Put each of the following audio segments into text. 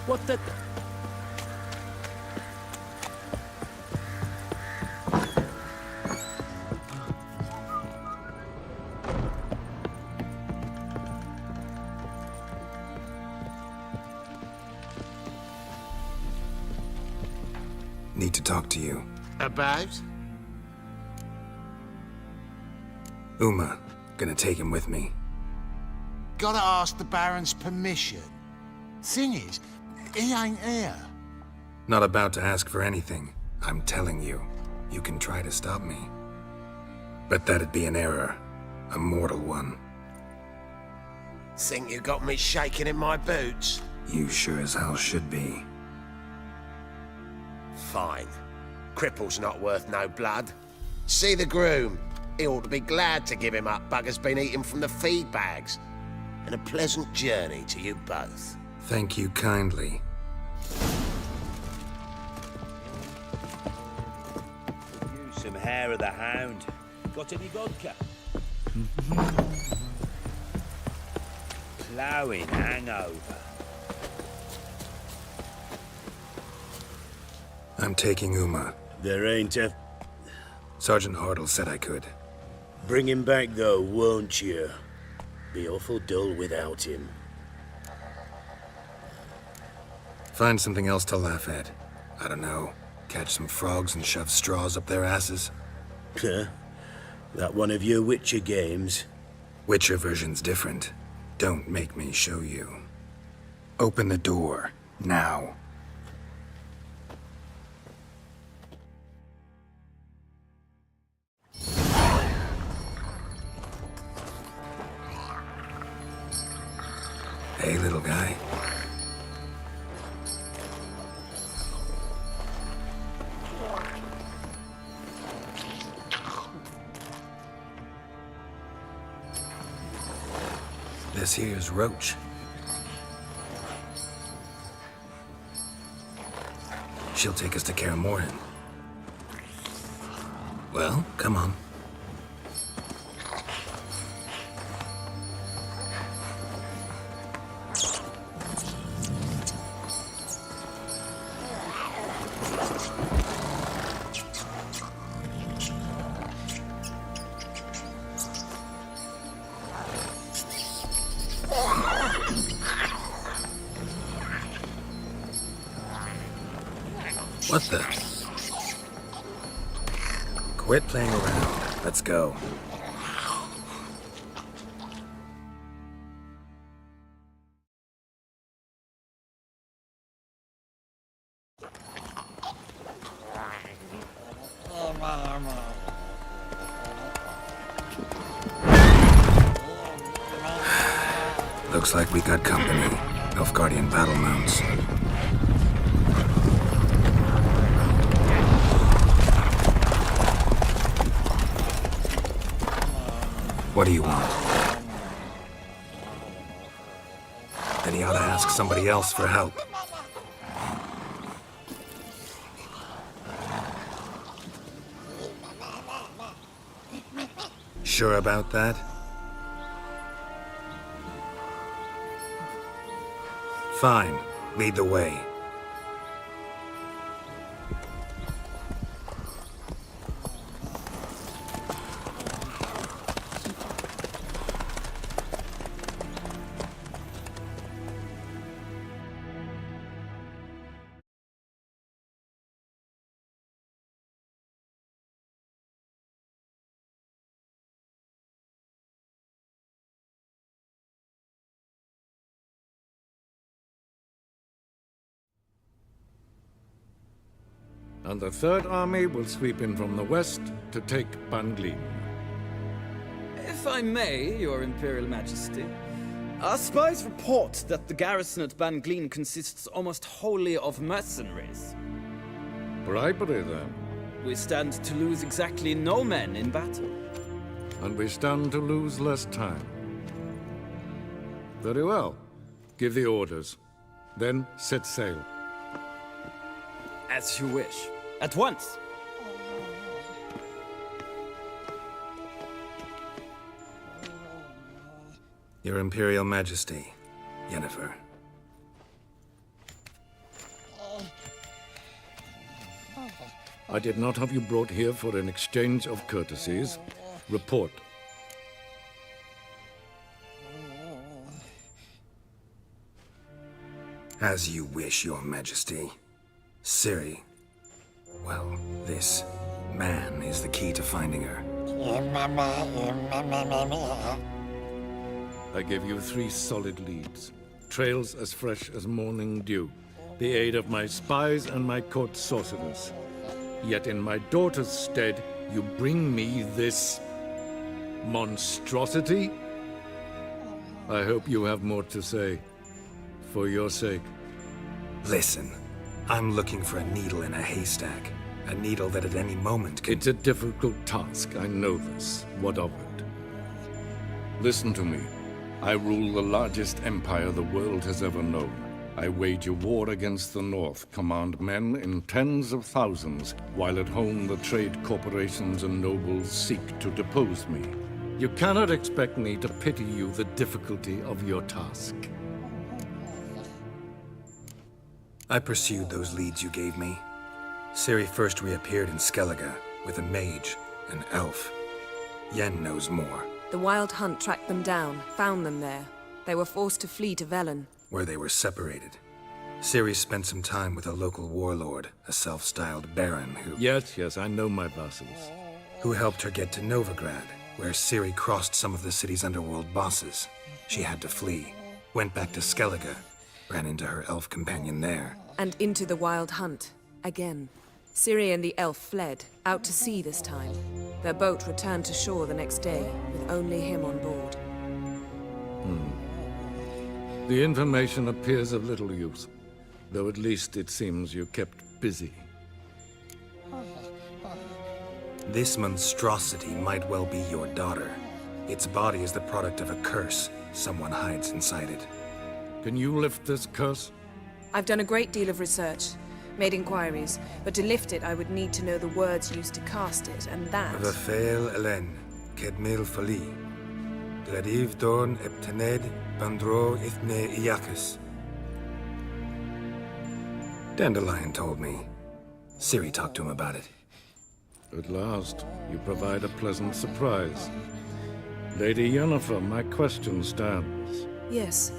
What the... Need to talk to you. About? Uma. Gonna take him with me. Gotta ask the Baron's permission. Thing is, he ain't here. Not about to ask for anything. I'm telling you. You can try to stop me. But that'd be an error. A mortal one. Think you got me shaking in my boots? You sure as hell should be. Fine. Cripple's not worth no blood. See the groom. He ought to be glad to give him up. Bugger's been eating from the feed bags. And a pleasant journey to you both. Thank you kindly. Use some hair of the hound. Got any vodka? Ploughing hangover. I'm taking Uma. There ain't a... Sergeant Hartle said I could. Bring him back though, won't you? Be awful dull without him. Find something else to laugh at. I don't know. Catch some frogs and shove straws up their asses. Huh? That one of your Witcher games? Witcher version's different. Don't make me show you. Open the door. Now. Hey, little guy. This here's Roach. She'll take us to Kaer Morhen. Well, come on. What the? Quit playing around. Let's go. Looks like we got company. Nilfgaardian battle mounts. What do you want? Then he ought to ask somebody else for help. Sure about that? Fine. Lead the way. And the Third Army will sweep in from the west to take Banglin. If I may, Your Imperial Majesty, our spies report that the garrison at Banglin consists almost wholly of mercenaries. Bribery, then. We stand to lose exactly no men in battle. And we stand to lose less time. Very well. Give the orders. Then set sail. As you wish. At once! Your Imperial Majesty, Yennefer. I did not have you brought here for an exchange of courtesies. Report. As you wish, Your Majesty. Ciri. Well, this man is the key to finding her. I gave you 3 solid leads. Trails as fresh as morning dew. The aid of my spies and my court sorcerers. Yet in my daughter's stead, you bring me this monstrosity? I hope you have more to say. For your sake. Listen, I'm looking for a needle in a haystack. A needle that at any moment can... It's a difficult task, I know this. What of it? Listen to me. I rule the largest empire the world has ever known. I wage a war against the North, command men in tens of thousands, while at home the trade corporations and nobles seek to depose me. You cannot expect me to pity you the difficulty of your task. I pursued those leads you gave me. Ciri first reappeared in Skellige with a mage, an elf. Yen knows more. The Wild Hunt tracked them down, found them there. They were forced to flee to Velen. Where they were separated. Ciri spent some time with a local warlord, a self-styled baron who... Yes, I know my vassals. Who helped her get to Novigrad, where Ciri crossed some of the city's underworld bosses. She had to flee. Went back to Skellige, ran into her elf companion there. And into the Wild Hunt, again. Ciri and the elf fled, out to sea this time. Their boat returned to shore the next day, with only him on board. The information appears of little use, though at least it seems you kept busy. This monstrosity might well be your daughter. Its body is the product of a curse. Someone hides inside it. Can you lift this curse? I've done a great deal of research, made inquiries, but to lift it I would need to know the words used to cast it, and that... Vafael Elen, Kedmil Fali. Gladiv Dorn Eptened Bandro Ithne Iacus. Dandelion told me. Ciri talked to him about it. At last, you provide a pleasant surprise. Lady Yennefer, my question stands. Yes.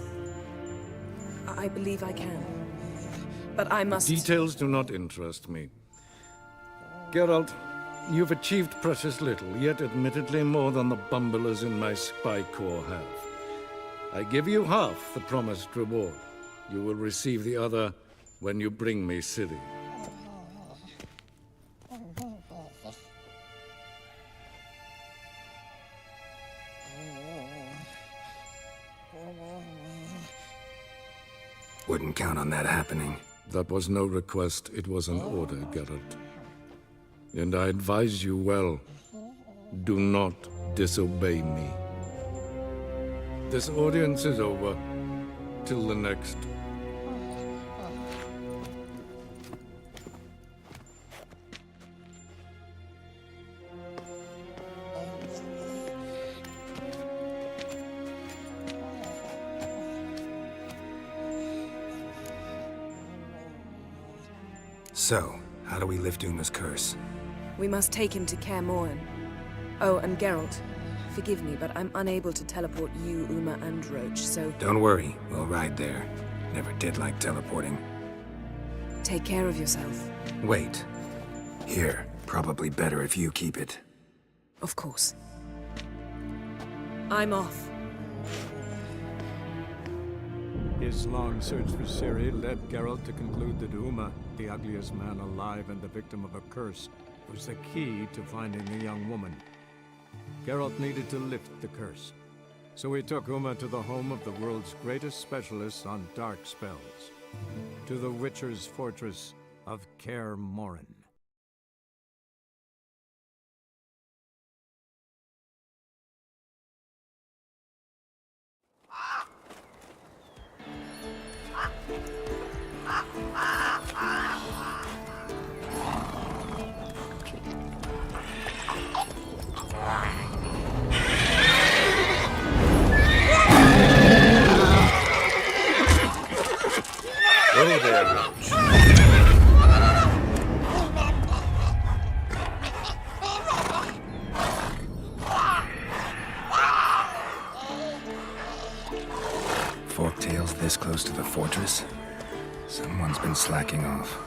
I believe I can. But I must... Details do not interest me. Geralt, you've achieved precious little, yet admittedly more than the bumblers in my spy corps have. I give you half the promised reward. You will receive the other when you bring me Ciri. Wouldn't count on that happening. That was no request, it was an order, Geralt. And I advise you well, do not disobey me. This audience is over. Till the next. So, how do we lift Uma's curse? We must take him to Kaer Morhen. Oh, and Geralt, forgive me, but I'm unable to teleport you, Uma, and Roach, so... Don't worry, we'll ride there. Never did like teleporting. Take care of yourself. Wait. Here, probably better if you keep it. Of course. I'm off. His long search for Ciri led Geralt to conclude that Uma, the ugliest man alive and the victim of a curse, was the key to finding the young woman. Geralt needed to lift the curse, so he took Uma to the home of the world's greatest specialists on dark spells, to the Witcher's fortress of Kaer Morhen. Oh there, Roach. Someone's been slacking off.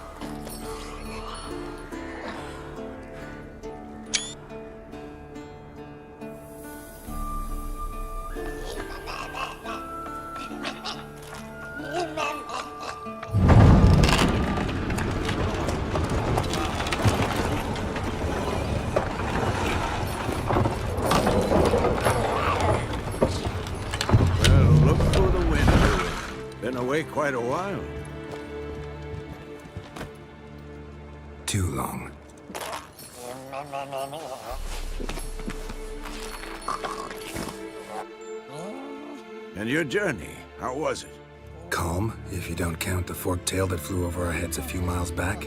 Well, look for the wind, Louis. Been away quite a while. Too long. And your journey, how was it? Calm, if you don't count the forked tail that flew over our heads a few miles back.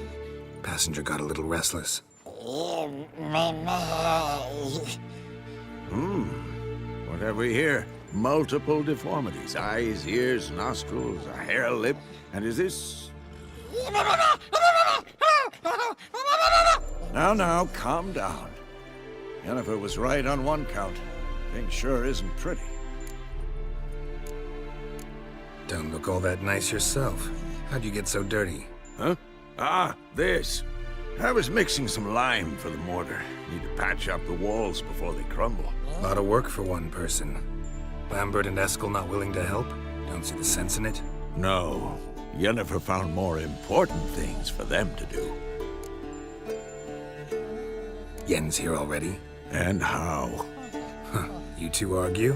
Passenger got a little restless. What have we here? Multiple deformities. Eyes, ears, nostrils, a hair lip. And is this... Now, calm down. Yennefer was right on one count. Thing sure isn't pretty. Don't look all that nice yourself. How'd you get so dirty? Huh? Ah, this. I was mixing some lime for the mortar. Need to patch up the walls before they crumble. A lot of work for one person. Lambert and Eskel not willing to help? Don't see the sense in it? No. Yennefer found more important things for them to do. Yen's here already? And how? Huh. You two argue?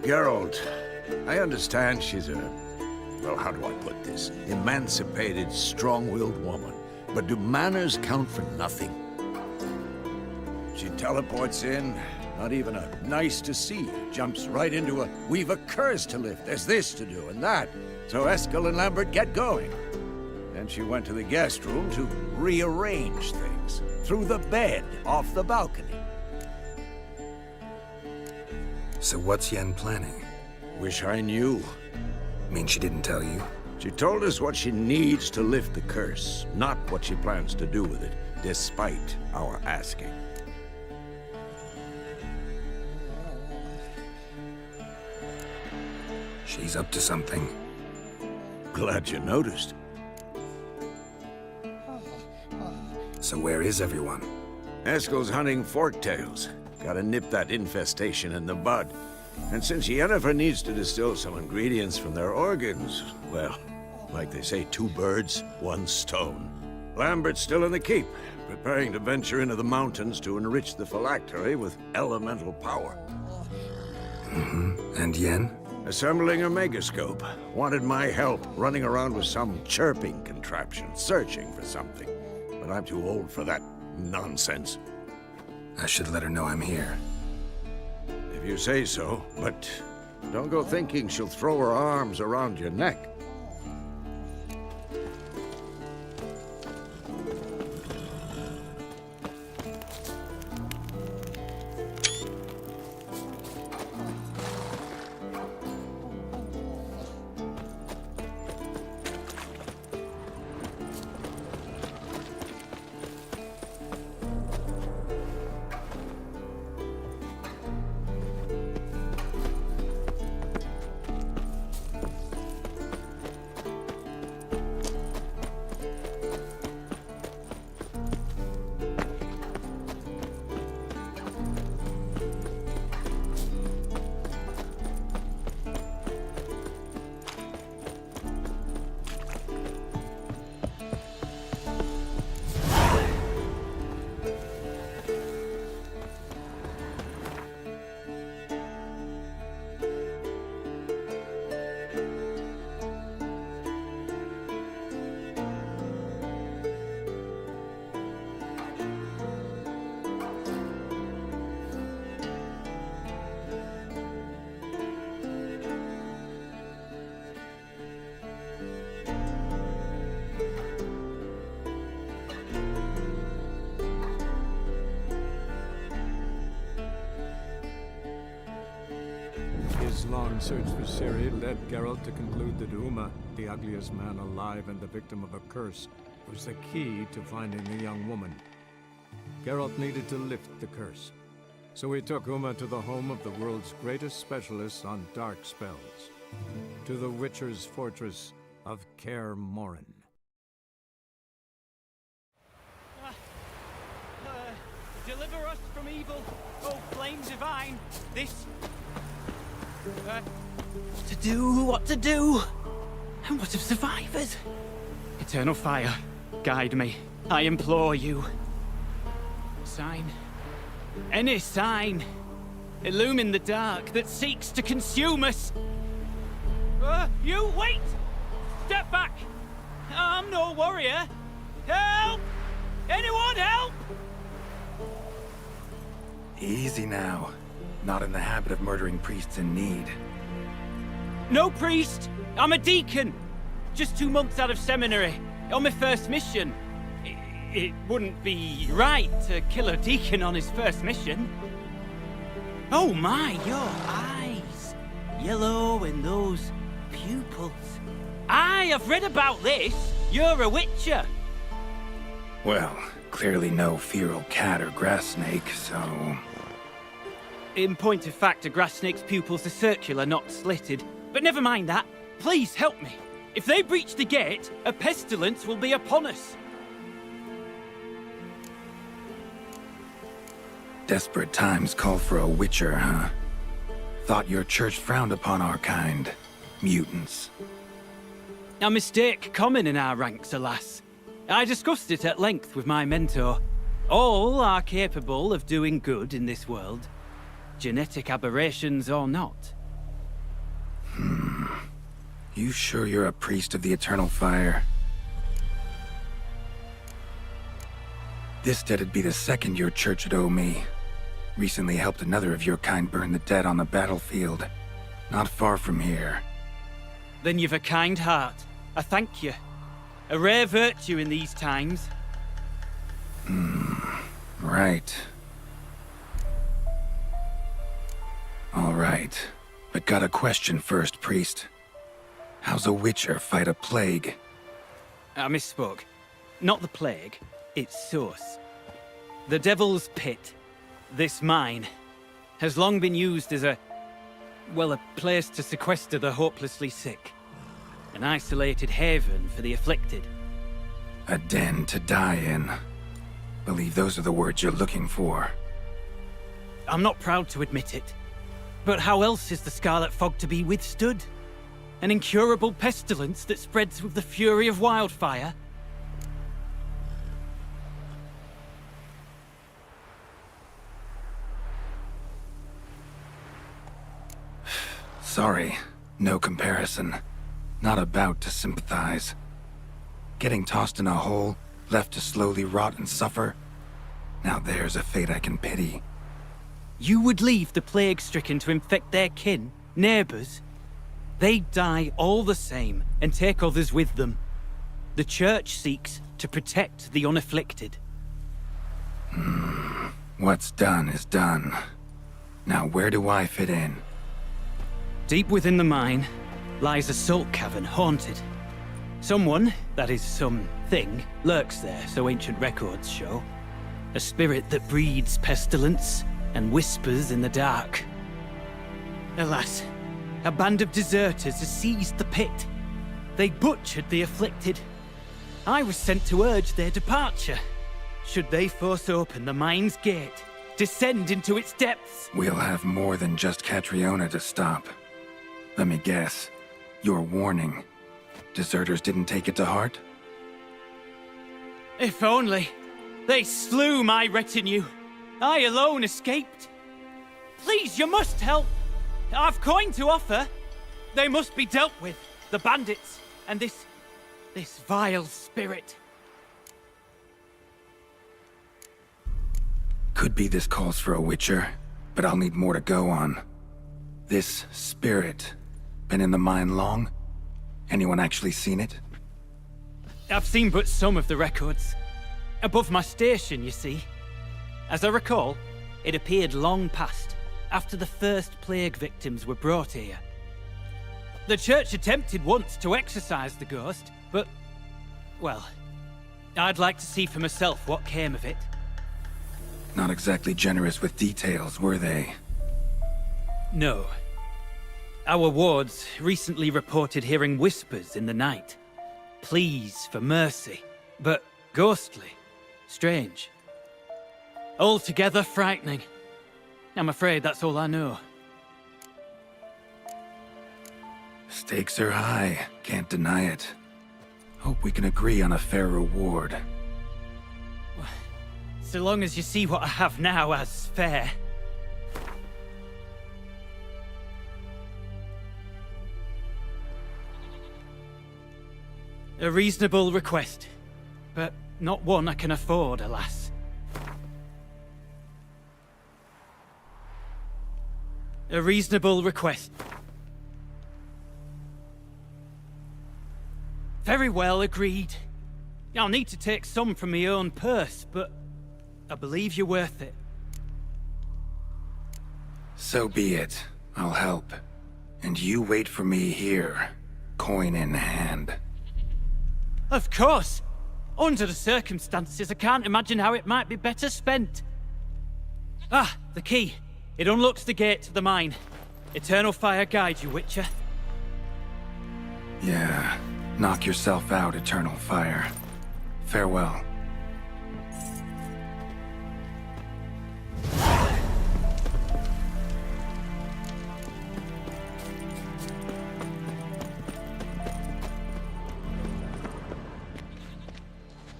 Geralt, I understand she's a... well, how do I put this? Emancipated, strong-willed woman. But do manners count for nothing? She teleports in, not even a nice to see you. Jumps right into a, we've a curse to lift, there's this to do and that. So Eskel and Lambert get going. Then she went to the guest room to rearrange things. Through the bed, off the balcony. So what's Yen planning? Wish I knew. Mean she didn't tell you? She told us what she needs to lift the curse, not what she plans to do with it, despite our asking. She's up to something. Glad you noticed. So where is everyone? Eskel's hunting forktails. Gotta nip that infestation in the bud. And since Yennefer needs to distill some ingredients from their organs, well, like they say, 2 birds, 1 stone. Lambert's still in the keep, preparing to venture into the mountains to enrich the phylactery with elemental power. And Yen? Assembling a megascope. Wanted my help running around with some chirping contraption, searching for something. But I'm too old for that nonsense. I should let her know I'm here. If you say so, but don't go thinking she'll throw her arms around your neck. His long search for Ciri led Geralt to conclude that Uma, the ugliest man alive and the victim of a curse, was the key to finding the young woman. Geralt needed to lift the curse, so he took Uma to the home of the world's greatest specialist on dark spells. To the Witcher's fortress of Kaer Morhen. Deliver us from evil, oh flame divine. This... what to do? And what of survivors? Eternal fire, guide me. I implore you. Sign. Any sign. Illumine the dark that seeks to consume us. You wait! Step back! I'm no warrior. Help! Anyone help! Easy now. Not in the habit of murdering priests in need. No priest! I'm a deacon! Just 2 months out of seminary, on my first mission. It wouldn't be right to kill a deacon on his first mission. Oh my, your eyes! Yellow and those pupils. I've read about this! You're a witcher! Well, clearly no feral cat or grass snake, so... In point of fact, a grass snake's pupils are circular, not slitted. But never mind that. Please help me. If they breach the gate, a pestilence will be upon us. Desperate times call for a witcher, huh? Thought your church frowned upon our kind. Mutants. A mistake common in our ranks, alas. I discussed it at length with my mentor. All are capable of doing good in this world. Genetic aberrations or not. You sure you're a priest of the Eternal Fire? This debt'd be the second your church would owe me. Recently helped another of your kind burn the dead on the battlefield. Not far from here. Then you've a kind heart. I thank you. A rare virtue in these times. Right. All right. But got a question first, priest. How's a witcher fight a plague? I misspoke. Not the plague, its source. The Devil's Pit, this mine, has long been used as a place to sequester the hopelessly sick. An isolated haven for the afflicted. A den to die in. Believe those are the words you're looking for. I'm not proud to admit it. But how else is the Scarlet Fog to be withstood? An incurable pestilence that spreads with the fury of wildfire? Sorry, no comparison. Not about to sympathize. Getting tossed in a hole, left to slowly rot and suffer? Now there's a fate I can pity. You would leave the plague-stricken to infect their kin, neighbors? They die all the same and take others with them. The Church seeks to protect the unafflicted. What's done is done. Now where do I fit in? Deep within the mine lies a salt cavern haunted. Someone, that is something, lurks there, so ancient records show. A spirit that breeds pestilence and whispers in the dark. Alas, a band of deserters has seized the pit. They butchered the afflicted. I was sent to urge their departure. Should they force open the mine's gate, descend into its depths? We'll have more than just Catriona to stop. Let me guess. Your warning. Deserters didn't take it to heart? If only. They slew my retinue. I alone escaped. Please, you must help. I've coin to offer. They must be dealt with. The bandits and this vile spirit. Could be this calls for a witcher, but I'll need more to go on. This spirit, been in the mine long? Anyone actually seen it? I've seen but some of the records. Above my station, you see. As I recall, it appeared long past, after the first plague victims were brought here. The church attempted once to exorcise the ghost, but, well, I'd like to see for myself what came of it. Not exactly generous with details, were they? No. Our wards recently reported hearing whispers in the night. Pleas for mercy, but ghostly. Strange. Altogether frightening. I'm afraid that's all I know. Stakes are high, can't deny it. Hope we can agree on a fair reward. So long as you see what I have now as fair. A reasonable request, but not one I can afford, alas. A reasonable request. Very well, agreed. I'll need to take some from my own purse, but I believe you're worth it. So be it. I'll help. And you wait for me here, coin in hand. Of course! Under the circumstances, I can't imagine how it might be better spent. Ah, the key. It unlocks the gate to the mine. Eternal fire guide you, Witcher. Yeah. Knock yourself out, Eternal Fire. Farewell.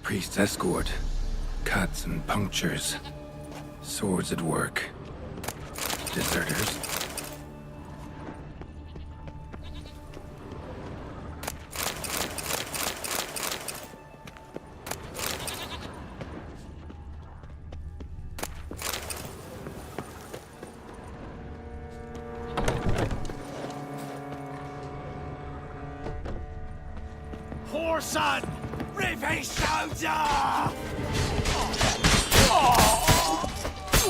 Priest's escort. Cuts and punctures. Swords at work. Deserters. Whoreson! Rivy soldier!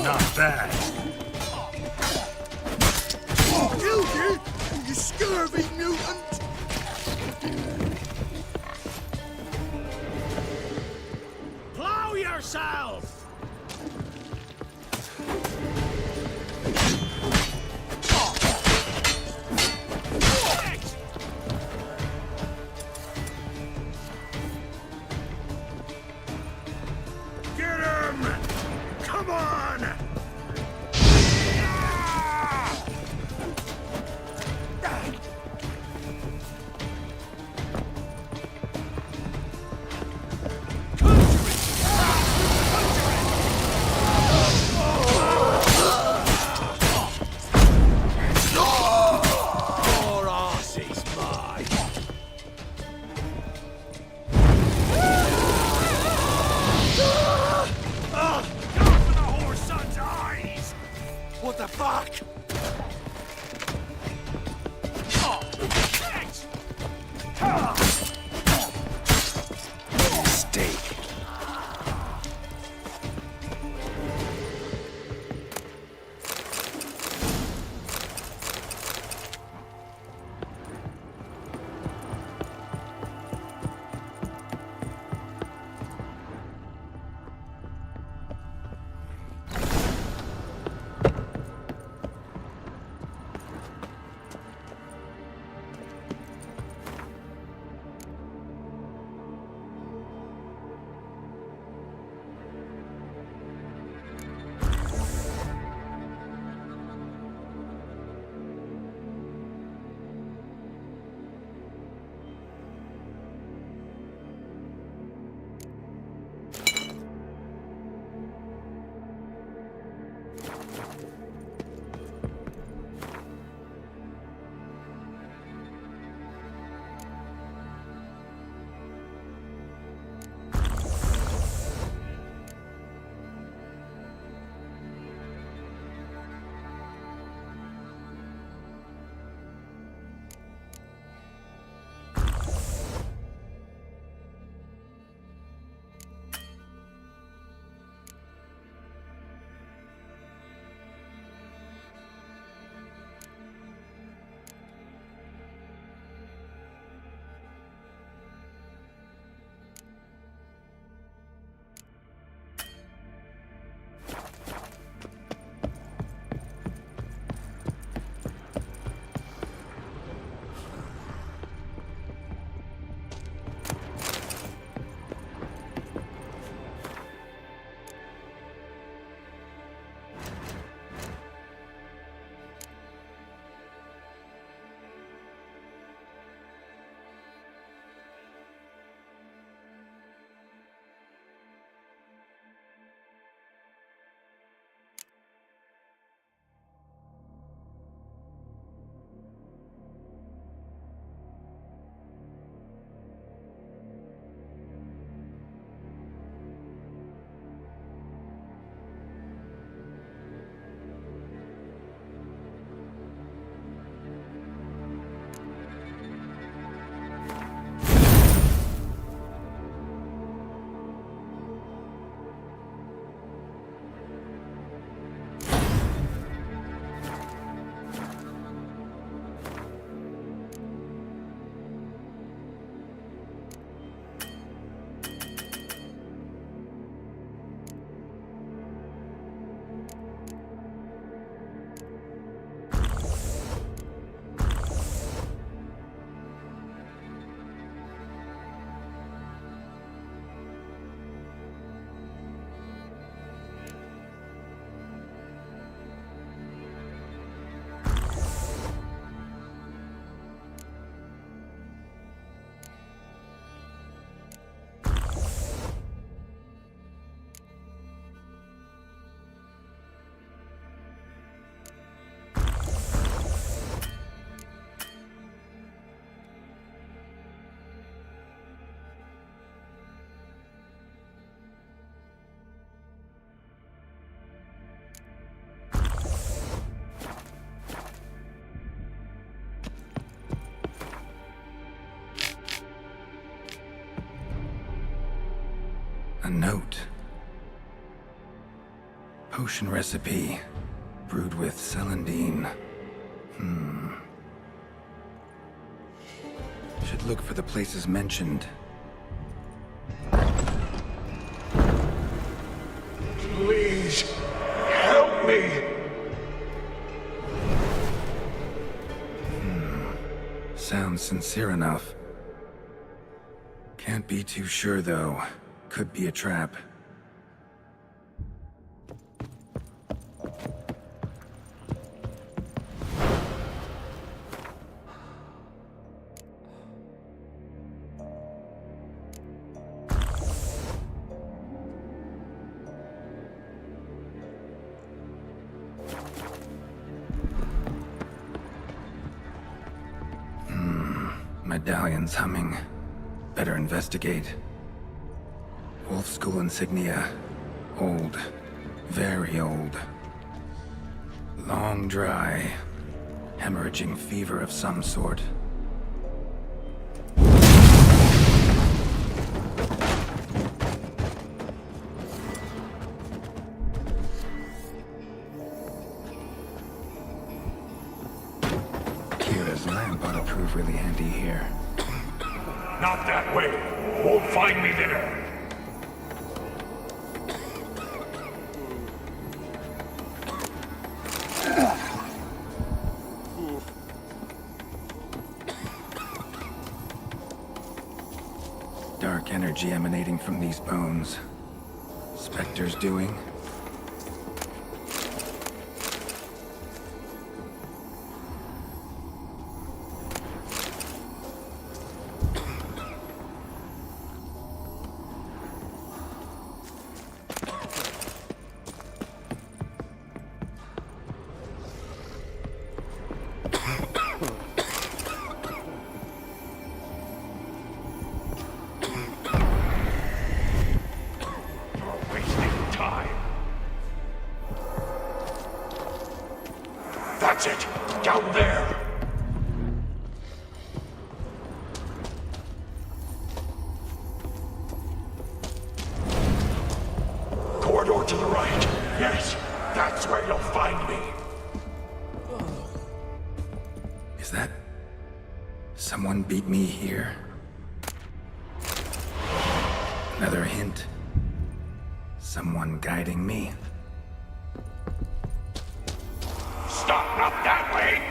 Not bad. You scurvy mutant! Plow yourself! Get him! Come on! A note. Potion recipe. Brewed with celandine. Should look for the places mentioned. Please, help me! Sounds sincere enough. Can't be too sure, though. Could be a trap. Medallion's humming. Better investigate. Wolf School insignia. Old. Very old. Long dry. Hemorrhaging fever of some sort. Kira's lamp ought to prove really handy here. Not that way. Won't find me there. Dark energy emanating from these bones. Spectre's doing? That's it! Down there! Corridor to the right. Yes, that's where you'll find me. Is that... someone beat me here? Another hint. Someone guiding me. Stop, not that way!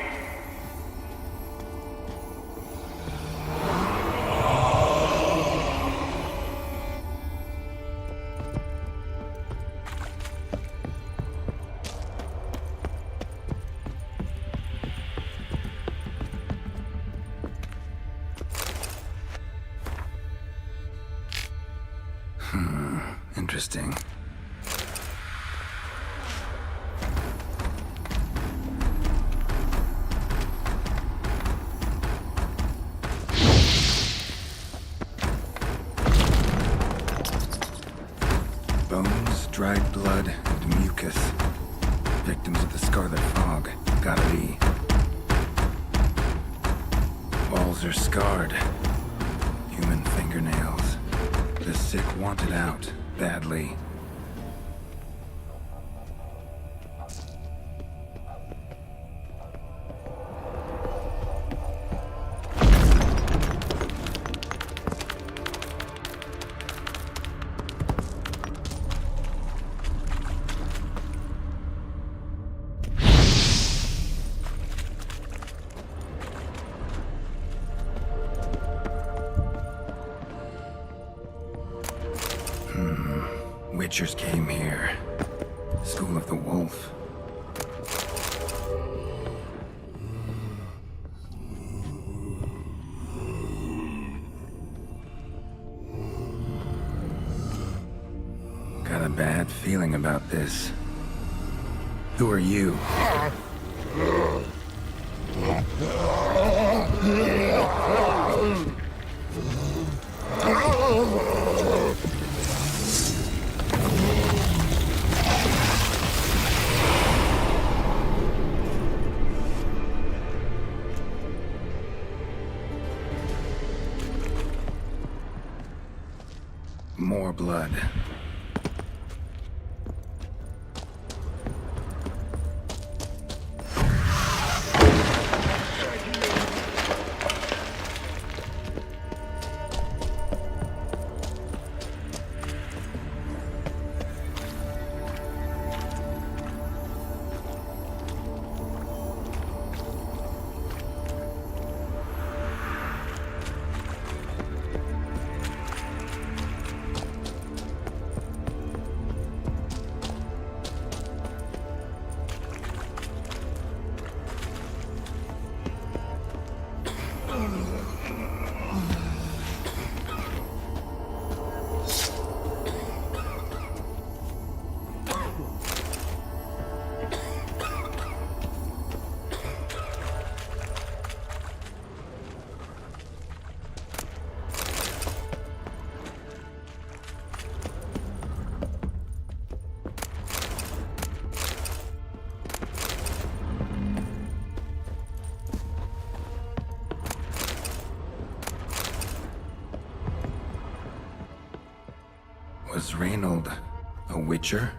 Interesting. Bones, dried blood, and mucus. Victims of the Scarlet Fog. Gotta be. Walls are scarred. Human fingernails. The sick want it out. Badly. Witchers came here. School of the Wolf. Got a bad feeling about this. Who are you? More blood. Was Reynold a witcher?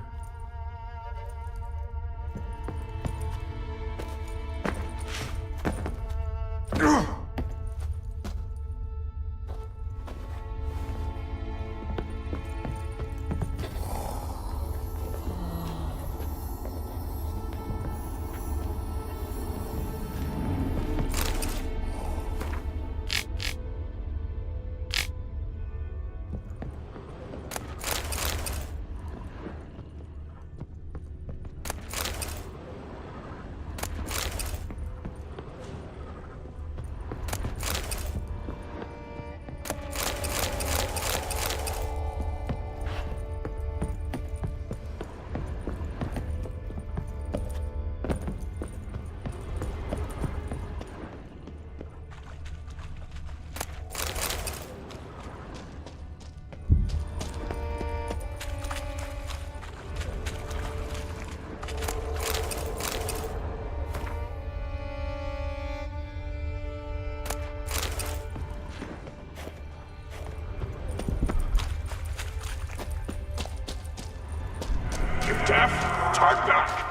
Death, turn back!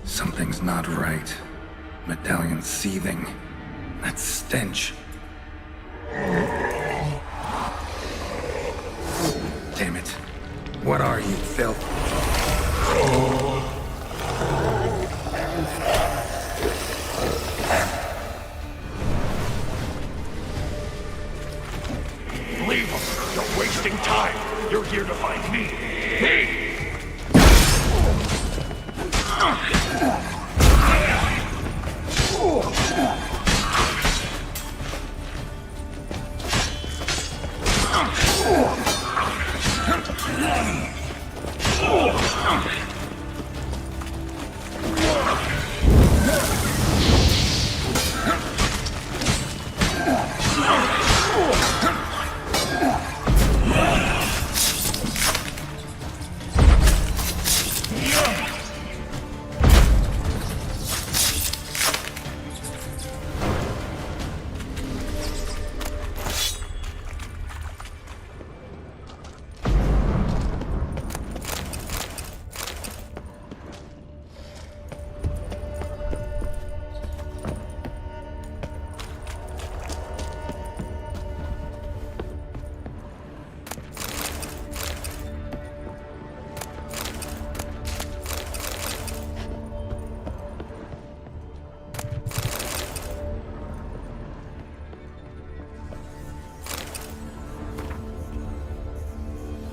Something's not right. Medallion seething. That stench. Damn it. What are you, filth? Leave him! You're wasting time! You're here to find me! Me!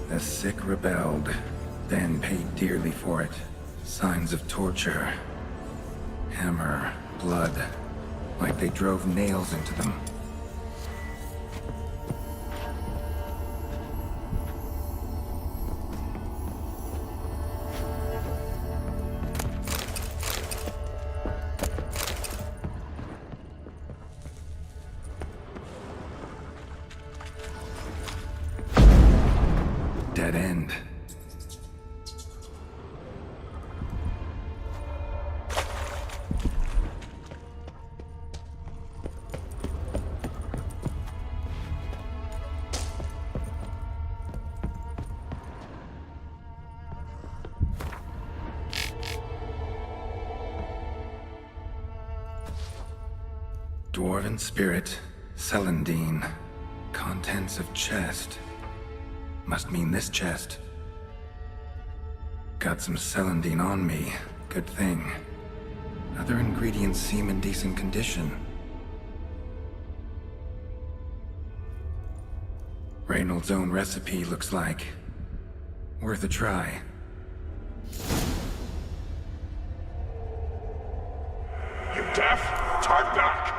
The sick rebelled, then paid dearly for it. Signs of torture. Hammer, blood, like they drove nails into them. Dead end. Dwarven spirit, Celandine. Contents of chest. Must mean this chest. Got some Celandine on me. Good thing. Other ingredients seem in decent condition. Reynolds' own recipe looks like. Worth a try. You deaf? Turn back!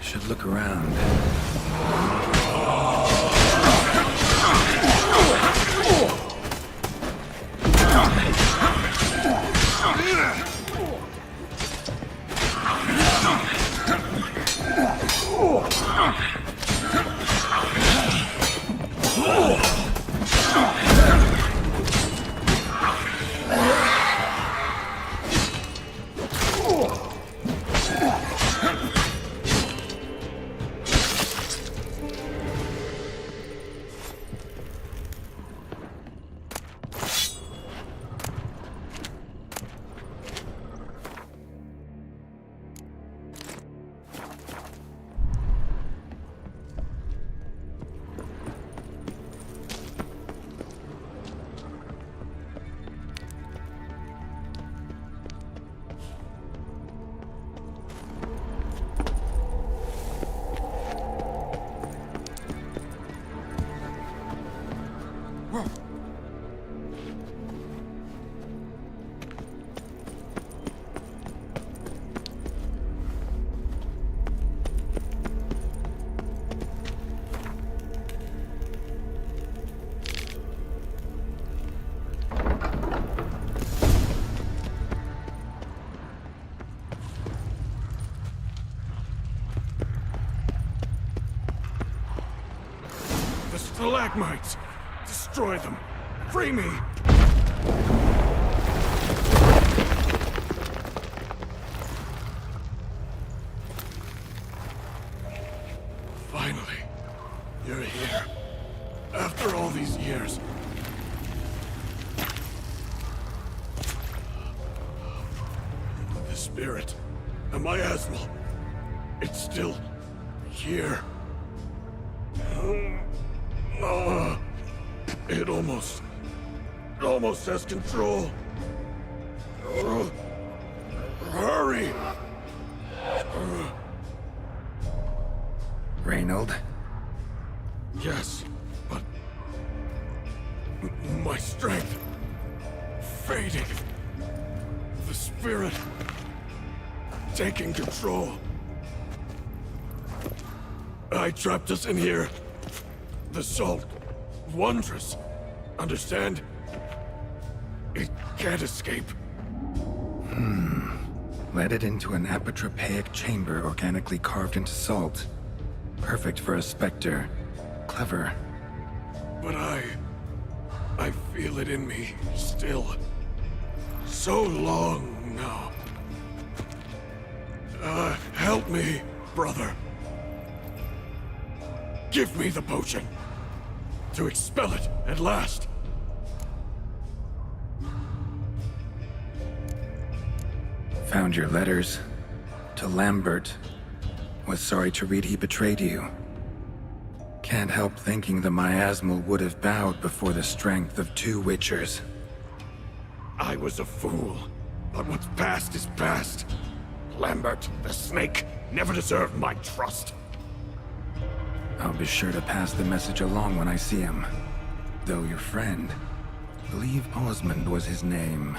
Should look around. Stalagmites! Destroy them! Free me! Finally, you're here. After all these years. The spirit, a miasmal, it's still here. It almost has control. Hurry! Reynold? Yes, but my strength fading. The spirit taking control. I trapped us in here. The salt, wondrous. Understand? It can't escape. Led it into an apotropaic chamber organically carved into salt. Perfect for a specter. Clever. But I feel it in me still. So long now. Help me, brother. Give me the potion. To expel it at last. Found your letters. To Lambert. Was sorry to read he betrayed you. Can't help thinking the miasmal would have bowed before the strength of 2 Witchers. I was a fool. But what's past is past. Lambert, the snake, never deserved my trust. I'll be sure to pass the message along when I see him. Though your friend, believe Osmond was his name.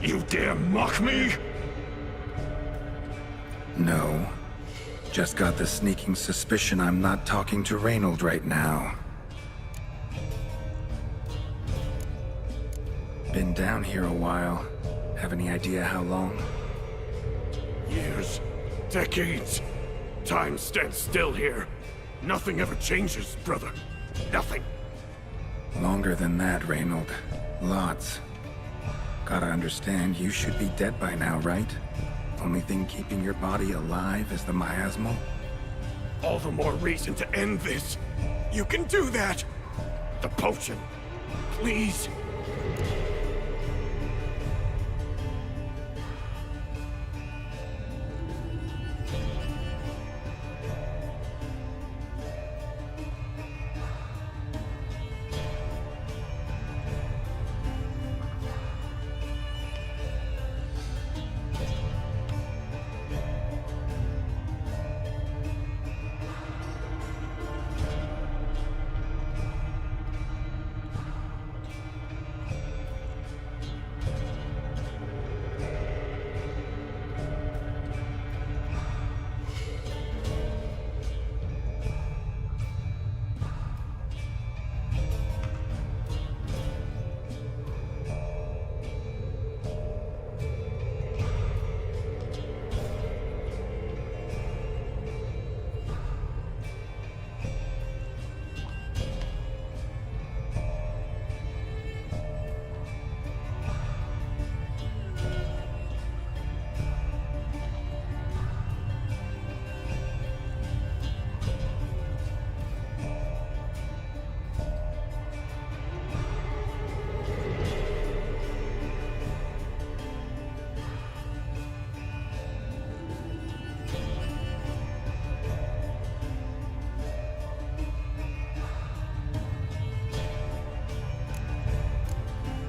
You dare mock me? No. Just got the sneaking suspicion I'm not talking to Reynold right now. Been down here a while. Have any idea how long? Years. Decades. Time stands still here. Nothing ever changes, brother. Nothing. Longer than that, Reynold. Lots. Gotta understand, you should be dead by now, right? Only thing keeping your body alive is the miasmal? All the more reason to end this. You can do that. The potion. Please.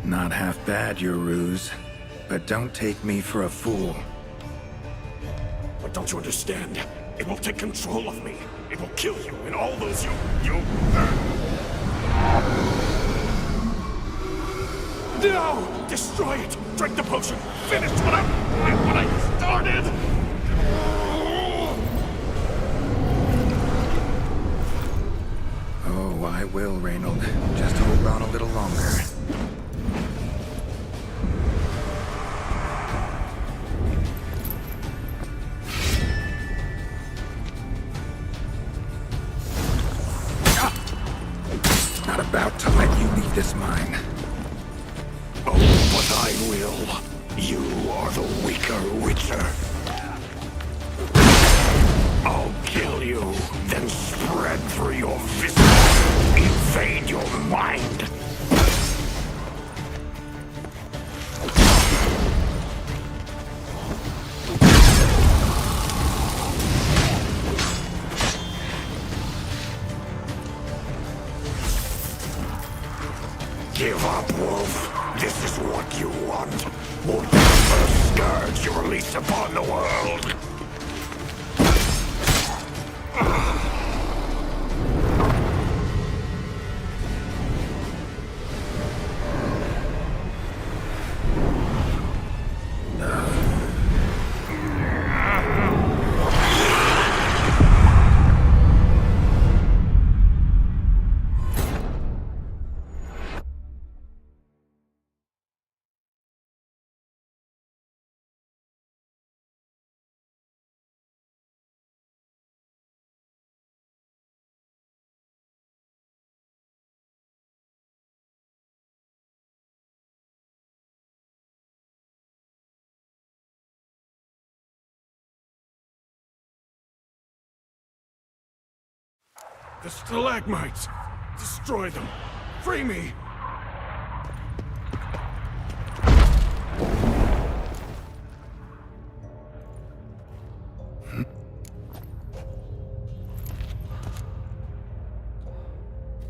Not half bad, your ruse. But don't take me for a fool. But don't you understand? It will take control of me. It will kill you and all those you... No! Destroy it! Drink the potion! Finish what I started! Oh, I will, Reynold. Just hold on a little longer. I will. You are the weaker Witcher. I'll kill you, then spread through your viscera, invade your mind. Give up, Wolf. This is what you want. Won't be the first scourge you release upon the world. The stalagmites! Destroy them! Free me!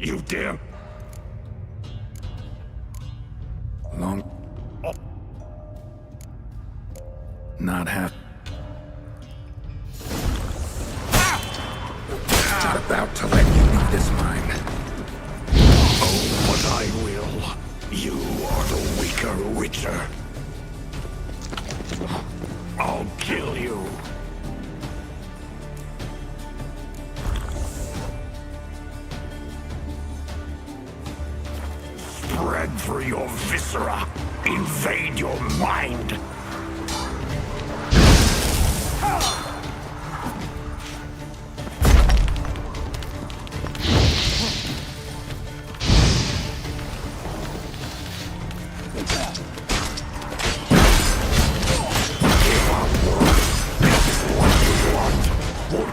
You dare... Long... Not half... Not about to let you leave this mine. Oh, but I will. You are the weaker Witcher. I'll kill you. Spread through your viscera. Invade your mind.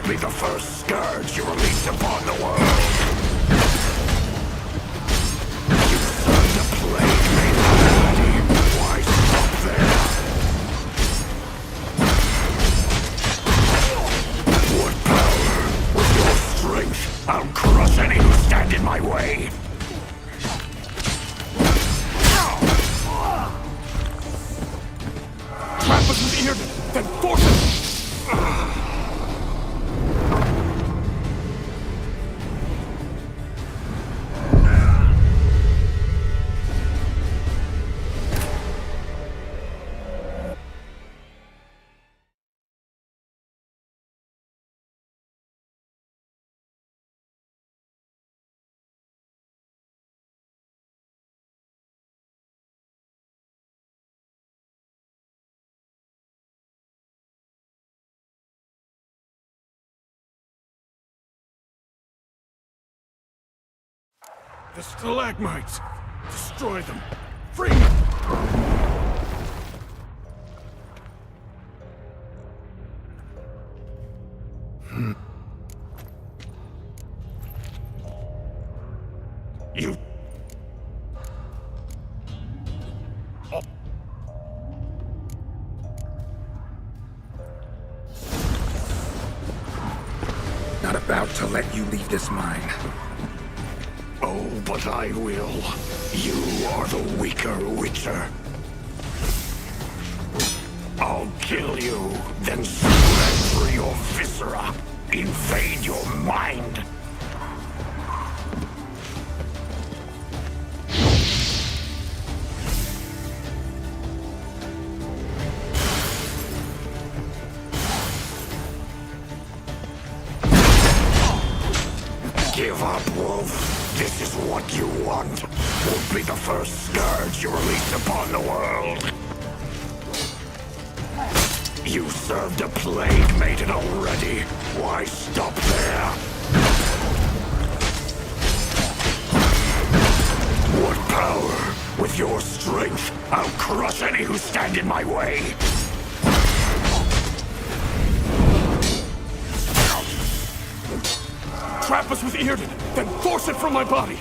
Be the first scourge you release upon the world. You serve the plague made already. Why stop there? What power? With your strength, I'll crush any who stand in my way. Trap wasn't eared, then force it! The stalagmites! Destroy them! Free me! You... Not about to let you leave this mine. Oh, but I will. You are the weaker Witcher. I'll kill you, then spread through your viscera. Invade your mind. Give up, Wolf. This is what you want. Won't be the first scourge you release upon the world. You served a plague made it already. Why stop there? What power? With of your strength, I'll crush any who stand in my way. Trap us with Yrden, then force it from my body!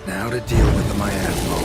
Now to deal with the miasmal.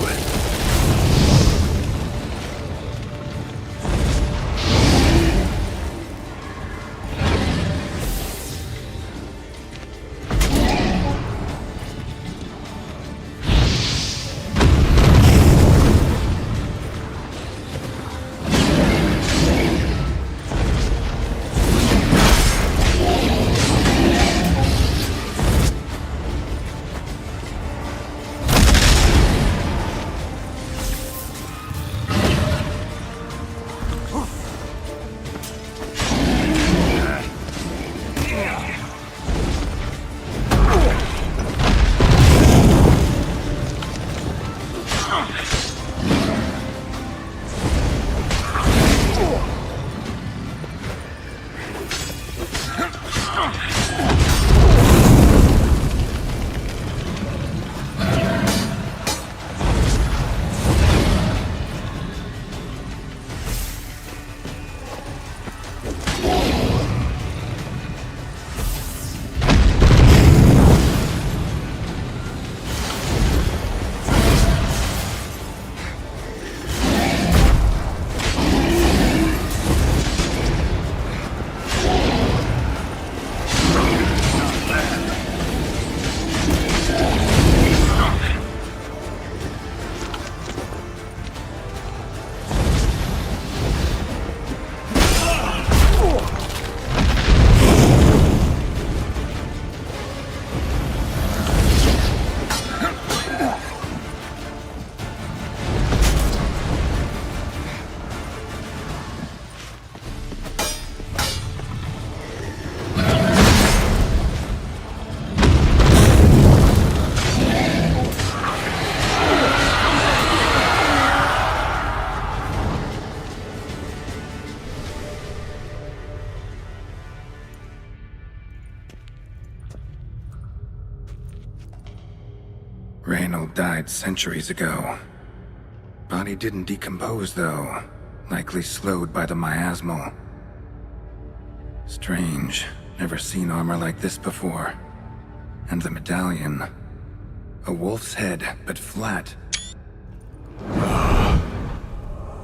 Reynold died centuries ago. Body didn't decompose, though. Likely slowed by the miasmal. Strange. Never seen armor like this before. And the medallion. A wolf's head, but flat.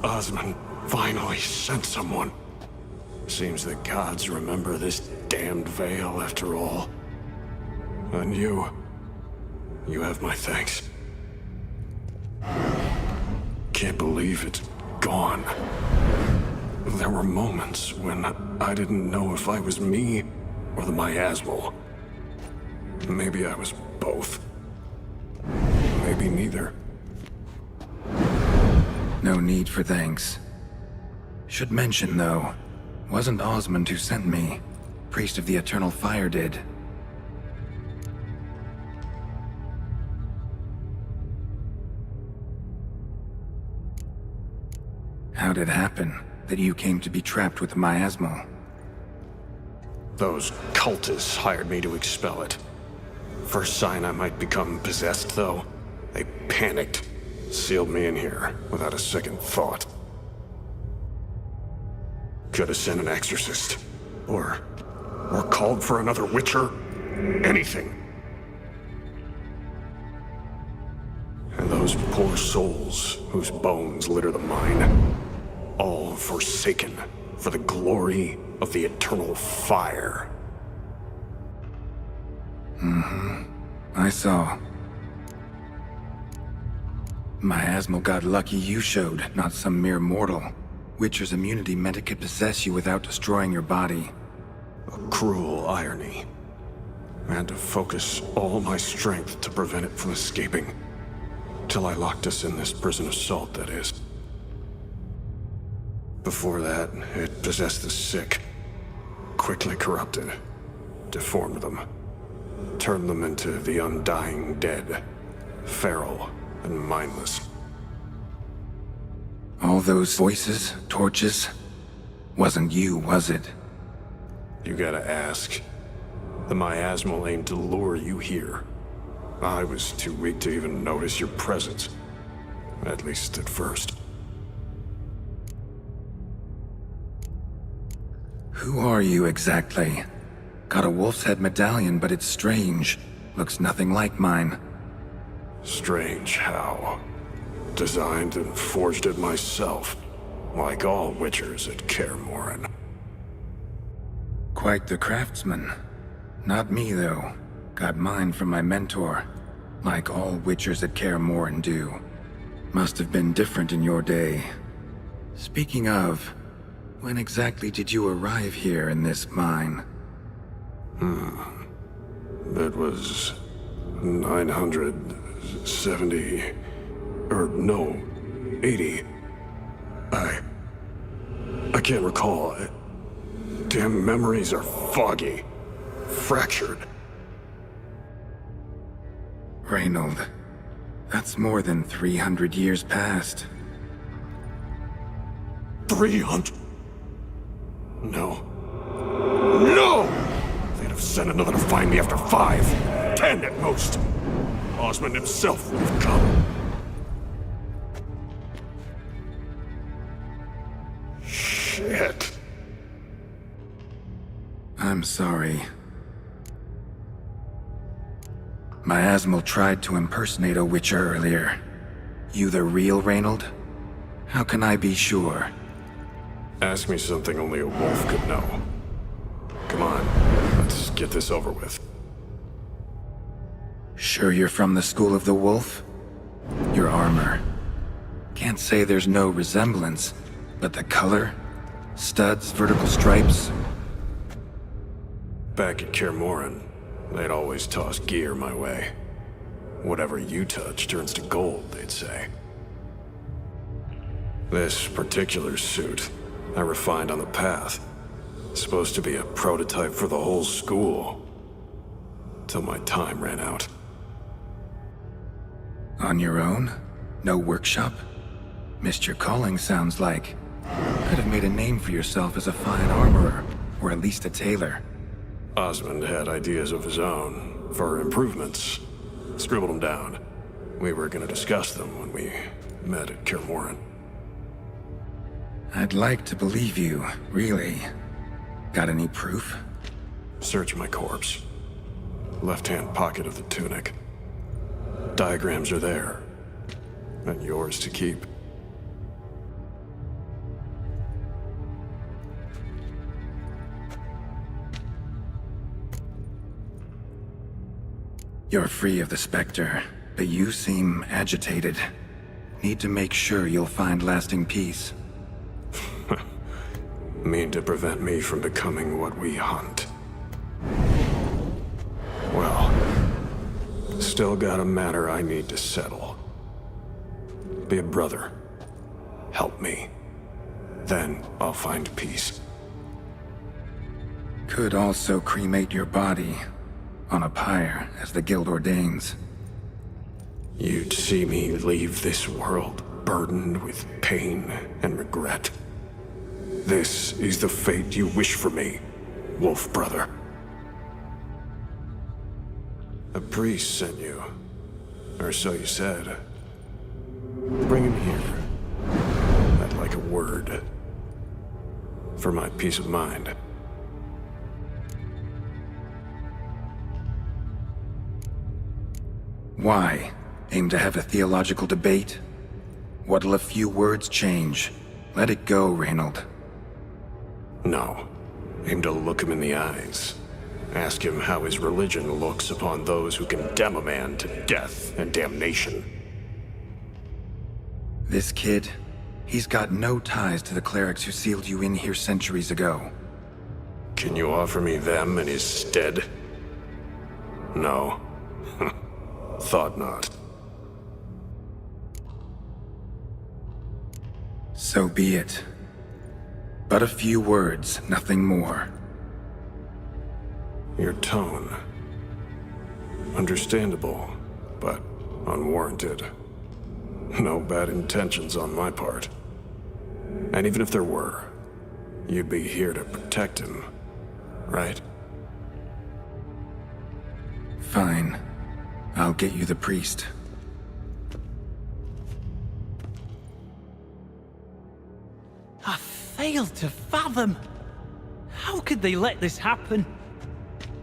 Osmond finally sent someone. Seems the gods remember this damned veil after all. And you have my thanks. Can't believe it's gone. There were moments when I didn't know if I was me or the miasmal. Maybe I was both. Maybe neither. No need for thanks. Should mention, though, wasn't Osmond who sent me. Priest of the Eternal Fire did. How'd it happen that you came to be trapped with the miasmal? Those cultists hired me to expel it. First sign I might become possessed, though, they panicked. Sealed me in here without a second thought. Could have sent an exorcist. Or called for another witcher. Anything. And those poor souls whose bones litter the mine. All forsaken for the glory of the Eternal Fire. I saw. Miasmal got lucky you showed, not some mere mortal. Witcher's immunity meant it could possess you without destroying your body. A cruel irony. I had to focus all my strength to prevent it from escaping. Till I locked us in this prison of salt, that is. Before that, it possessed the sick. Quickly corrupted. Deformed them. Turned them into the undying dead. Feral and mindless. All those voices, torches, wasn't you, was it? You gotta ask. The miasmal aimed to lure you here. I was too weak to even notice your presence. At least at first. Who are you exactly? Got a wolf's head medallion, but it's strange. Looks nothing like mine. Strange how? Designed and forged it myself, like all witchers at Kaer Morhen. Quite the craftsman. Not me, though. Got mine from my mentor, like all witchers at Kaer Morhen do. Must have been different in your day. Speaking of, when exactly did you arrive here in this mine? It was 970... or no, 80. I can't recall. Damn memories are foggy. Fractured. Reynold, that's more than 300 years past. 300? No. No! They'd have sent another to find me after 5, 10 at most. Osmond himself would have come. Shit. I'm sorry. Miasmal tried to impersonate a witcher earlier. You the real Reynold? How can I be sure? Ask me something only a wolf could know. Come on, let's get this over with. Sure you're from the School of the Wolf? Your armor. Can't say there's no resemblance, but the color? Studs, vertical stripes? Back at Kaer Morhen, they'd always toss gear my way. Whatever you touch turns to gold, they'd say. This particular suit, I refined on the path. Supposed to be a prototype for the whole school. Till my time ran out. On your own? No workshop? Missed your calling, sounds like. Could have made a name for yourself as a fine armorer, or at least a tailor. Osmond had ideas of his own, for improvements. Scribbled them down. We were gonna discuss them when we met at Kaer Morhen. I'd like to believe you, really. Got any proof? Search my corpse. Left-hand pocket of the tunic. Diagrams are there. And yours to keep. You're free of the Spectre, but you seem agitated. Need to make sure you'll find lasting peace. Mean to prevent me from becoming what we hunt. Well, still got a matter I need to settle. Be a brother. Help me. Then I'll find peace. Could also cremate your body on a pyre, as the guild ordains. You'd see me leave this world burdened with pain and regret. This is the fate you wish for me, Wolf Brother. A priest sent you, or so you said. Bring him here. I'd like a word. For my peace of mind. Why? Aim to have a theological debate? What'll a few words change? Let it go, Reynold. No. Aim to look him in the eyes. Ask him how his religion looks upon those who condemn a man to death and damnation. This kid, he's got no ties to the clerics who sealed you in here centuries ago. Can you offer me them in his stead? No. Thought not. So be it. But a few words, nothing more. Your tone. Understandable, but unwarranted. No bad intentions on my part. And even if there were, you'd be here to protect him, right? Fine. I'll get you the priest. I failed to fathom. How could they let this happen?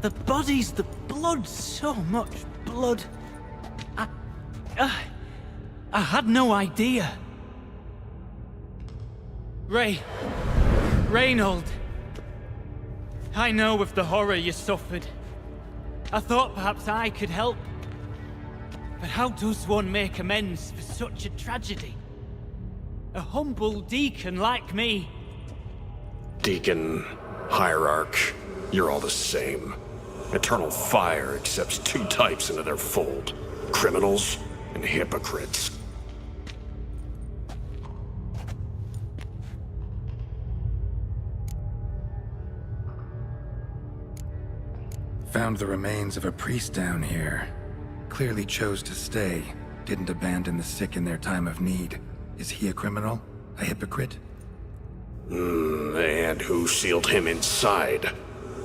The bodies, the blood, so much blood. I had no idea. Reynold. I know of the horror you suffered. I thought perhaps I could help. But how does one make amends for such a tragedy? A humble deacon like me. Deacon, hierarch, you're all the same. Eternal Fire accepts two types into their fold. Criminals and hypocrites. Found the remains of a priest down here. Clearly chose to stay. Didn't abandon the sick in their time of need. Is he a criminal? A hypocrite? And who sealed him inside?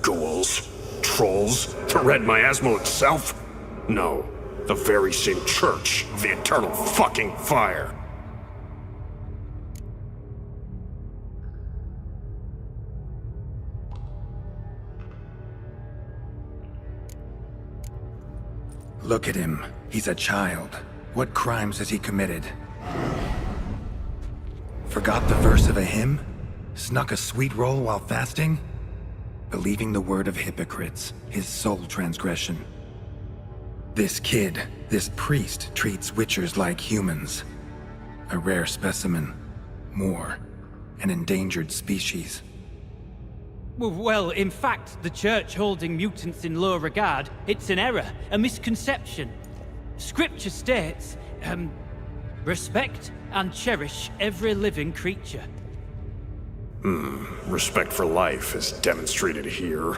Ghouls? Trolls? The Red Miasmal itself? No. The very same church of the Eternal fucking Fire. Look at him. He's a child. What crimes has he committed? Forgot the verse of a hymn? Snuck a sweet roll while fasting? Believing the word of hypocrites, his sole transgression. This kid, this priest, treats witchers like humans. A rare specimen. More. An endangered species. Well, in fact, the church holding mutants in low regard, it's an error, a misconception. Scripture states, respect and cherish every living creature. Respect for life is demonstrated here.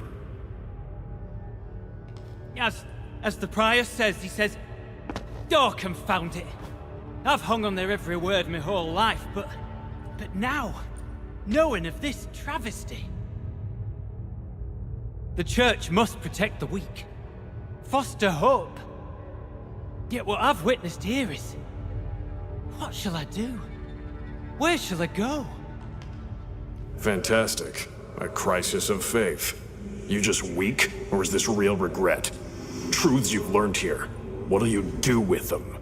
As the prior says, he says, oh, confound it. I've hung on their every word my whole life, but now, knowing of this travesty. The church must protect the weak, foster hope. Yet what I've witnessed here is, what shall I do? Where shall I go? Fantastic. A crisis of faith. You just weak, or is this real regret? Truths you've learned here. What'll you do with them?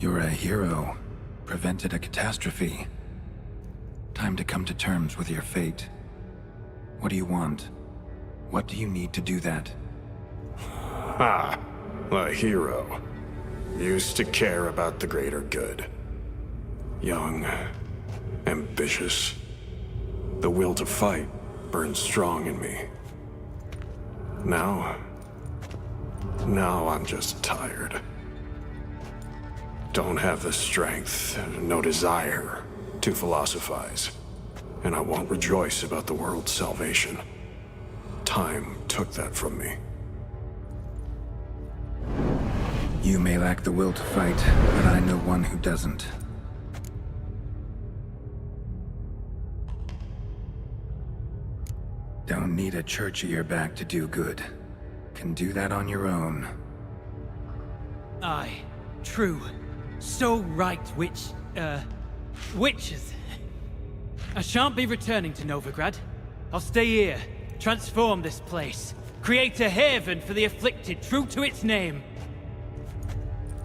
You're a hero. Prevented a catastrophe. Time to come to terms with your fate. What do you want? What do you need to do that? Ha! A hero. Used to care about the greater good. Young. Ambitious. The will to fight burns strong in me. Now I'm just tired. Don't have the strength, no desire to philosophize. And I won't rejoice about the world's salvation. Time took that from me. You may lack the will to fight, but I know one who doesn't. Don't need a church at your back to do good. Can do that on your own. Aye, true. So right, witches. I shan't be returning to Novigrad. I'll stay here, transform this place, create a haven for the afflicted, true to its name.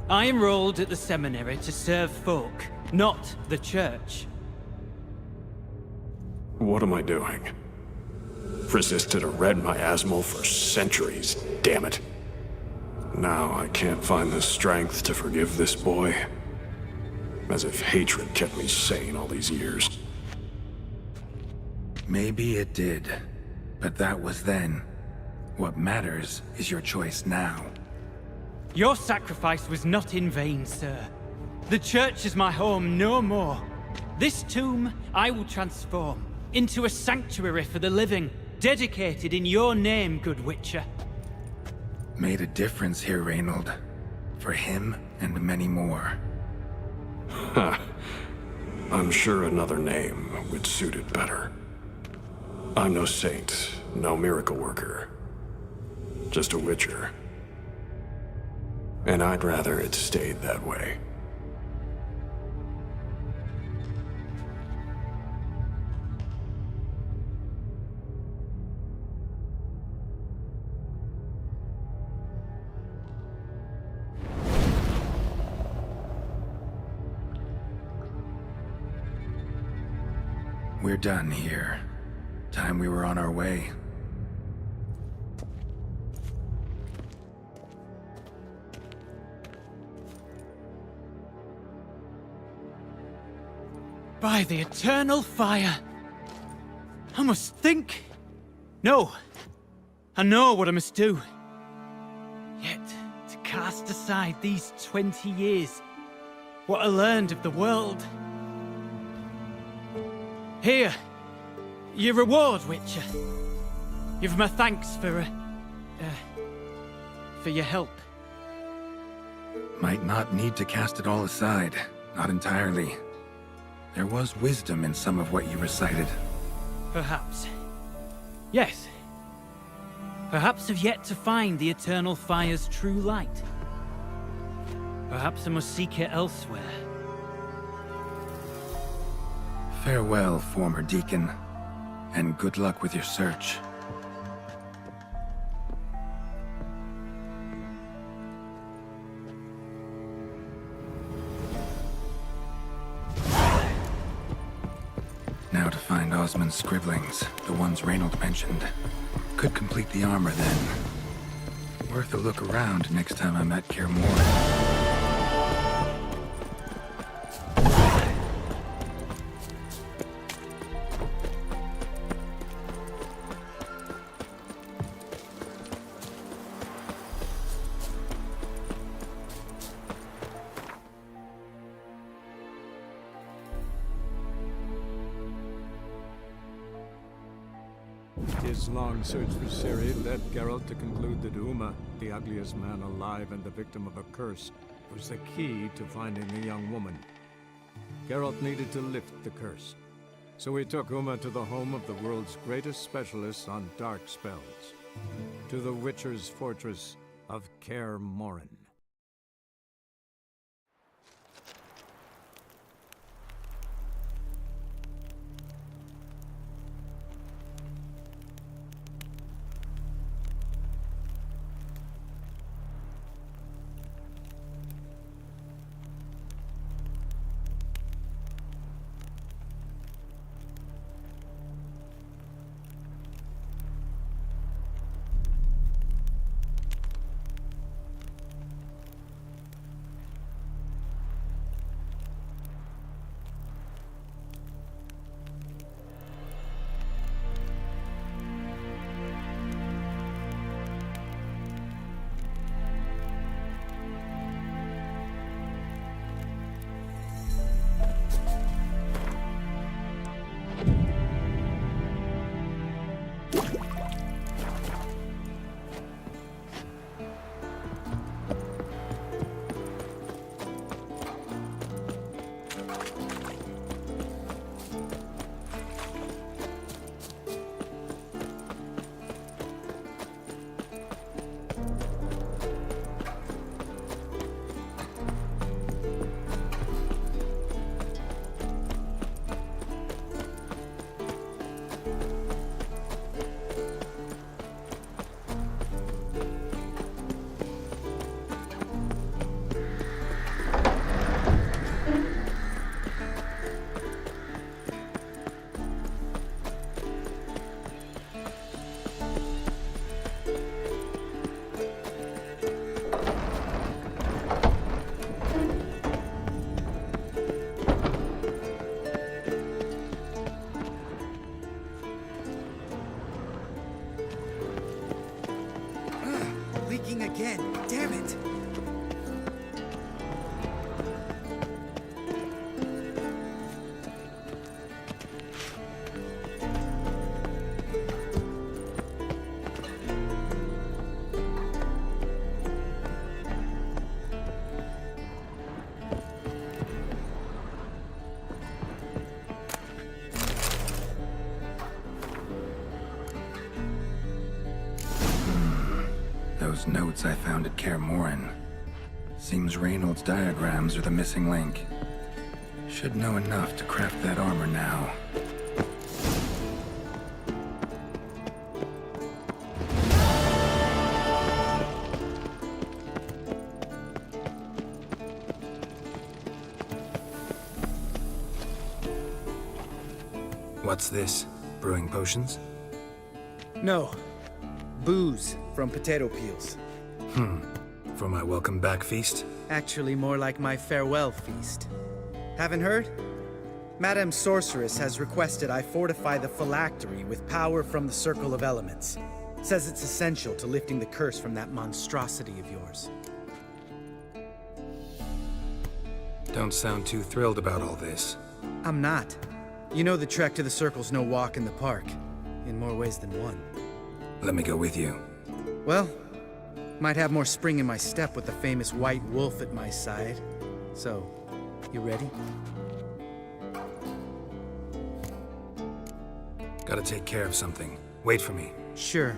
I enrolled at the seminary to serve folk, not the church. What am I doing? Resisted a red miasmal for centuries, damn it. Now I can't find the strength to forgive this boy. As if hatred kept me sane all these years. Maybe it did, but that was then. What matters is your choice now. Your sacrifice was not in vain, sir. The church is my home no more. This tomb I will transform into a sanctuary for the living, dedicated in your name, good Witcher. made a difference here, Reynold. For him and many more. Ha. I'm sure another name would suit it better. I'm no saint, no miracle worker. Just a witcher. And I'd rather it stayed that way. We're done here. Time we were on our way. By the eternal fire! I must think! No! I know what I must do. Yet, to cast aside these 20 years, what I learned of the world. Here, your reward, Witcher. You've my thanks for your help. Might not need to cast it all aside. Not entirely. There was wisdom in some of what you recited. Perhaps. Yes. Perhaps I've yet to find the eternal fire's true light. Perhaps I must seek it elsewhere. Farewell, former deacon, and good luck with your search. Now to find Osmond's scribblings, the ones Reynold mentioned. Could complete the armor then. Worth a look around next time I'm at Kaer Morhen. His long search for Ciri led Geralt to conclude that Uma, the ugliest man alive and the victim of a curse, was the key to finding the young woman. Geralt needed to lift the curse, so he took Uma to the home of the world's greatest specialist on dark spells, to the Witcher's fortress of Kaer Morhen. Leaking again. Damn it! those notes I found at Kaer Morhen. Seems Reynold's diagrams are the missing link. Should know enough to craft that armor now. What's this? Brewing potions? No. Booze from potato peels. For my welcome back feast? Actually, more like my farewell feast. Haven't heard? Madame Sorceress has requested I fortify the phylactery with power from the Circle of Elements. Says it's essential to lifting the curse from that monstrosity of yours. Don't sound too thrilled about all this. I'm not. You know the trek to the Circle's no walk in the park. In more ways than one. Let me go with you. Well, might have more spring in my step with the famous White Wolf at my side. So, you ready? Gotta take care of something. Wait for me. Sure.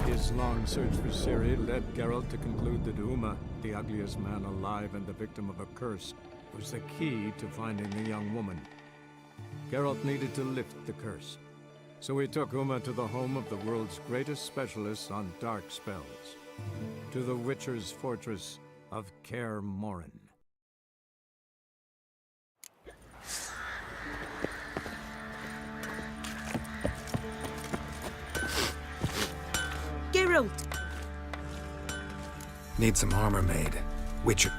His long search for Ciri led Geralt to conclude that Uma, the ugliest man alive and the victim of a curse, was the key to finding the young woman. Geralt needed to lift the curse, so he took Uma to the home of the world's greatest specialists on dark spells, to the Witcher's fortress of Kaer Morhen. Geralt! Need some armor made. Witcher.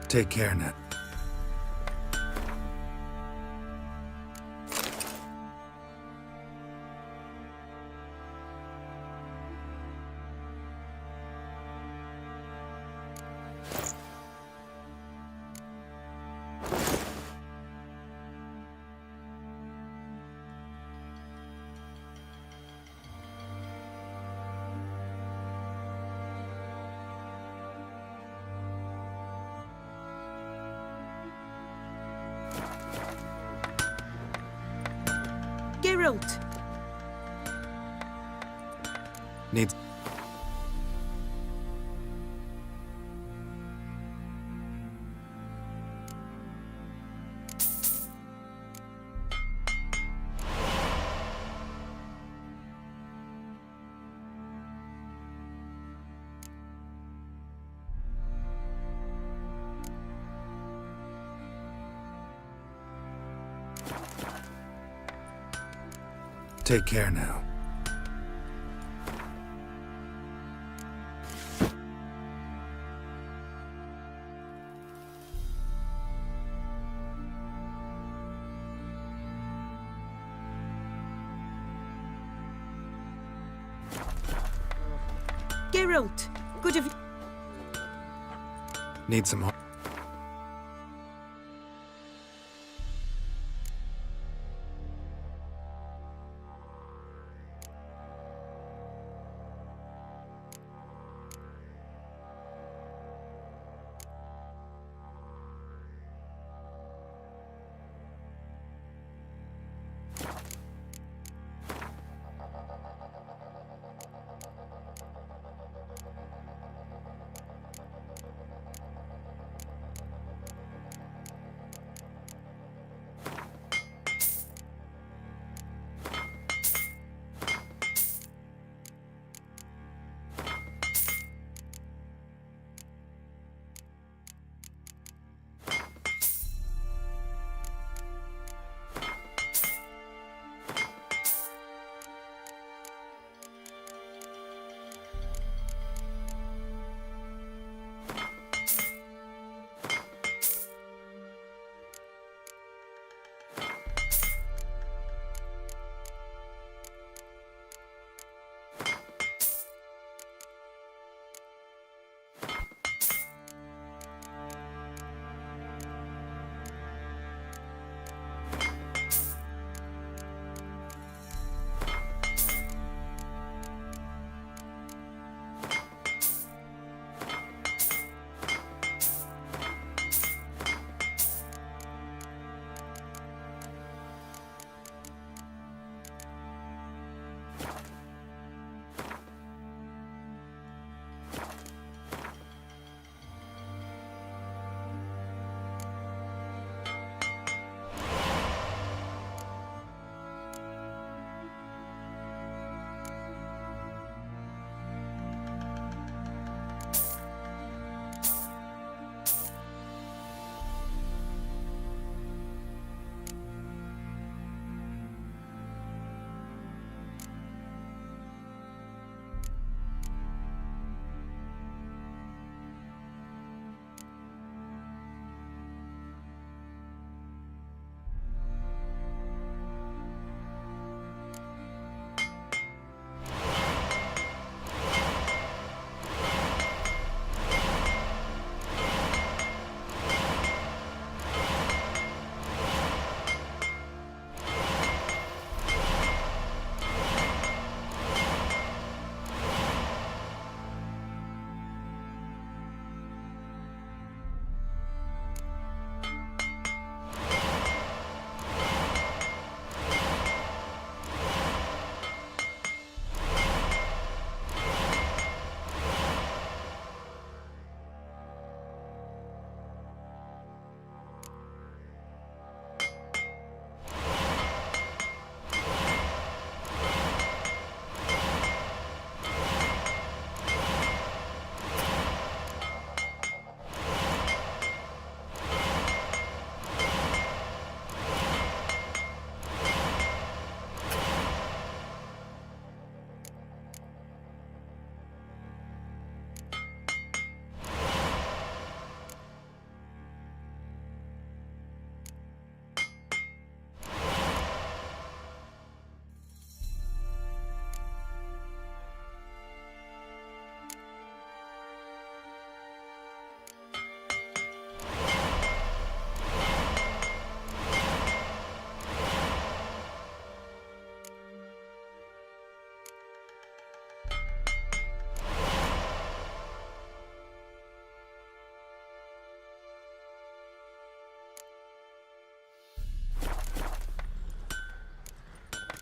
Take care now. Geralt! Needs... Take care now. Geralt! Good of you. Need some...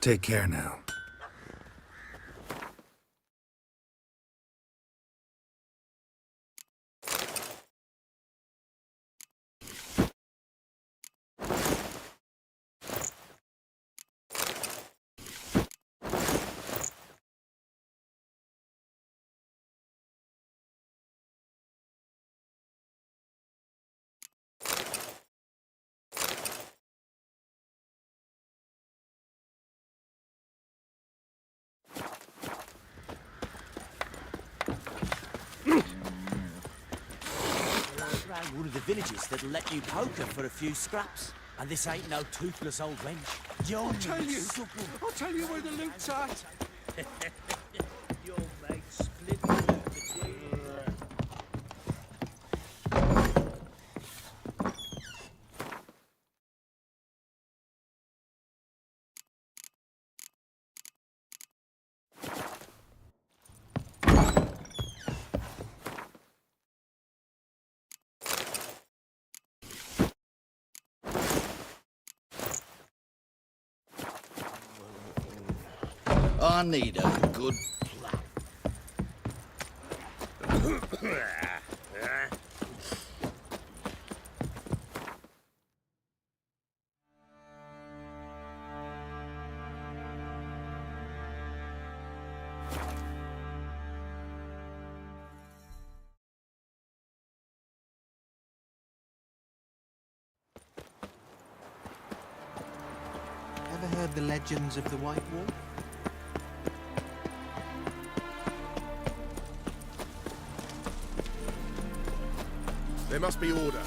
Take care now. Round one of the villages that'll let you poker for a few scraps. And this ain't no toothless old wench. I'll tell you where the loot's at. Your mate split the loot between I need a good Ever heard the legends of the White Wolf? There must be order.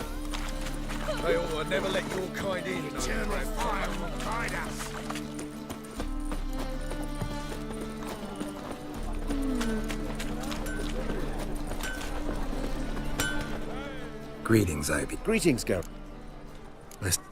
They ought to never let your kind in. eternal fire will guide us. Greetings, Ivy. Greetings, Geralt. Listen.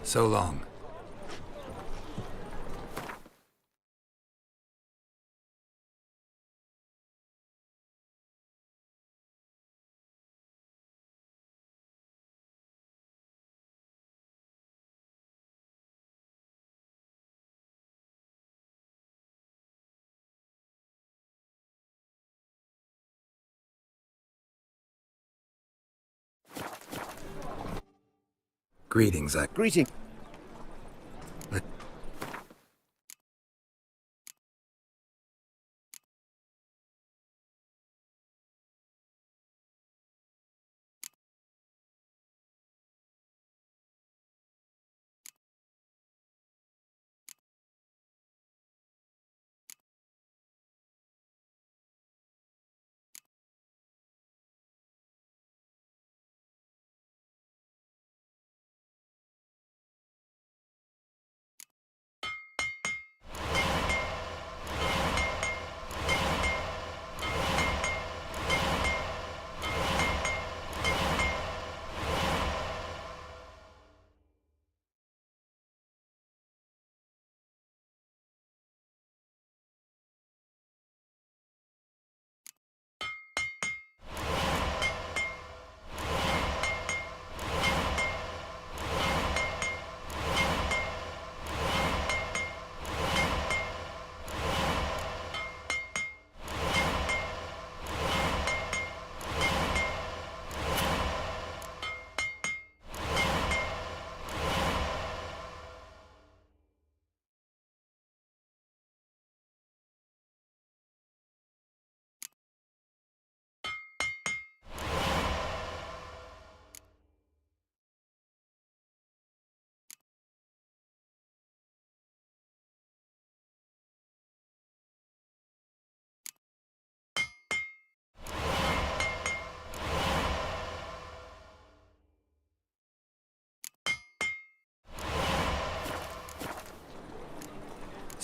So long. Greetings, Greeting.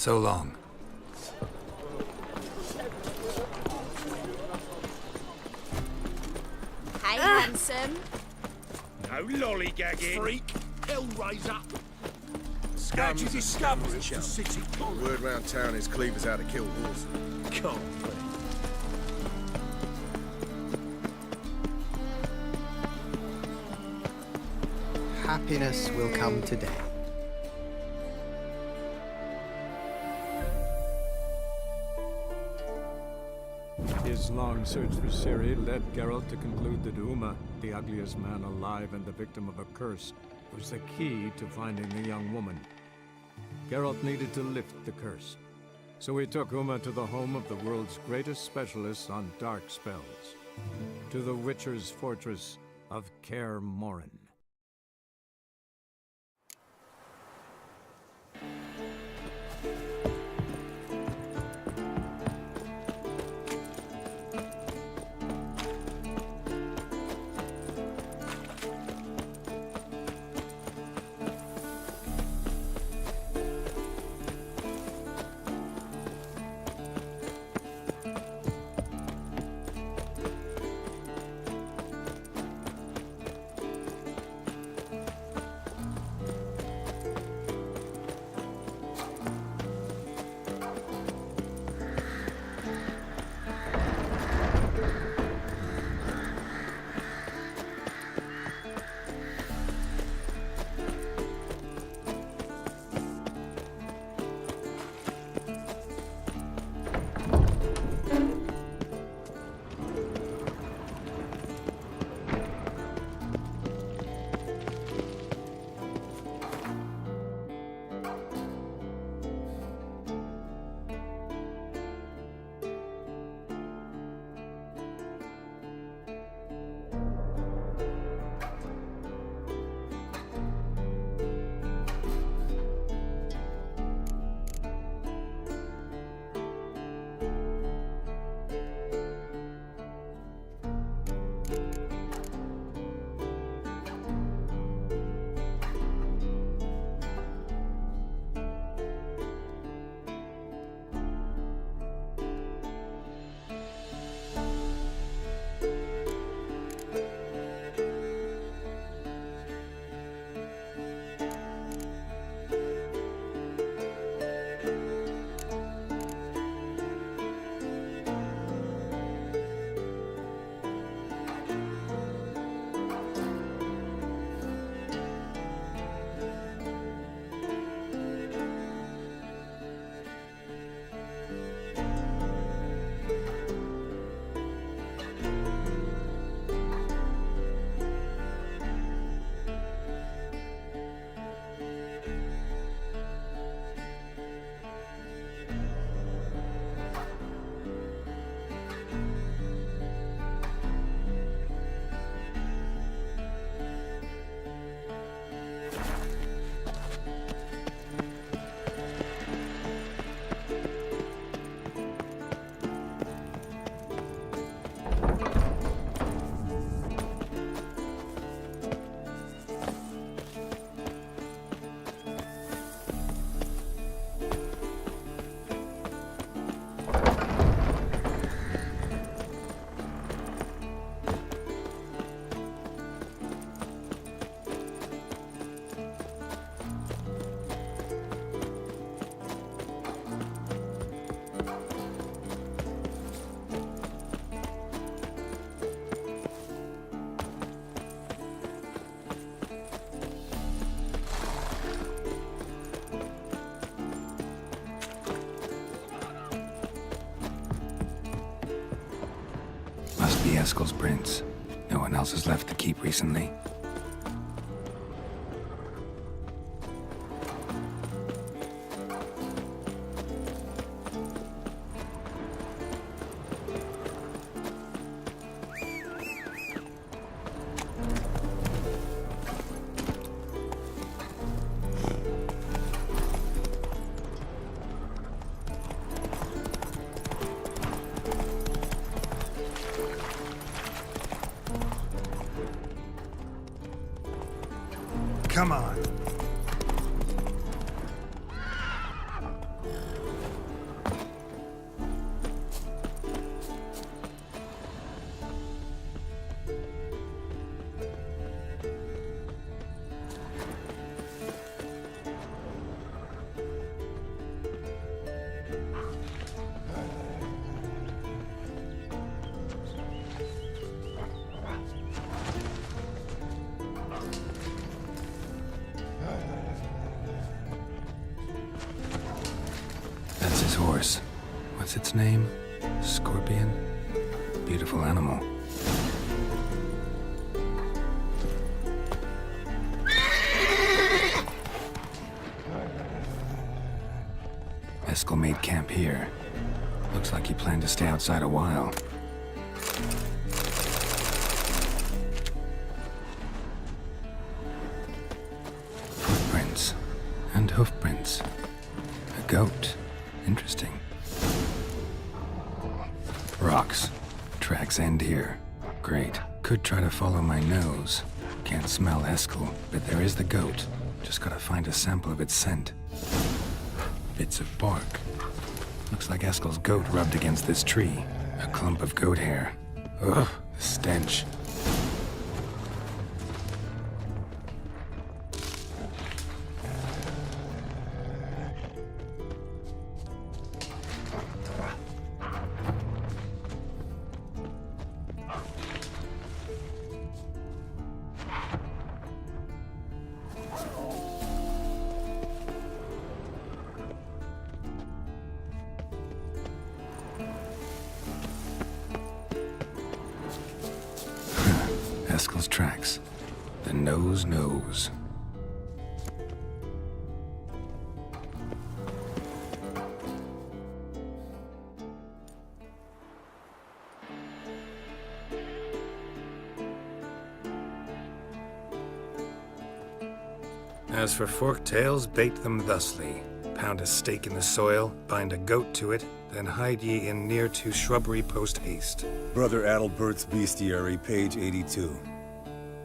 So long. Hey, handsome. No lollygagging. Freak! Hellraiser! How'd you discover it's the city? Word round town is Cleaver's how to kill horses. Can't be. Happiness will come today. His long search for Ciri led Geralt to conclude that Uma, the ugliest man alive and the victim of a curse, was the key to finding the young woman. Geralt needed to lift the curse, so he took Uma to the home of the world's greatest specialist on dark spells, to the Witcher's fortress of Kaer Morhen. Eskel's prints. No one else has left the keep recently. Come on. That's his horse. What's its name? Scorpion? Beautiful animal. Eskel made camp here. Looks like he planned to stay outside a while. Footprints. And hoofprints. A goat. Interesting. Rocks. Tracks end here. Great. Could try to follow my nose. Can't smell Eskel, but there is the goat. Just gotta find a sample of its scent. Bits of bark. Looks like Eskel's goat rubbed against this tree. A clump of goat hair. Ugh, the stench. Eskel's tracks. The nose knows. As for forked tails, bait them thusly. Pound a stake in the soil, bind a goat to it, then hide ye in near to shrubbery post haste. Brother Adalbert's Bestiary, page 82.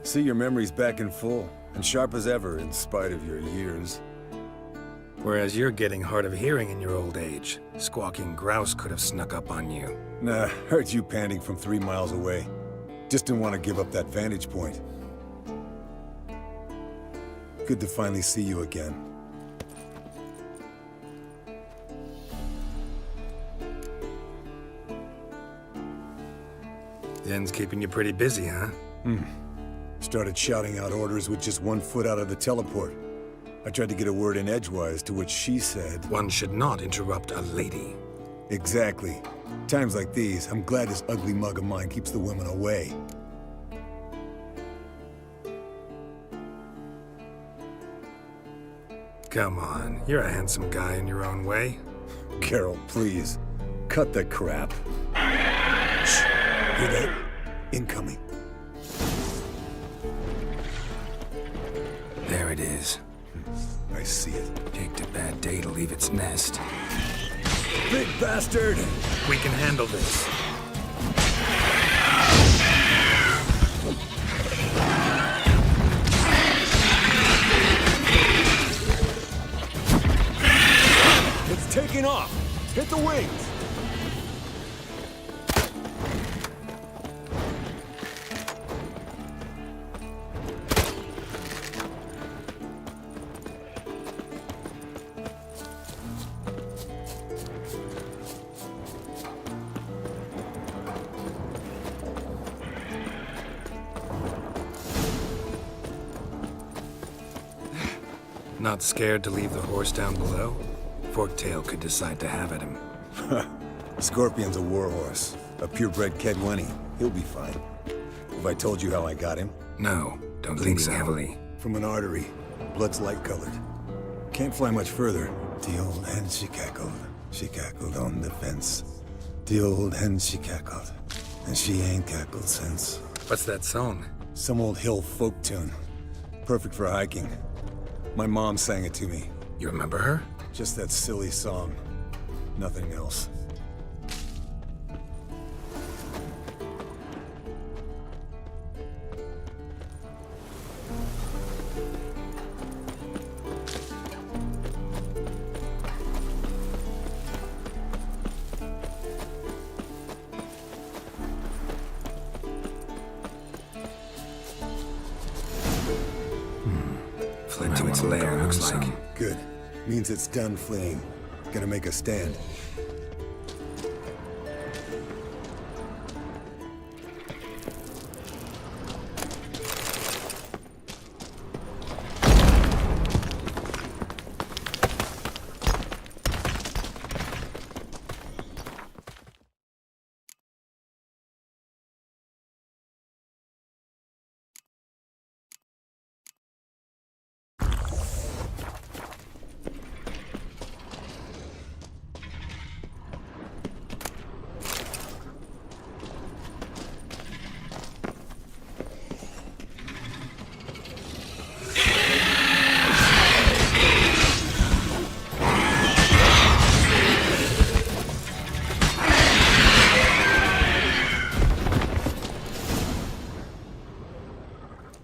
See, your memory's back in full, and sharp as ever, in spite of your years. Whereas you're getting hard of hearing in your old age. Squawking grouse could have snuck up on you. Nah, heard you panting from 3 miles away. Just didn't want to give up that vantage point. Good to finally see you again. The end's keeping you pretty busy, huh? Started shouting out orders with just 1 foot out of the teleport. I tried to get a word in edgewise, to which she said... One should not interrupt a lady. Exactly. Times like these, I'm glad this ugly mug of mine keeps the women away. Come on, you're a handsome guy in your own way. Geralt, please. Cut the crap. Shh. Hear that? Incoming. There it is. I see it. Picked a bad day to leave its nest. Big bastard! We can handle this. It's taking off! Hit the wings! Not scared to leave the horse down below? Forktail could decide to have at him. Scorpion's a warhorse. A purebred Kedwenny. He'll be fine. Have I told you how I got him? No, don't think so. Heavily. From an artery. Blood's light-colored. Can't fly much further. The old hen she cackled. She cackled on the fence. The old hen she cackled. And she ain't cackled since. What's that song? Some old hill folk tune. Perfect for hiking. My mom sang it to me. You remember her? Just that silly song. Nothing else. Fled to its lair, looks like. Good. Means it's done fleeing. Gonna make a stand.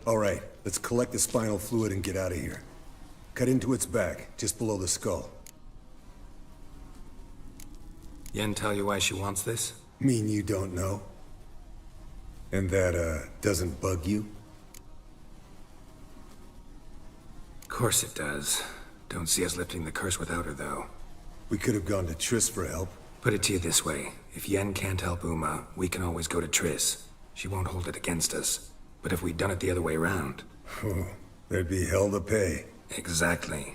Alright, let's collect the spinal fluid and get out of here. Cut into its back, just below the skull. Yen tell you why she wants this? Mean you don't know? And that, doesn't bug you? Of course it does. Don't see us lifting the curse without her, though. We could have gone to Triss for help. Put it to you this way. If Yen can't help Uma, we can always go to Triss. She won't hold it against us. But if we'd done it the other way around... Oh, there'd be hell to pay. Exactly.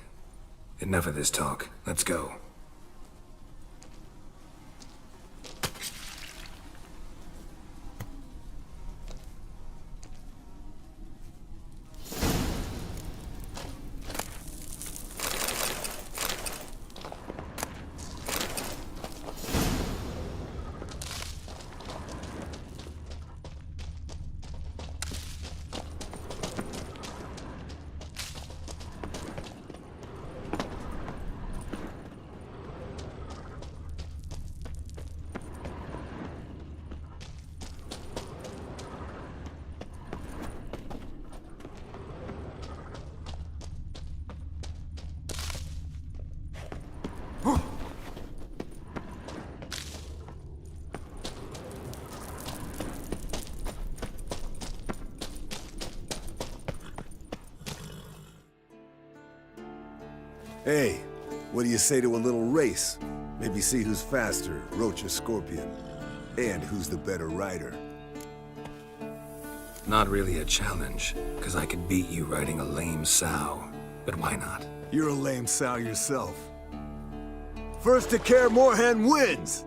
Enough of this talk. Let's go. Hey, what do you say to a little race? Maybe see who's faster, Roach or Scorpion. And who's the better rider. Not really a challenge, because I could beat you riding a lame sow. But why not? You're a lame sow yourself. First to Kaer Morhen wins!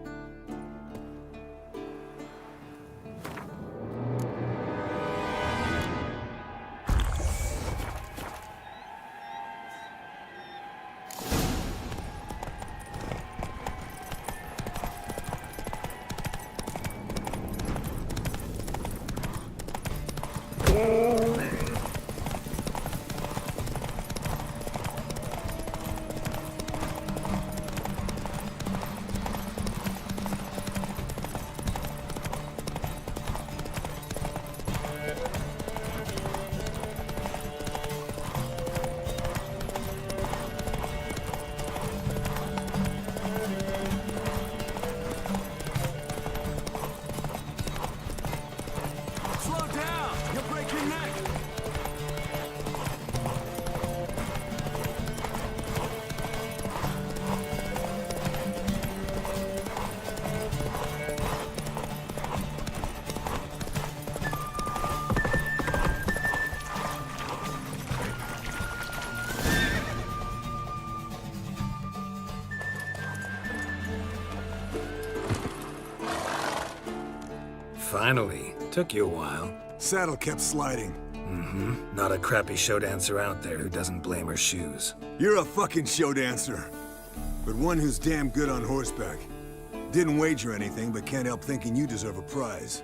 Finally. Took you a while. Saddle kept sliding. Mm-hmm. Not a crappy show dancer out there who doesn't blame her shoes. You're a fucking show dancer. But one who's damn good on horseback. Didn't wager anything, but can't help thinking you deserve a prize.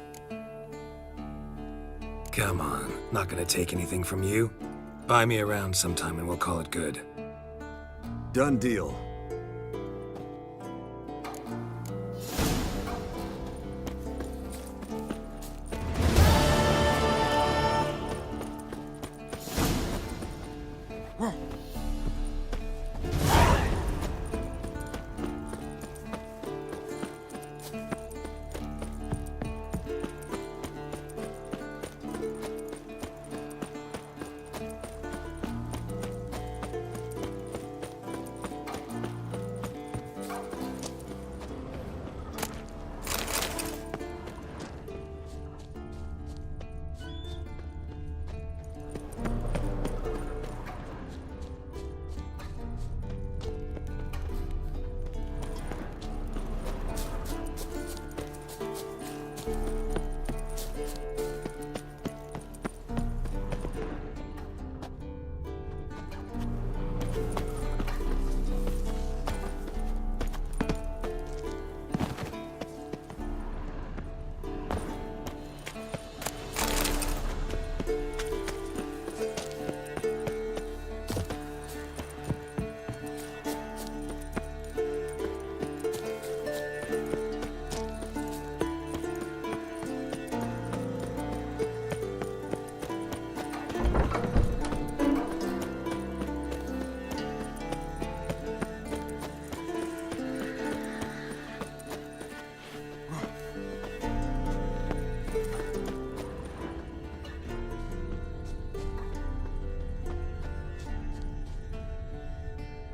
Come on. Not gonna take anything from you. Buy me around sometime and we'll call it good. Done deal.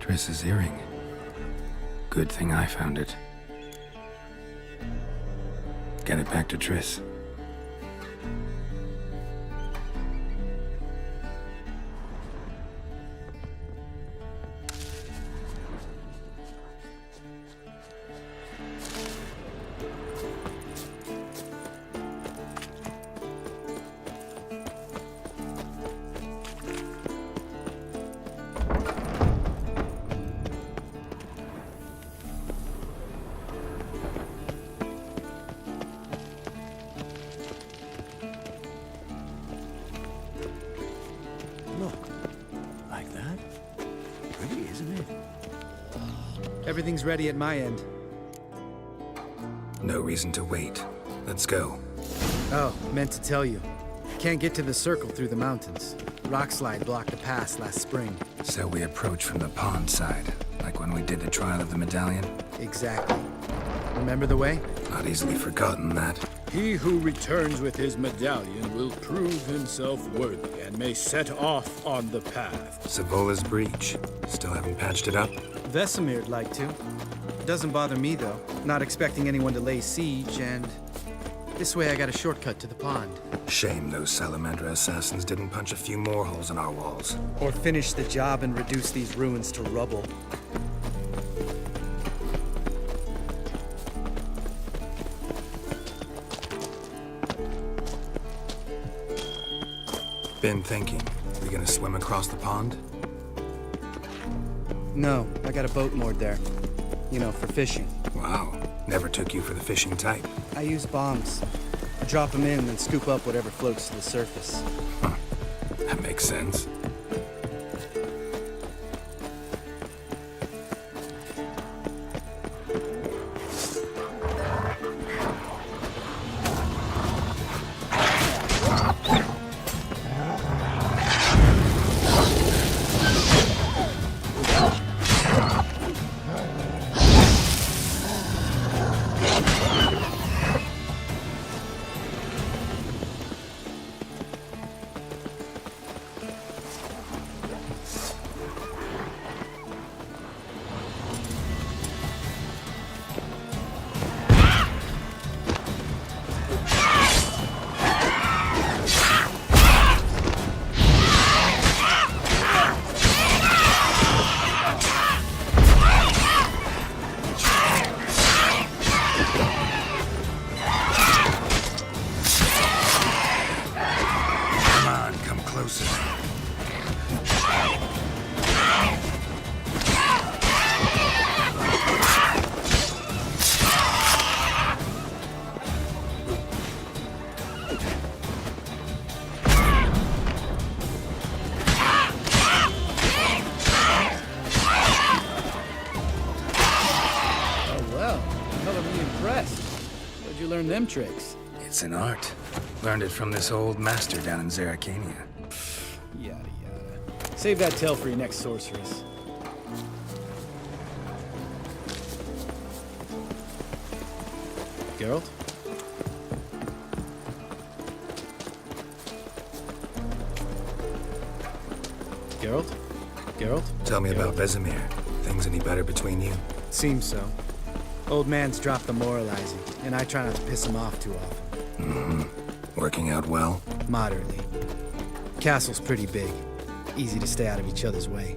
Triss's earring. Good thing I found it. Get it back to Triss. Everything's ready at my end. No reason to wait. Let's go. Oh, meant to tell you. Can't get to the circle through the mountains. Rockslide blocked the pass last spring. So we approach from the pond side, like when we did the trial of the medallion? Exactly. Remember the way? Not easily forgotten, that. He who returns with his medallion will prove himself worthy and may set off on the path. Savola's breach. Still haven't patched it up? Vesemir'd like to. Doesn't bother me, though. Not expecting anyone to lay siege, and this way I got a shortcut to the pond. Shame those Salamandra assassins didn't punch a few more holes in our walls. Or finish the job and reduce these ruins to rubble. Been thinking. We gonna swim across the pond? No, I got a boat moored there. You know, for fishing. Wow. Never took you for the fishing type. I use bombs. Drop them in, then scoop up whatever floats to the surface. Huh. That makes sense. you learn them tricks? It's an art. Learned it from this old master down in Zerrikania. Yada yada. Save that tale for your next sorceress. Geralt? Geralt? Geralt? Tell me about Vesemir. Things any better between you? Seems so. Old man's dropped the moralizing, and I try not to piss him off too often. Mm-hmm. Working out well? Moderately. Castle's pretty big. Easy to stay out of each other's way.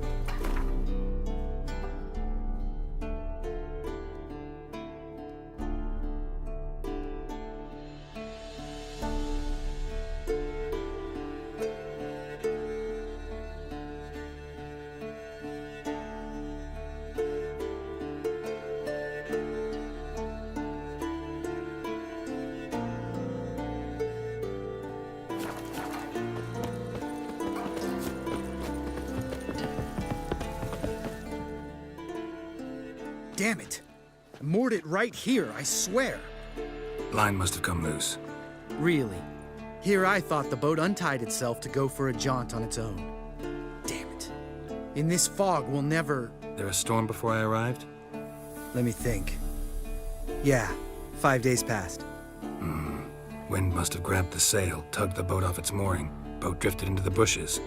Damn it! I moored it right here, I swear. Line must have come loose. Really? Here I thought the boat untied itself to go for a jaunt on its own. Damn it. In this fog, we'll never... There a storm before I arrived? Let me think. Yeah, 5 days passed. Wind must have grabbed the sail, tugged the boat off its mooring. Boat drifted into the bushes.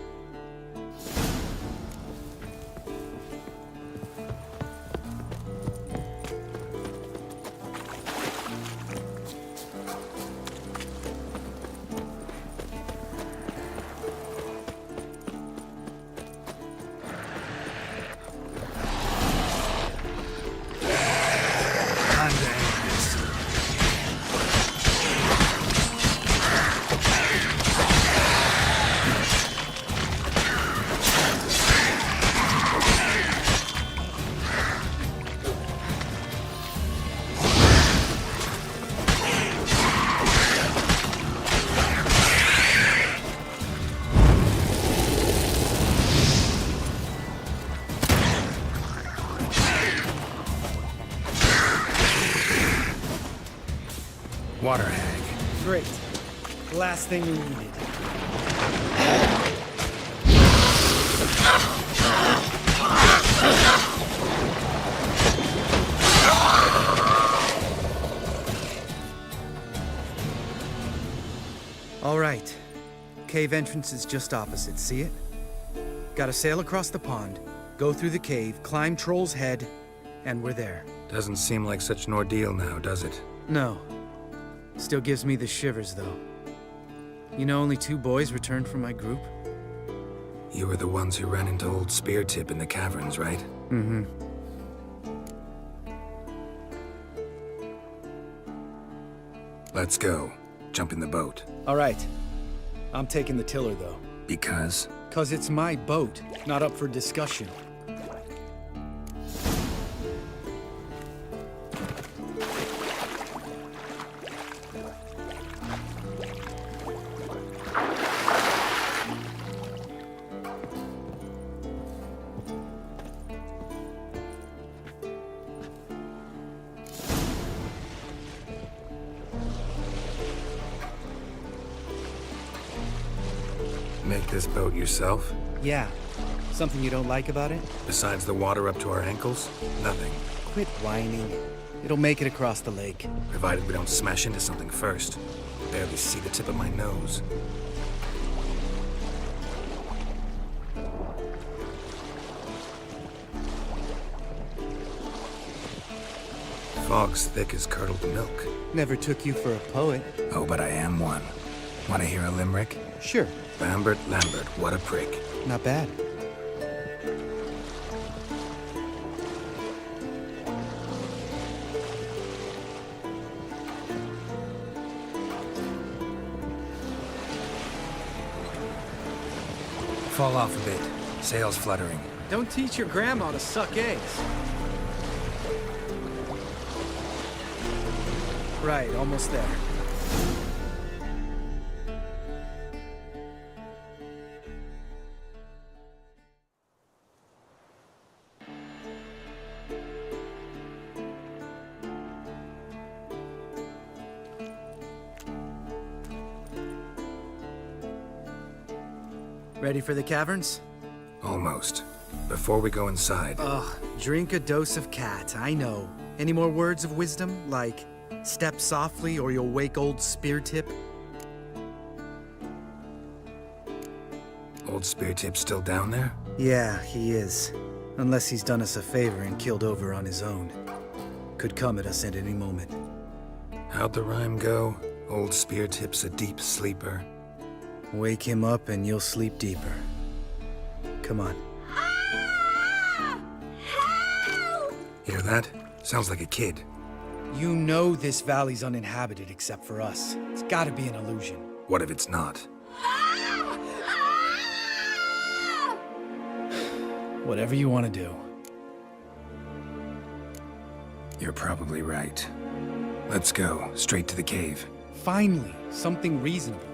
Water hag. Great. The last thing we needed. All right. Cave entrance is just opposite, see it? Gotta sail across the pond, go through the cave, climb Troll's Head, and we're there. Doesn't seem like such an ordeal now, does it? No. Still gives me the shivers, though. You know, only 2 boys returned from my group? You were the ones who ran into old Speartip in the caverns, right? Mm-hmm. Let's go. Jump in the boat. All right. I'm taking the tiller, though. Because? 'Cause it's my boat, not up for discussion. Make this boat yourself? Yeah. Something you don't like about it? Besides the water up to our ankles? Nothing. Quit whining. It'll make it across the lake. Provided we don't smash into something first. Barely see the tip of my nose. Fog's thick as curdled milk. Never took you for a poet. Oh, but I am one. Want to hear a limerick? Sure. Lambert, what a prick. Not bad. Fall off a bit. Sails fluttering. Don't teach your grandma to suck eggs. Right, almost there. Ready for the caverns? Almost. Before we go inside... Ugh, drink a dose of cat, I know. Any more words of wisdom, like, step softly or you'll wake old Spear Tip? Old Spear Tip's still down there? Yeah, he is. Unless he's done us a favor and killed over on his own. Could come at us at any moment. How'd the rhyme go? Old Spear Tip's a deep sleeper. Wake him up and you'll sleep deeper. Come on. Hear that? Sounds like a kid. You know this valley's uninhabited except for us. It's gotta be an illusion. What if it's not? Whatever you want to do. You're probably right. Let's go, straight to the cave. Finally, something reasonable.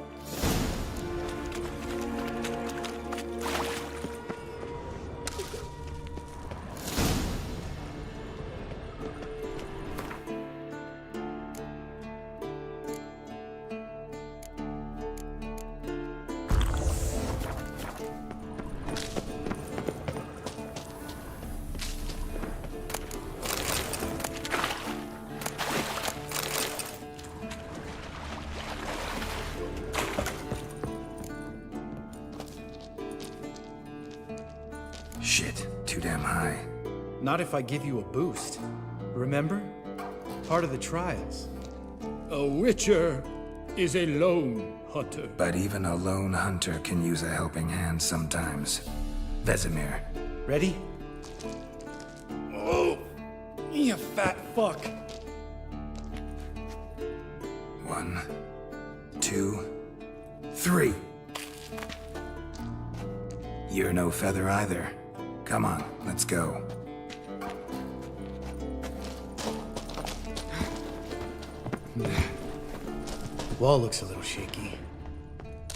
Shit, too damn high. Not if I give you a boost. Remember? Part of the trials. A witcher is a lone hunter. But even a lone hunter can use a helping hand sometimes. Vesemir. Ready? Oh! You fat fuck! 1, 2, 3. You're no feather either. Come on, let's go. Wall looks a little shaky.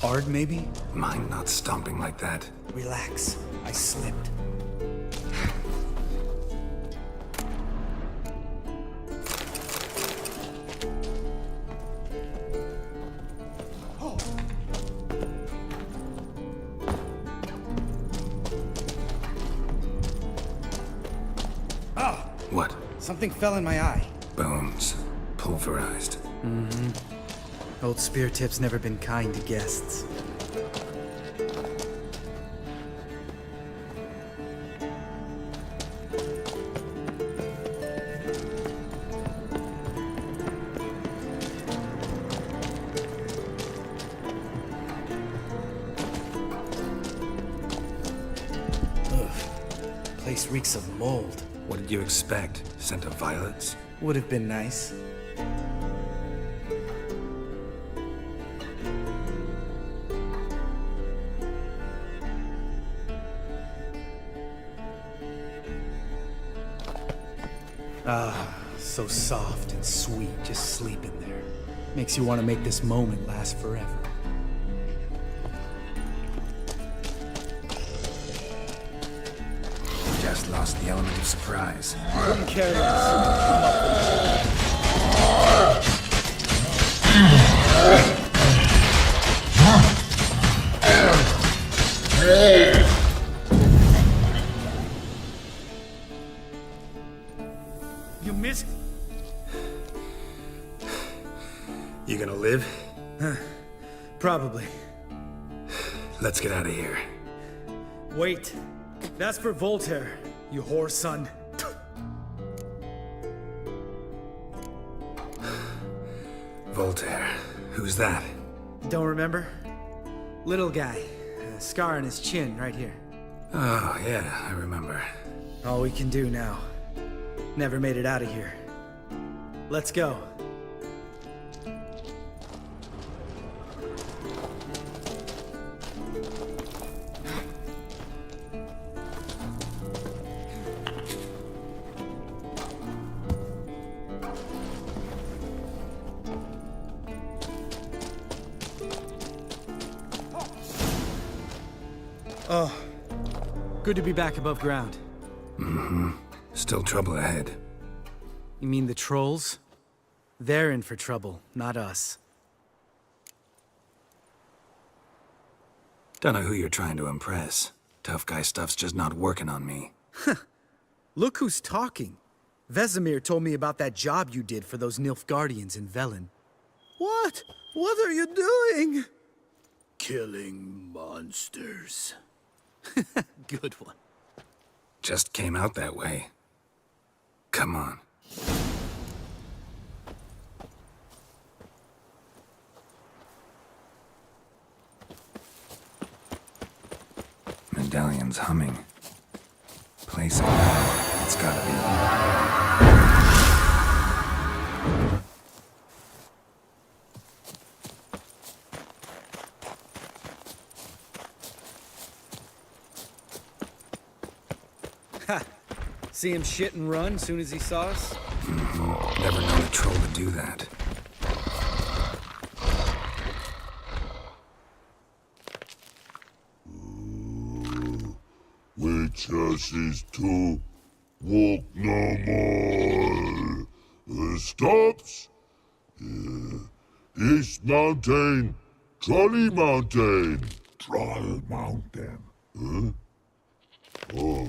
Hard, maybe? Mine not stomping like that. Relax. I slipped. What? Something fell in my eye. Bones. Pulverized. Mm-hmm. Old Spear Tip's never been kind to guests. Ugh. Place reeks of mold. What did you expect? Scent of violets? Would have been nice. Ah, so soft and sweet, just sleeping there. Makes you want to make this moment last forever. Just lost the element of surprise. Couldn't care less. You missed. You gonna live? Probably. Let's get out of here. Wait. That's for Voltaire, you whore son. Voltaire. Who's that? Don't remember? Little guy. A scar on his chin, right here. Oh, yeah, I remember. All we can do now. Never made it out of here. Let's go. Oh, good to be back above ground. Mm-hmm. Still trouble ahead. You mean the trolls? They're in for trouble, not us. Don't know who you're trying to impress. Tough guy stuff's just not working on me. Look who's talking. Vesemir told me about that job you did for those Nilfgaardians in Velen. What? What are you doing? Killing monsters. Good one. Just came out that way. Come on. Medallion's humming. Place of power. It's gotta be. Ha! See him shit and run as soon as he saw us? Never known a troll to do that. Witches is to walk no more. Stops. East Mountain, Trolley Mountain. Troll Mountain. Huh? Oh.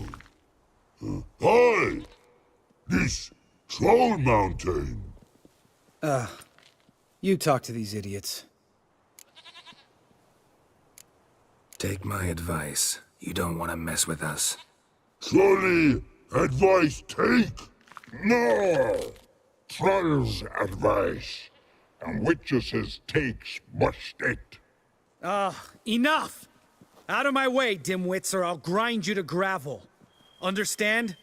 Hi! This Troll Mountain. You talk to these idiots. Take my advice. You don't want to mess with us. Trolley advice take? No! Troll's advice. And witches' takes must it. Enough! Out of my way, dimwits, or I'll grind you to gravel. Understand?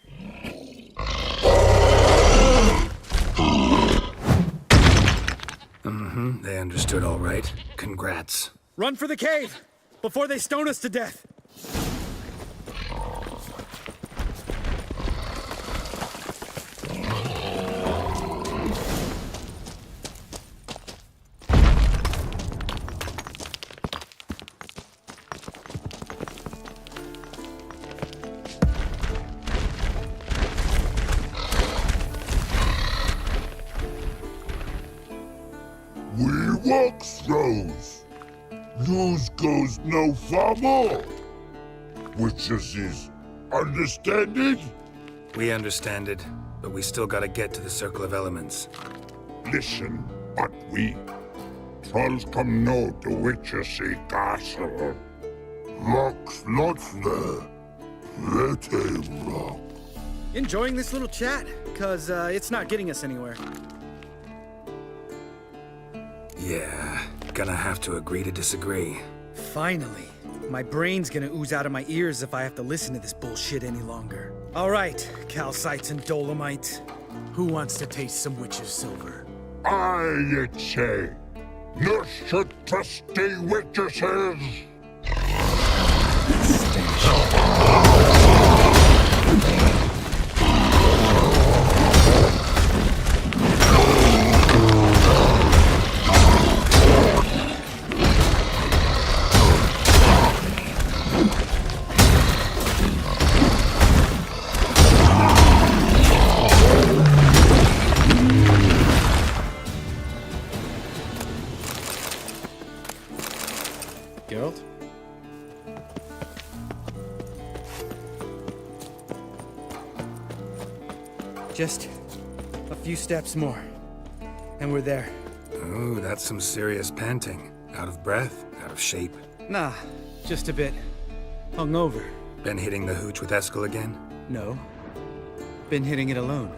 They understood all right. Congrats. Run for the cave! Before they stone us to death! We walk throws. News goes no far more. Witches is understand it? We understand it, but we still gotta get to the Circle of Elements. Listen, but we trolls come no to Witches castle. Rock's not there. Let him rock. Enjoying this little chat? Cause, it's not getting us anywhere. Yeah, gonna have to agree to disagree. Finally. My brain's gonna ooze out of my ears if I have to listen to this bullshit any longer. Alright, calcites and dolomites. Who wants to taste some witch's silver? I say, no should trusty witches. Geralt? Just a few steps more, and we're there. Ooh, that's some serious panting. Out of breath? Out of shape? Nah, just a bit hungover. Been hitting the hooch with Eskel again? No. Been hitting it alone.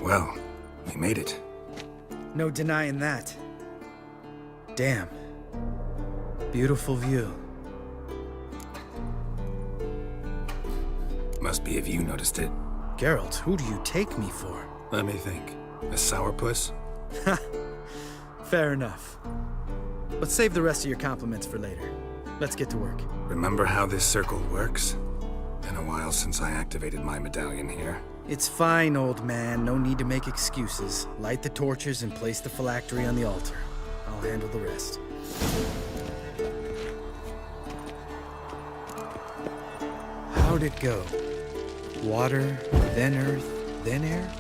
Well, we made it. No denying that. Damn. Beautiful view. Must be if you noticed it. Geralt, who do you take me for? Let me think. A sourpuss? Fair enough. But save the rest of your compliments for later. Let's get to work. Remember how this circle works? Been a while since I activated my medallion here. It's fine, old man. No need to make excuses. Light the torches and place the phylactery on the altar. I'll handle the rest. How'd it go? Water, then earth, then air?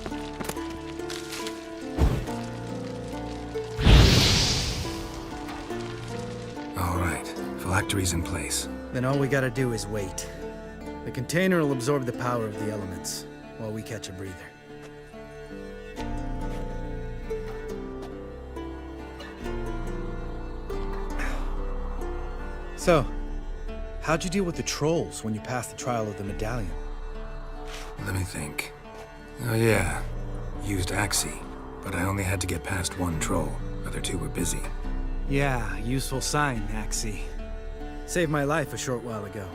All right, phylactery's in place. Then all we gotta do is wait. The container will absorb the power of the elements, while we catch a breather. So, how'd you deal with the trolls when you passed the trial of the medallion? Let me think. Oh yeah, used Axii, but I only had to get past one troll. Other two were busy. Yeah, useful sign, Axii. Saved my life a short while ago.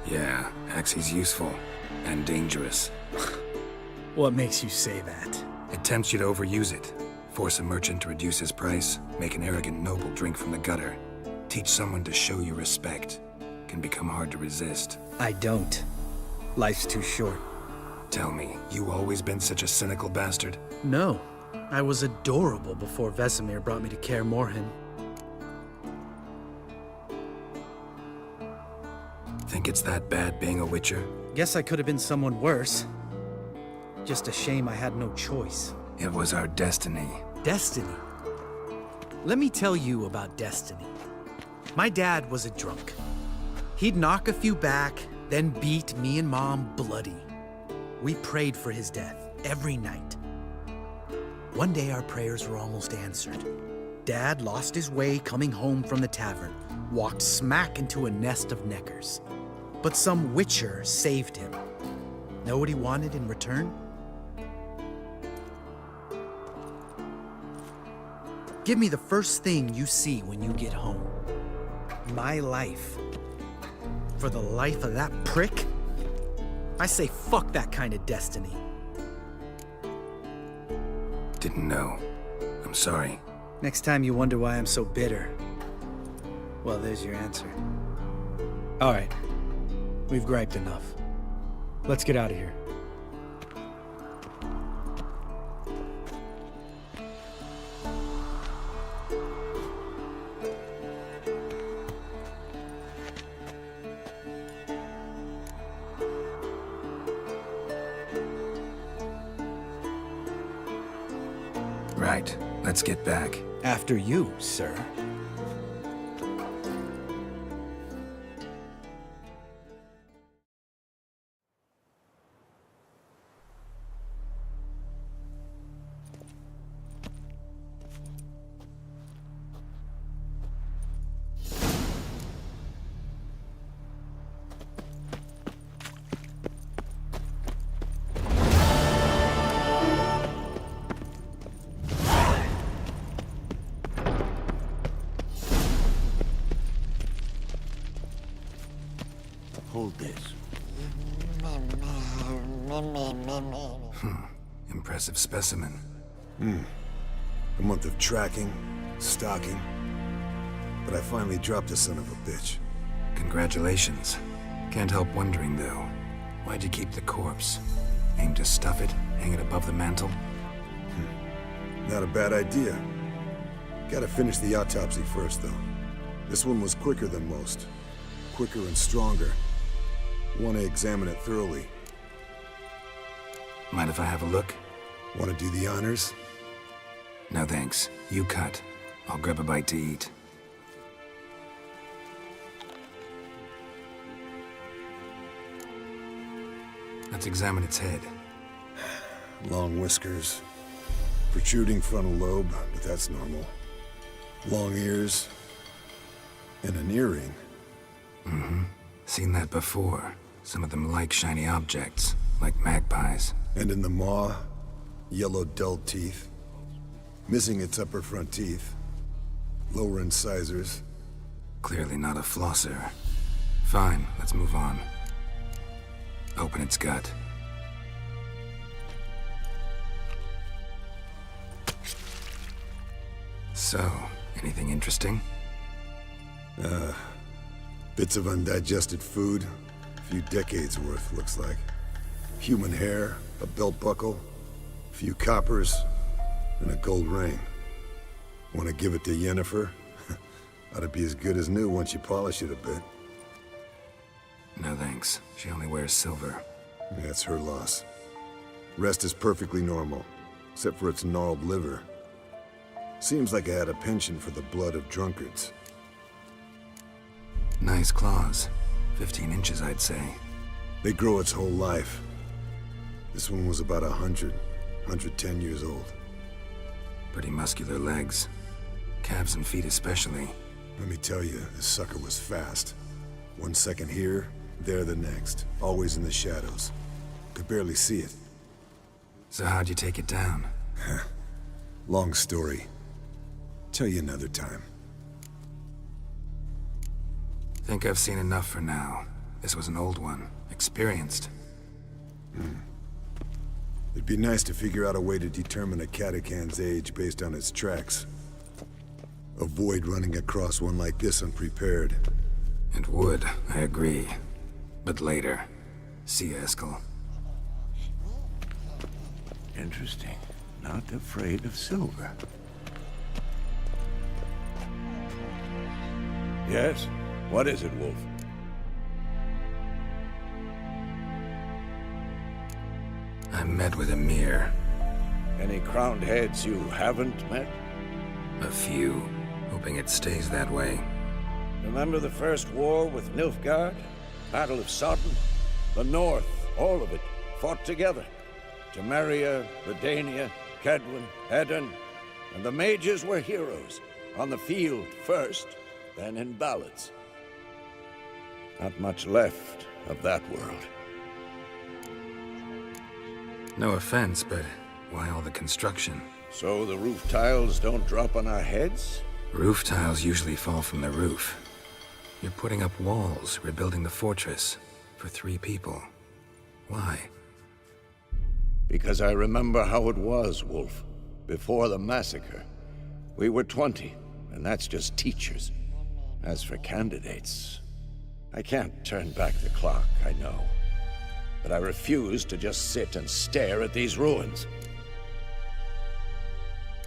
Yeah, Axii's useful. And dangerous. What makes you say that? It tempts you to overuse it. Force a merchant to reduce his price. Make an arrogant noble drink from the gutter. Teach someone to show you respect. Can become hard to resist. I don't. Life's too short. Tell me, you always been such a cynical bastard? No. I was adorable before Vesemir brought me to Kaer Morhen. Think it's that bad being a witcher? Guess I could have been someone worse. Just a shame I had no choice. It was our destiny. Destiny? Let me tell you about destiny. My dad was a drunk. He'd knock a few back, then beat me and Mom bloody. We prayed for his death every night. One day our prayers were almost answered. Dad lost his way coming home from the tavern, walked smack into a nest of neckers. But some witcher saved him. Know what he wanted in return? Give me the first thing you see when you get home. My life. For the life of that prick? I say fuck that kind of destiny. Didn't know. I'm sorry. Next time you wonder why I'm so bitter, well, there's your answer. All right. We've griped enough. Let's get out of here. Right. Let's get back. After you, sir. Hold this. Impressive specimen. A month of tracking, stalking. But I finally dropped the son of a bitch. Congratulations. Can't help wondering, though. Why'd you keep the corpse? Aim to stuff it? Hang it above the mantle? Not a bad idea. Gotta finish the autopsy first, though. This one was quicker than most. Quicker and stronger. Want to examine it thoroughly. Mind if I have a look? Want to do the honors? No thanks. You cut. I'll grab a bite to eat. Let's examine its head. Long whiskers. Protruding frontal lobe, but that's normal. Long ears. And an earring. Mm-hmm. Seen that before. Some of them like shiny objects, like magpies. And in the maw, yellow dull teeth. Missing its upper front teeth. Lower incisors. Clearly not a flosser. Fine, let's move on. Open its gut. So, anything interesting? Bits of undigested food. A few decades worth, looks like. Human hair, a belt buckle, a few coppers, and a gold ring. Want to give it to Yennefer? Ought to be as good as new once you polish it a bit. No thanks. She only wears silver. That's her loss. Rest is perfectly normal, except for its gnarled liver. Seems like I had a penchant for the blood of drunkards. Nice claws. 15 inches, I'd say. They grow its whole life. This one was about 110 years old. Pretty muscular legs. Calves and feet especially. Let me tell you, this sucker was fast. 1 second here, there the next. Always in the shadows. Could barely see it. So how'd you take it down? Long story. Tell you another time. Think I've seen enough for now. This was an old one. Experienced. It'd be nice to figure out a way to determine a catacan's age based on its tracks. Avoid running across one like this unprepared. It would, I agree. But later. See you, Eskel. Interesting. Not afraid of silver. Yes? What is it, Wolf? I met with Emir. Any crowned heads you haven't met? A few. Hoping it stays that way. Remember the first war with Nilfgaard? Battle of Sodden? The North, all of it, fought together. Temeria, Redania, Kedwin, Edirn, and the mages were heroes. On the field first, then in ballads. Not much left of that world. No offense, but why all the construction? So the roof tiles don't drop on our heads? Roof tiles usually fall from the roof. You're putting up walls, rebuilding the fortress. For 3 people. Why? Because I remember how it was, Wolf. Before the massacre. We were 20, and that's just teachers. As for candidates, I can't turn back the clock, I know. But I refuse to just sit and stare at these ruins.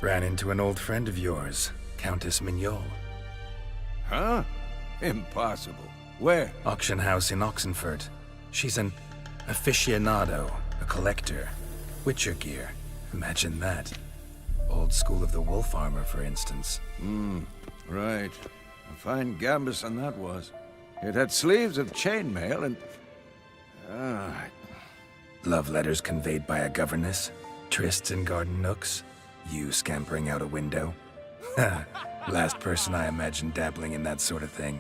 Ran into an old friend of yours, Countess Mignol. Huh? Impossible. Where? Auction house in Oxenfurt. She's an aficionado, a collector. Witcher gear. Imagine that. Old school of the wolf armor, for instance. Right. A fine gambeson that was. It had sleeves of chainmail and... Love letters conveyed by a governess. Trysts in garden nooks. You scampering out a window. Last person I imagined dabbling in that sort of thing.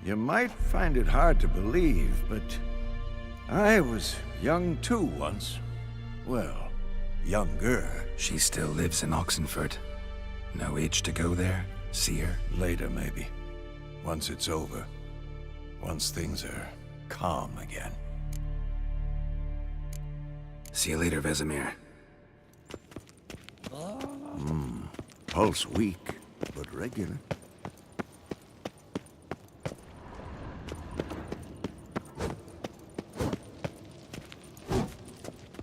You might find it hard to believe, but... I was young too once. Well, younger. She still lives in Oxenfurt. No age to go there? See her? Later, maybe. Once it's over. Once things are calm again. See you later, Vesemir. Pulse weak, but regular.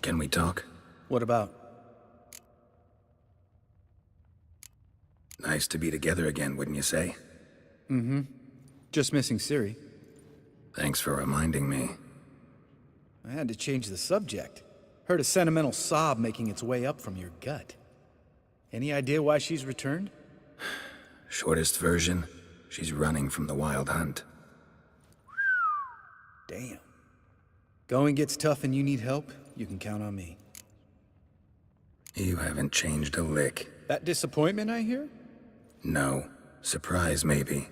Can we talk? What about? Nice to be together again, wouldn't you say? Mm-hmm. Just missing Ciri. Thanks for reminding me. I had to change the subject. Heard a sentimental sob making its way up from your gut. Any idea why she's returned? Shortest version, she's running from the Wild Hunt. Damn. Going gets tough and you need help, you can count on me. You haven't changed a lick. That disappointment I hear? No. Surprise, maybe.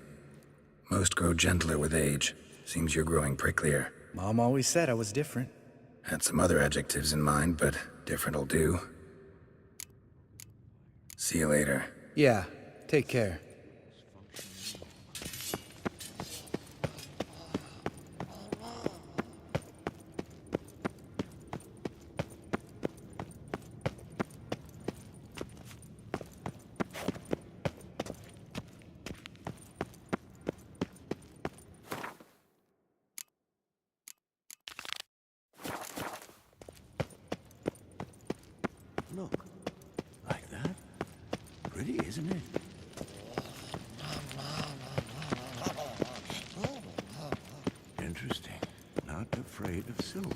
Most grow gentler with age. Seems you're growing pricklier. Mom always said I was different. Had some other adjectives in mind, but different'll do. See you later. Yeah, take care. Look, like that. Pretty, isn't it? Interesting. afraid of silver.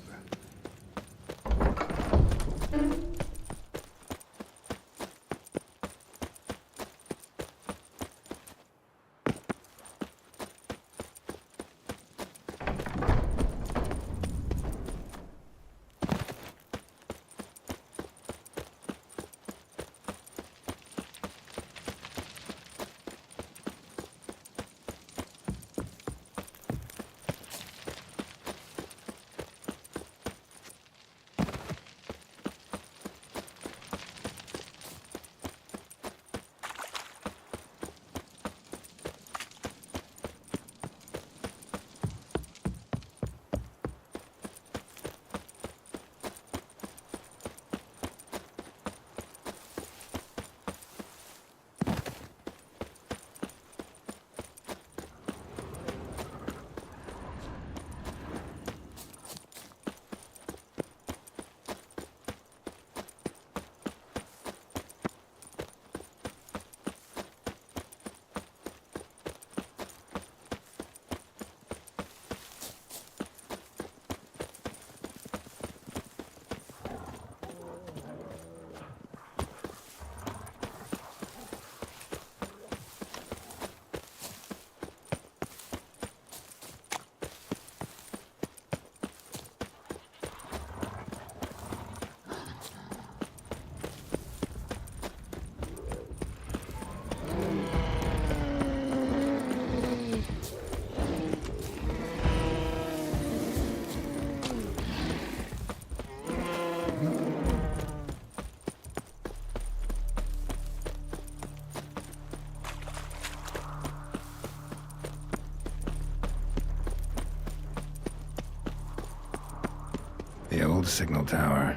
The old signal tower.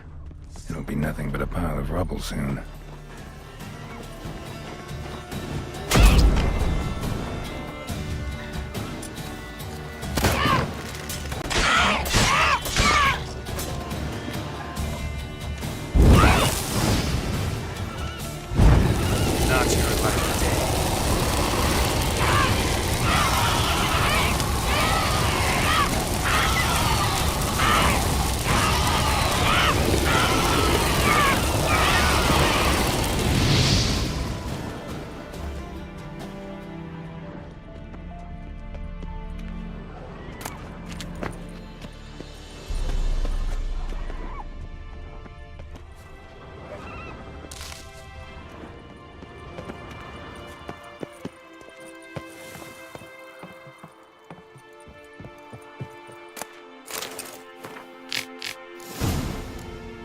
It'll be nothing but a pile of rubble soon. Not your lucky day.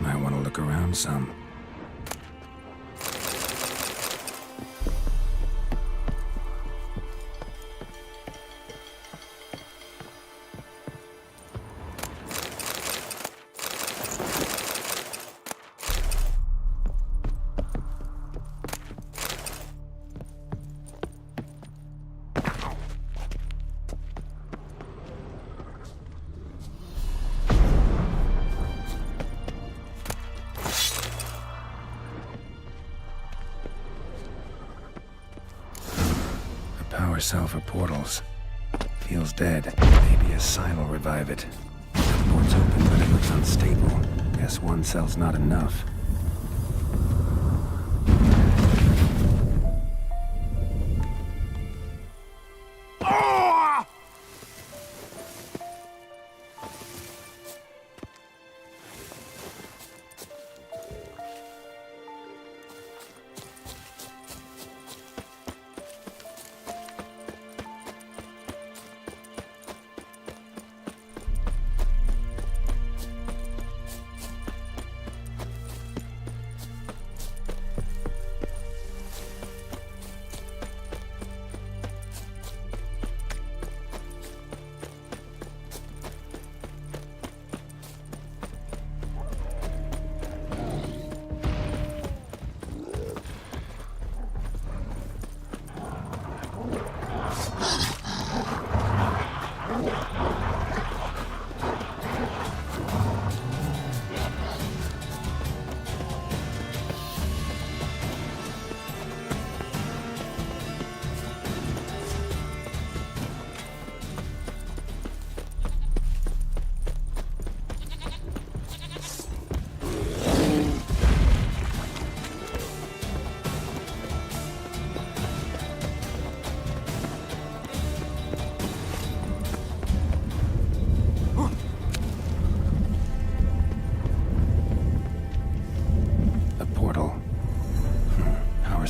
Might want to look around some. Power cell for portals. Feels dead. Maybe a sign will revive it. The port's open, but it looks unstable. Guess one cell's not enough.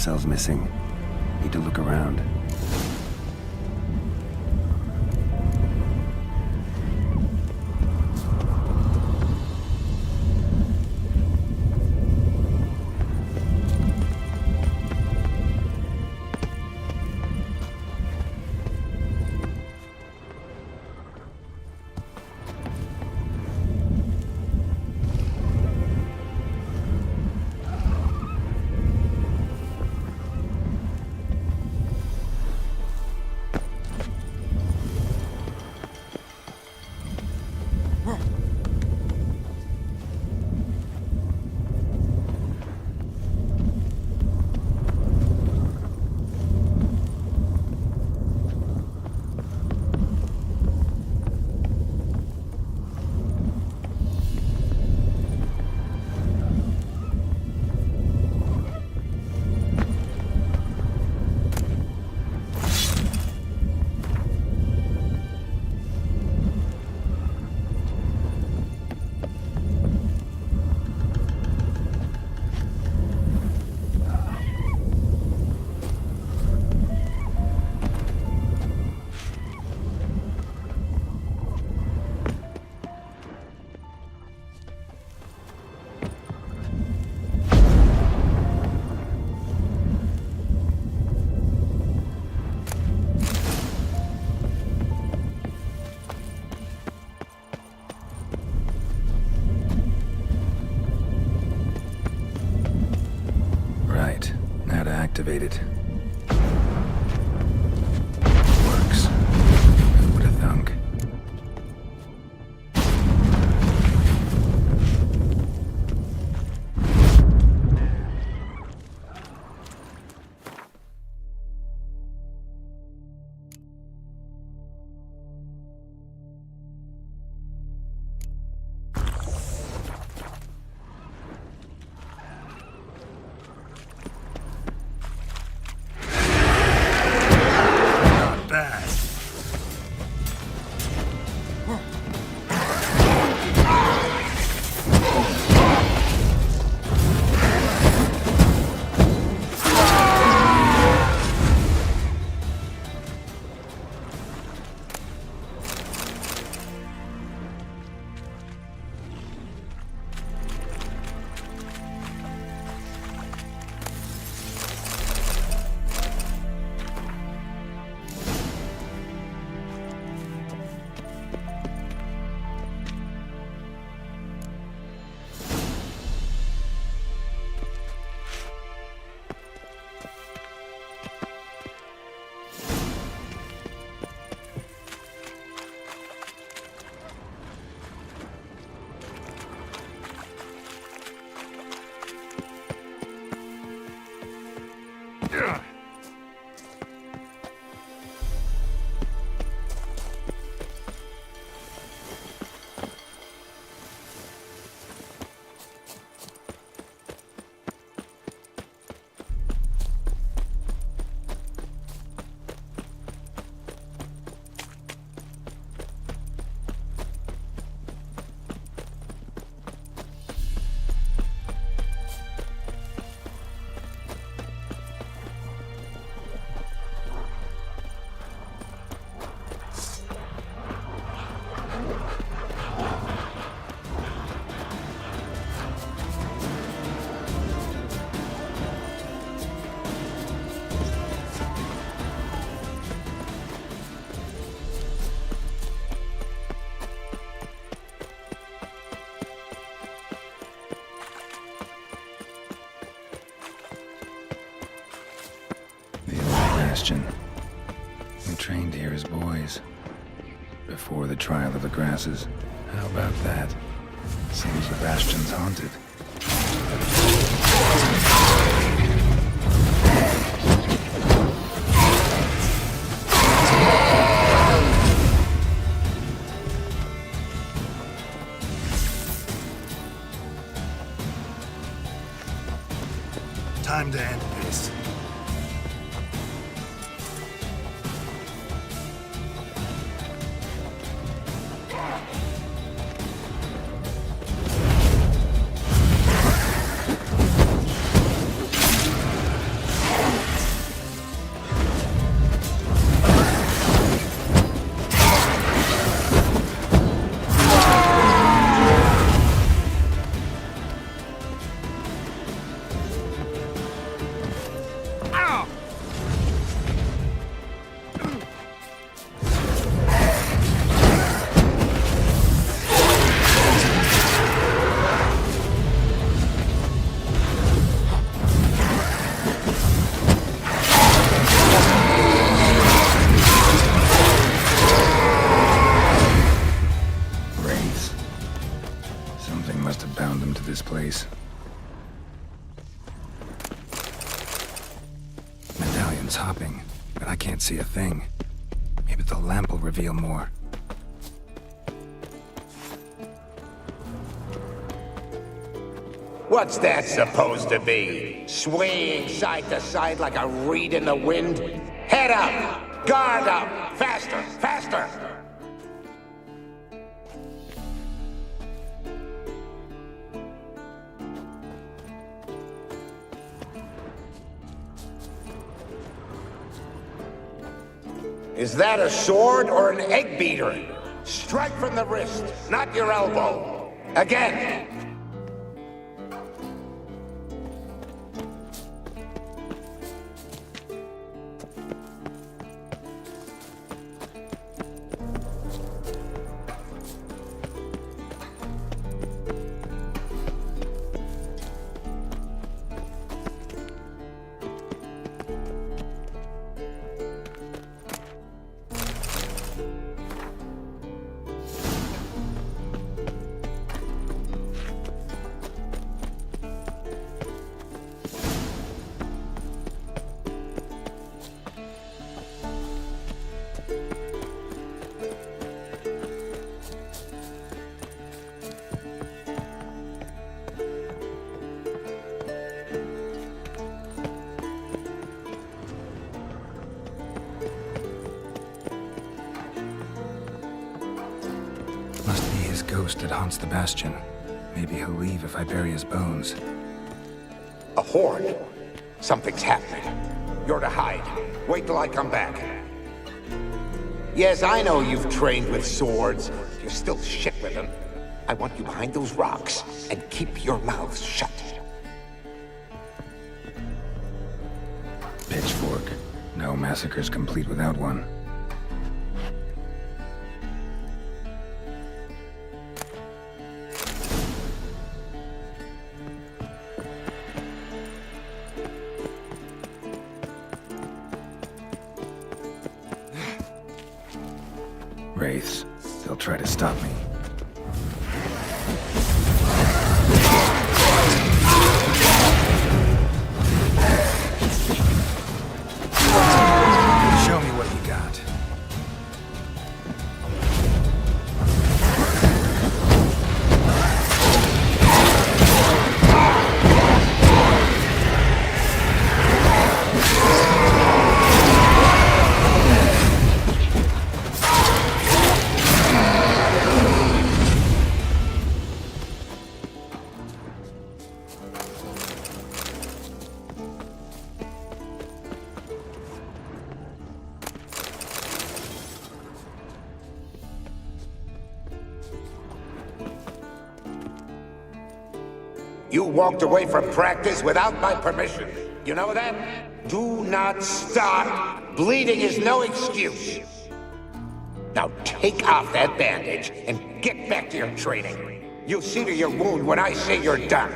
cell's missing. Need to look around. Activated. Works. Who would have thunk? We trained here as boys. Before the trial of the grasses. How about that? Seems the bastion's haunted. Time to end this. must have bound them to this place. Medallion's hopping, but I can't see a thing. Maybe the lamp will reveal more. What's that supposed to be? Swaying side to side like a reed in the wind? Head up! Guard up! Faster! Faster! Is that a sword or an egg beater? Strike from the wrist, not your elbow. Again! Must be his ghost that haunts the bastion. Maybe he'll leave if I bury his bones. A horde. Something's happening. You're to hide. Wait till I come back. Yes, I know you've trained with swords. You're still shit with them. I want you behind those rocks, and keep your mouths shut. Pitchfork. No massacre's complete without one. Wraiths. They'll try to stop me. Show me what you got. You walked away from practice without my permission. You know that? Do not stop. Bleeding is no excuse. Now take off that bandage and get back to your training. You'll see to your wound when I say you're done.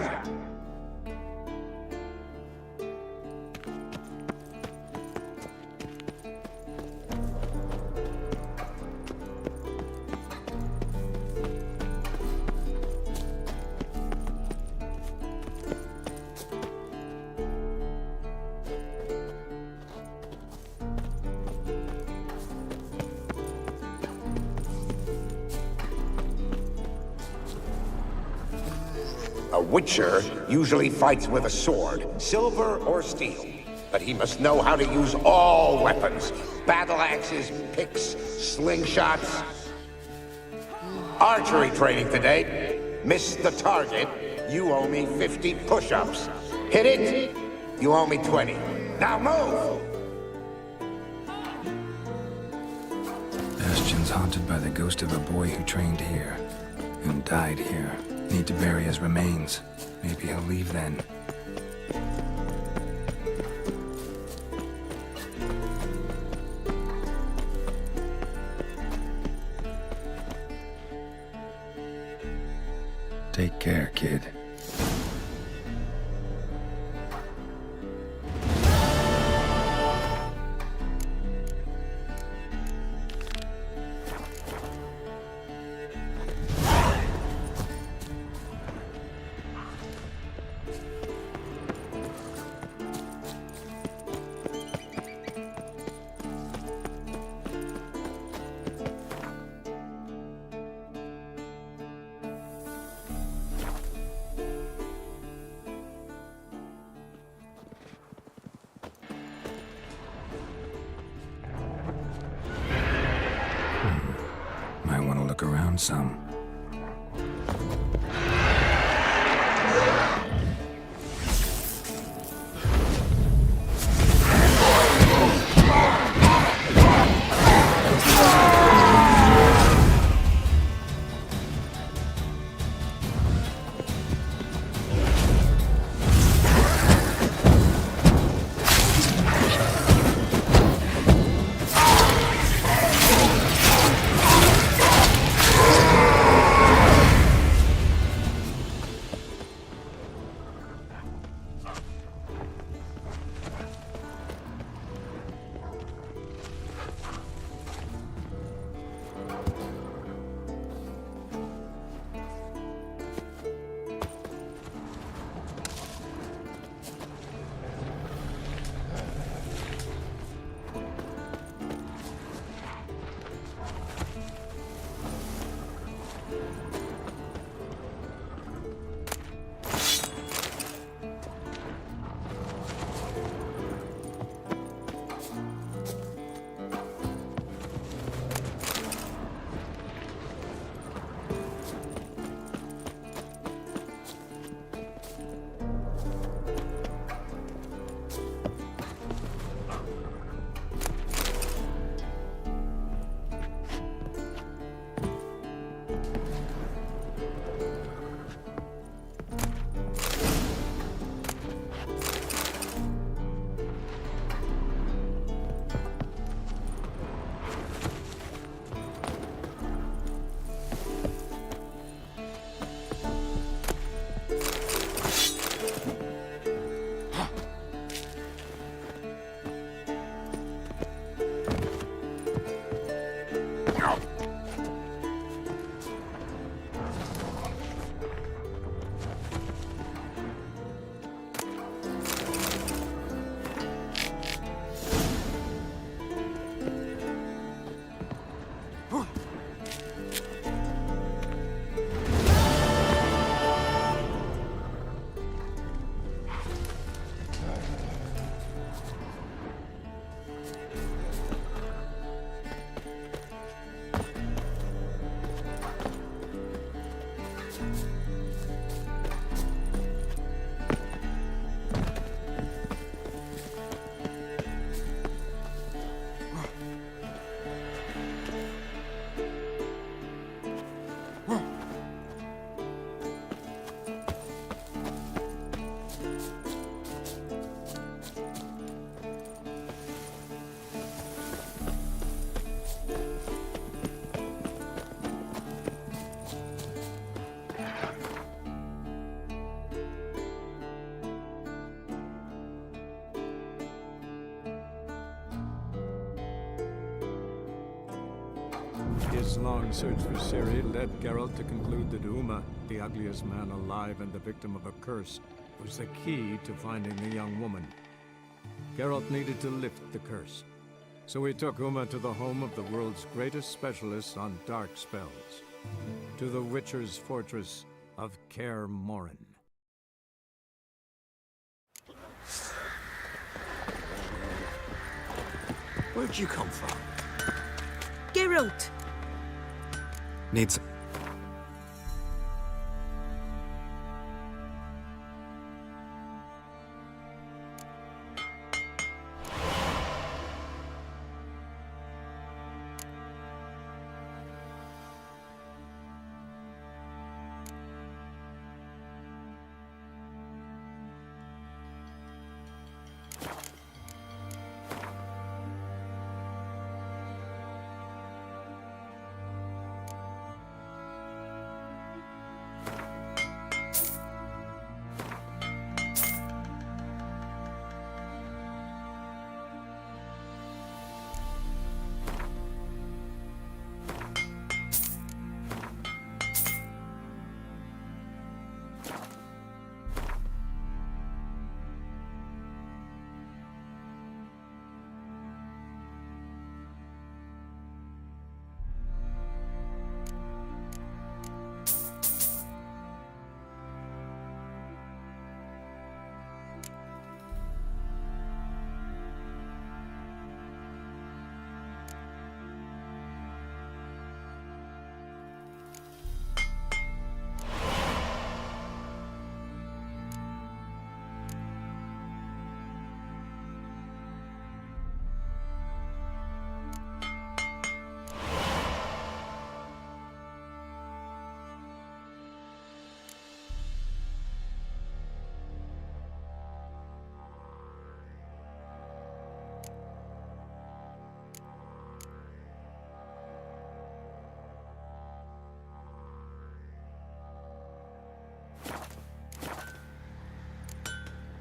A Witcher usually fights with a sword, silver or steel. But he must know how to use all weapons. Battle axes, picks, slingshots. Archery training today. Miss the target, you owe me 50 push-ups. Hit it, you owe me 20. Now move! Bastion's haunted by the ghost of a boy who trained here. And died here. Need to bury his remains. Maybe he'll leave then. Take care, kid. some. His long search for Ciri led Geralt to conclude that Uma, the ugliest man alive and the victim of a curse, was the key to finding the young woman. Geralt needed to lift the curse, so he took Uma to the home of the world's greatest specialists on dark spells, to the Witcher's fortress of Kaer Morhen. Where'd you come from? Geralt! Needs...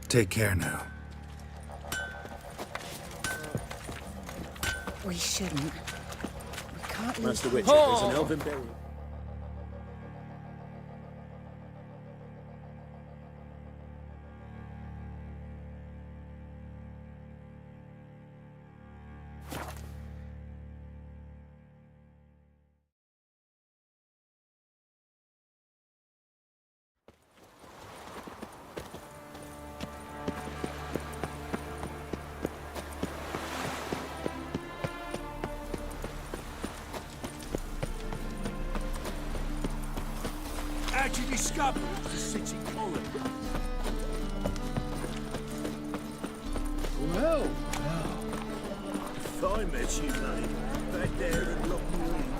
Take care now. We shouldn't. We can't lose. Master Witcher, there's an elven burial. How'd you discover it was a city colony? Well, if I met you, mate, back there at Loch Marine.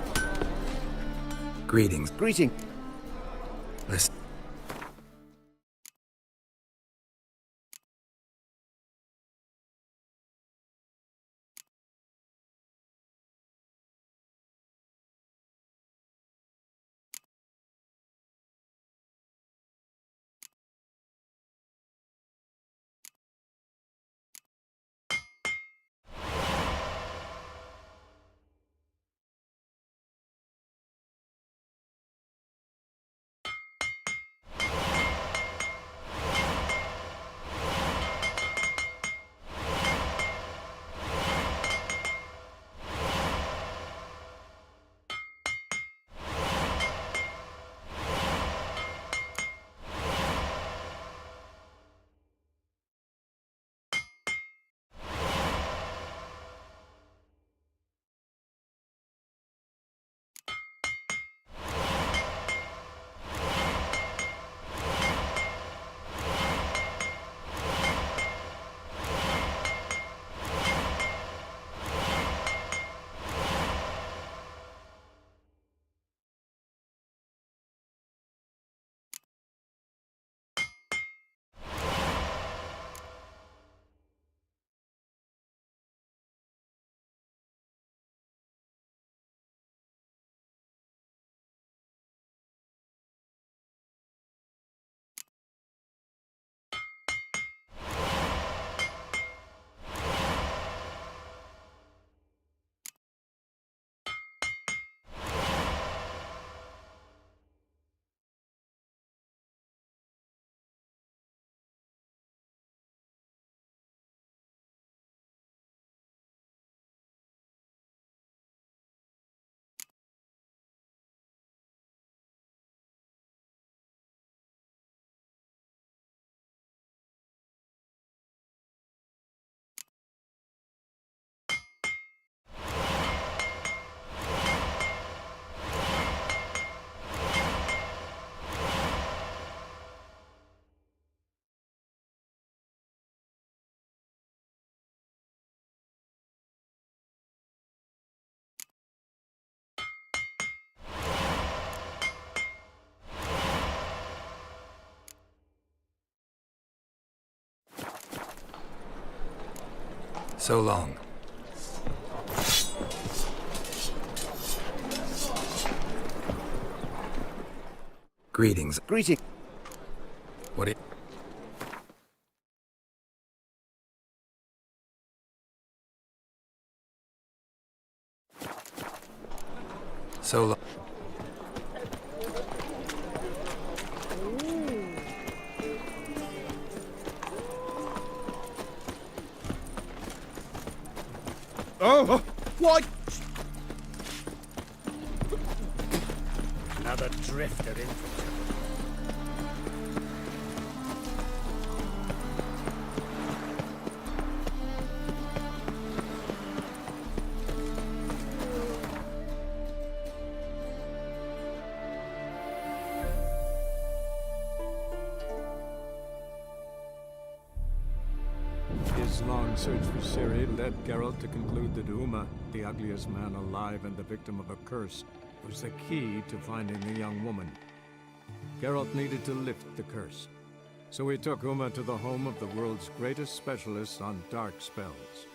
Greetings. Greeting. Listen. So long. Greetings. Greeting. What it... So long. Oh! What? Another drifter in. His long search for Ciri led Geralt to conclude that Uma, the ugliest man alive and the victim of a curse, was the key to finding the young woman. Geralt needed to lift the curse, so he took Uma to the home of the world's greatest specialist on dark spells,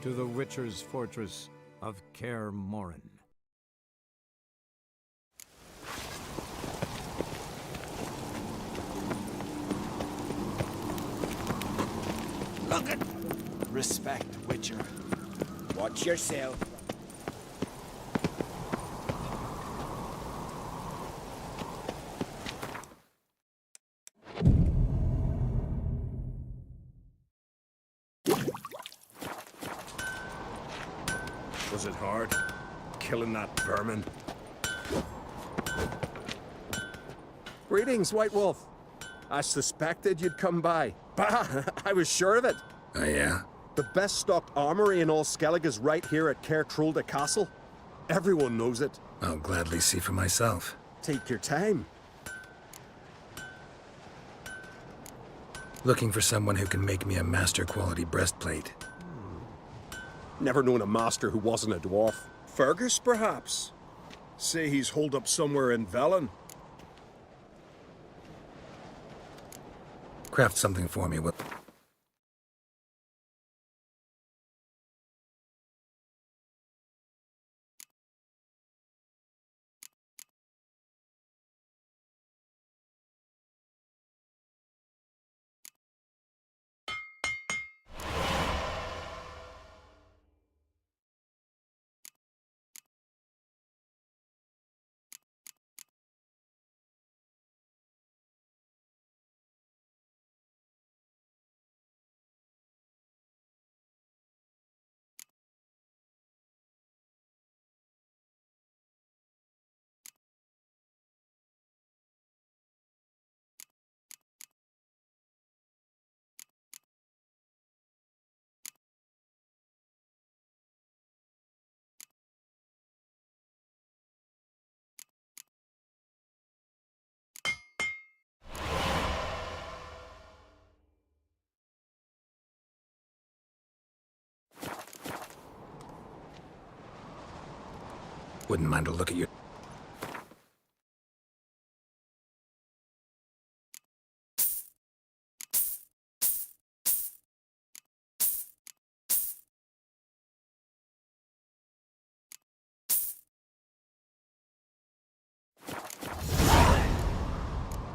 to the Witcher's fortress of Kaer Morhen. talking? Respect, Witcher. Watch yourself. Was it hard? Killing that vermin? Greetings, White Wolf. I suspected you'd come by. Bah! I was sure of it. Oh, yeah? The best stocked armory in all Skellig is right here at Caer Trolde Castle. Everyone knows it. I'll gladly see for myself. Take your time. Looking for someone who can make me a master-quality breastplate. Never known a master who wasn't a dwarf. Fergus, perhaps? Say he's holed up somewhere in Velen. Craft something for me, will... Wouldn't mind a look at you.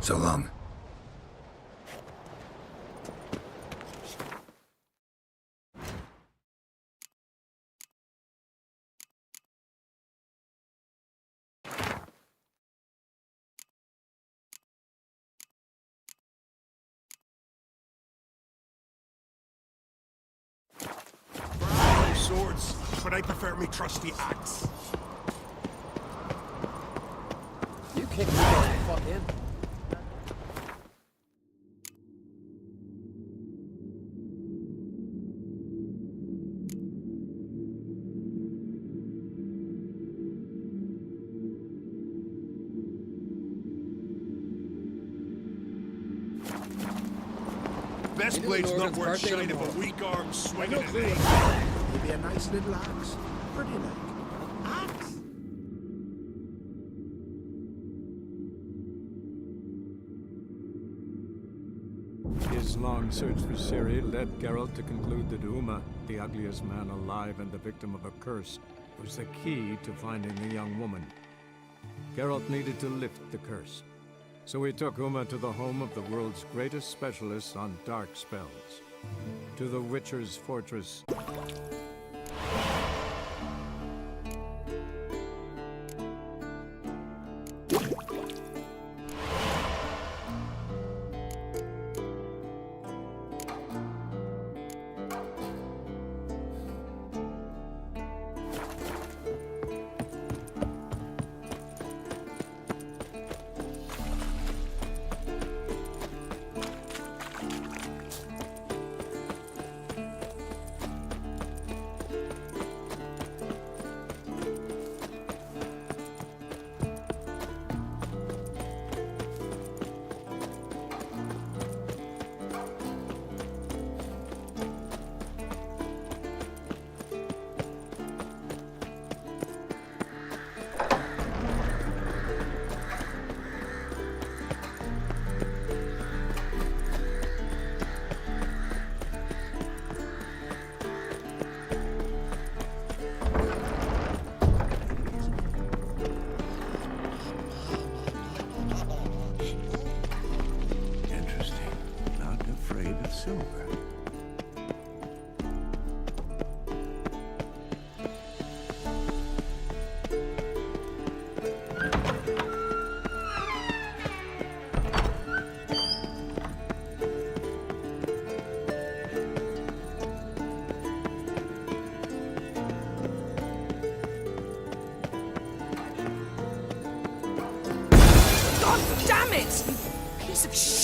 So long. Swords, but I prefer me trusty axe. You kicked me the fuck in. Best blade's not worth shine if a weak arm swinging an egg. Maybe a nice little axe. Pretty like. Axe? His long search for Ciri led Geralt to conclude that Uma, the ugliest man alive and the victim of a curse, was the key to finding the young woman. Geralt needed to lift the curse, so he took Uma to the home of the world's greatest specialist on dark spells, to the Witcher's fortress.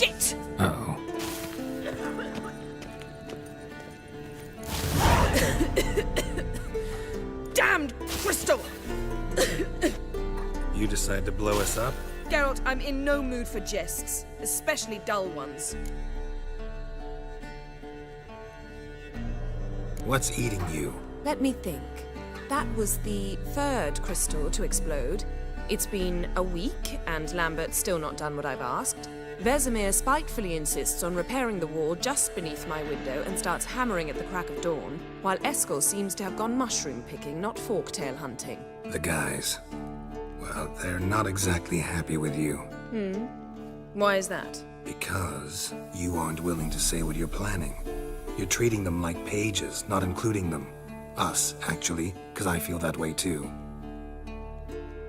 Shit! Uh-oh. Damned crystal! You decide to blow us up? Geralt, I'm in no mood for jests, especially dull ones. What's eating you? Let me think. That was the third crystal to explode. It's been a week, and Lambert's still not done what I've asked. Vesemir spitefully insists on repairing the wall just beneath my window and starts hammering at the crack of dawn, while Eskel seems to have gone mushroom picking, not forktail hunting. The guys. Well, they're not exactly happy with you. Why is that? Because you aren't willing to say what you're planning. You're treating them like pages, not including them. Us, actually, because I feel that way too.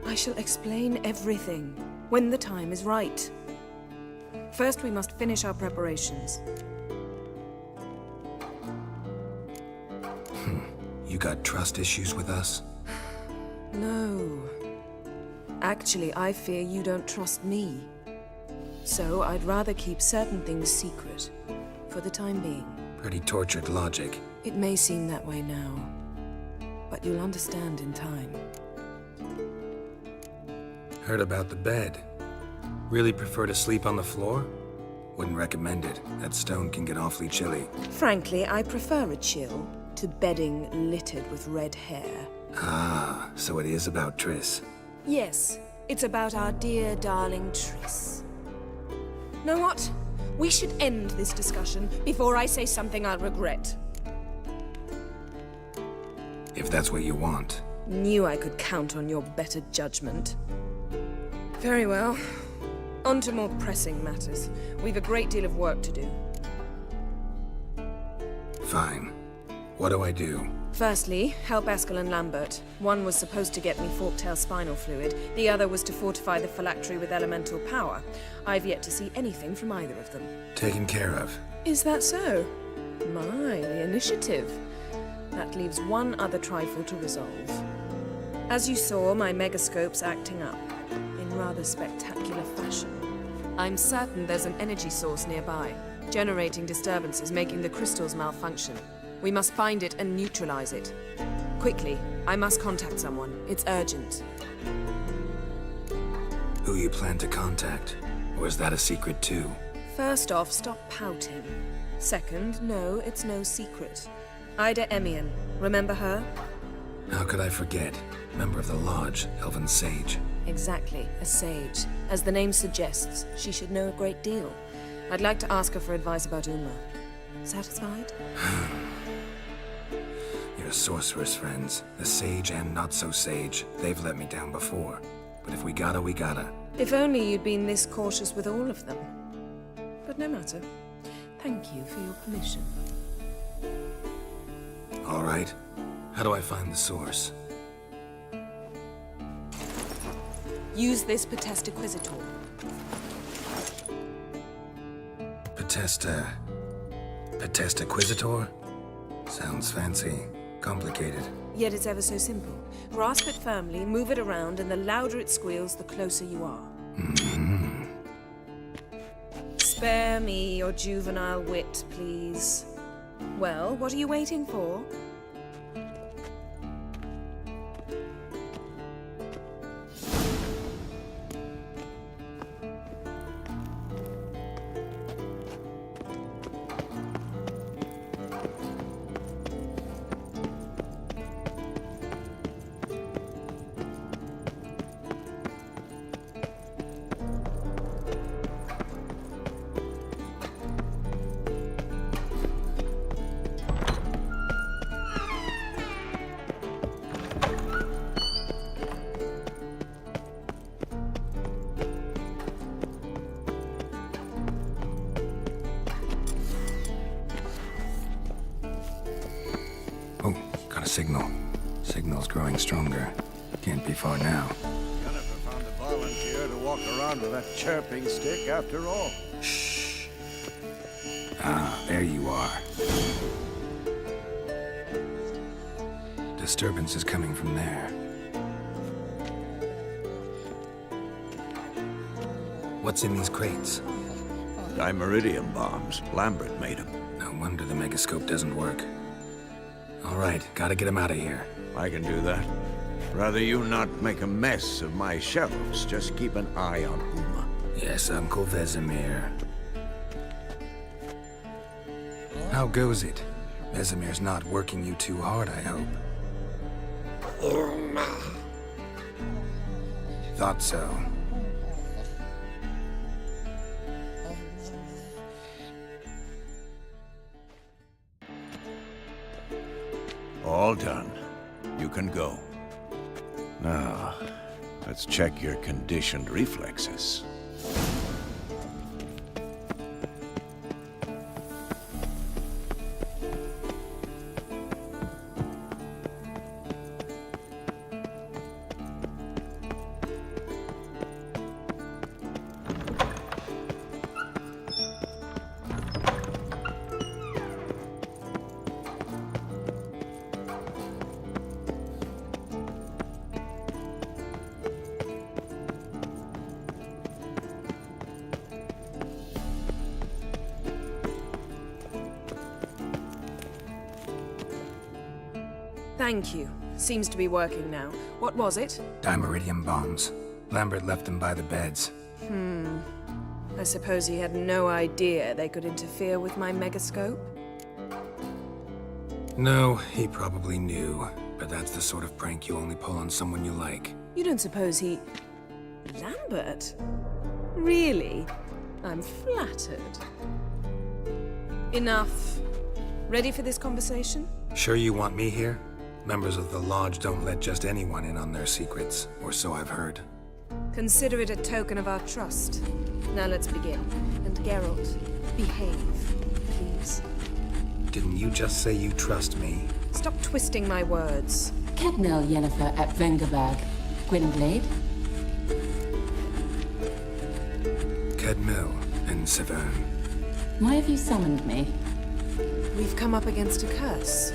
I shall explain everything, when the time is right. First, we must finish our preparations. You got trust issues with us? No. Actually, I fear you don't trust me. So I'd rather keep certain things secret, for the time being. Pretty tortured logic. It may seem that way now, but you'll understand in time. Heard about the bed. Really prefer to sleep on the floor? Wouldn't recommend it. That stone can get awfully chilly. Frankly, I prefer a chill to bedding littered with red hair. Ah, so it is about Triss. Yes, it's about our dear darling Triss. Know what? We should end this discussion before I say something I'll regret. If that's what you want. Knew I could count on your better judgment. Very well. On to more pressing matters. We've a great deal of work to do. Fine. What do I do? Firstly, help Eskel and Lambert. One was supposed to get me forktail spinal fluid, the other was to fortify the phylactery with elemental power. I've yet to see anything from either of them. Taken care of. Is that so? My, the initiative. That leaves one other trifle to resolve. As you saw, my megascope's acting up, in rather spectacular fashion. I'm certain there's an energy source nearby, generating disturbances, making the crystals malfunction. We must find it and neutralize it. Quickly, I must contact someone. It's urgent. Who you plan to contact? Or is that a secret too? First off, stop pouting. Second, no, it's no secret. Ida Emian, remember her? How could I forget? Member of the Lodge, Elven Sage. Exactly, a sage. As the name suggests, she should know a great deal. I'd like to ask her for advice about Uma. Satisfied? Your sorceress friends, the sage and not-so-sage, they've let me down before. But if we gotta, we gotta. If only you'd been this cautious with all of them. But no matter. Thank you for your permission. All right. How do I find the source? Use this Potestaquisitor. Potestaquisitor? Sounds fancy. Complicated. Yet it's ever so simple. Grasp it firmly, move it around, and the louder it squeals, the closer you are. Spare me your juvenile wit, please. Well, what are you waiting for? Got a signal. Signal's growing stronger. Can't be far now. Jennifer found a volunteer to walk around with that chirping stick after all. Shh. Ah, there you are. Disturbance is coming from there. What's in these crates? Dimeridium bombs. Lambert made them. No wonder the megascope doesn't work. All right, gotta get him out of here. I can do that. Rather you not make a mess of my shelves. Just keep an eye on Uma. Yes, Uncle Vesemir. How goes it? Vesemir's not working you too hard, I hope. Uma. Thought so. All done. You can go. Now, let's check your conditioned reflexes. Thank you. Seems to be working now. What was it? Dimeridium bombs. Lambert left them by the beds. I suppose he had no idea they could interfere with my megascope? No, he probably knew. But that's the sort of prank you only pull on someone you like. You don't suppose he... Lambert? Really? I'm flattered. Enough. Ready for this conversation? Sure you want me here? Members of the Lodge don't let just anyone in on their secrets, or so I've heard. Consider it a token of our trust. Now let's begin. And Geralt, behave, please. Didn't you just say you trust me? Stop twisting my words. Kednel Yennefer at Vengerberg. Gwynblade? Kedmil and Severn. Why have you summoned me? We've come up against a curse.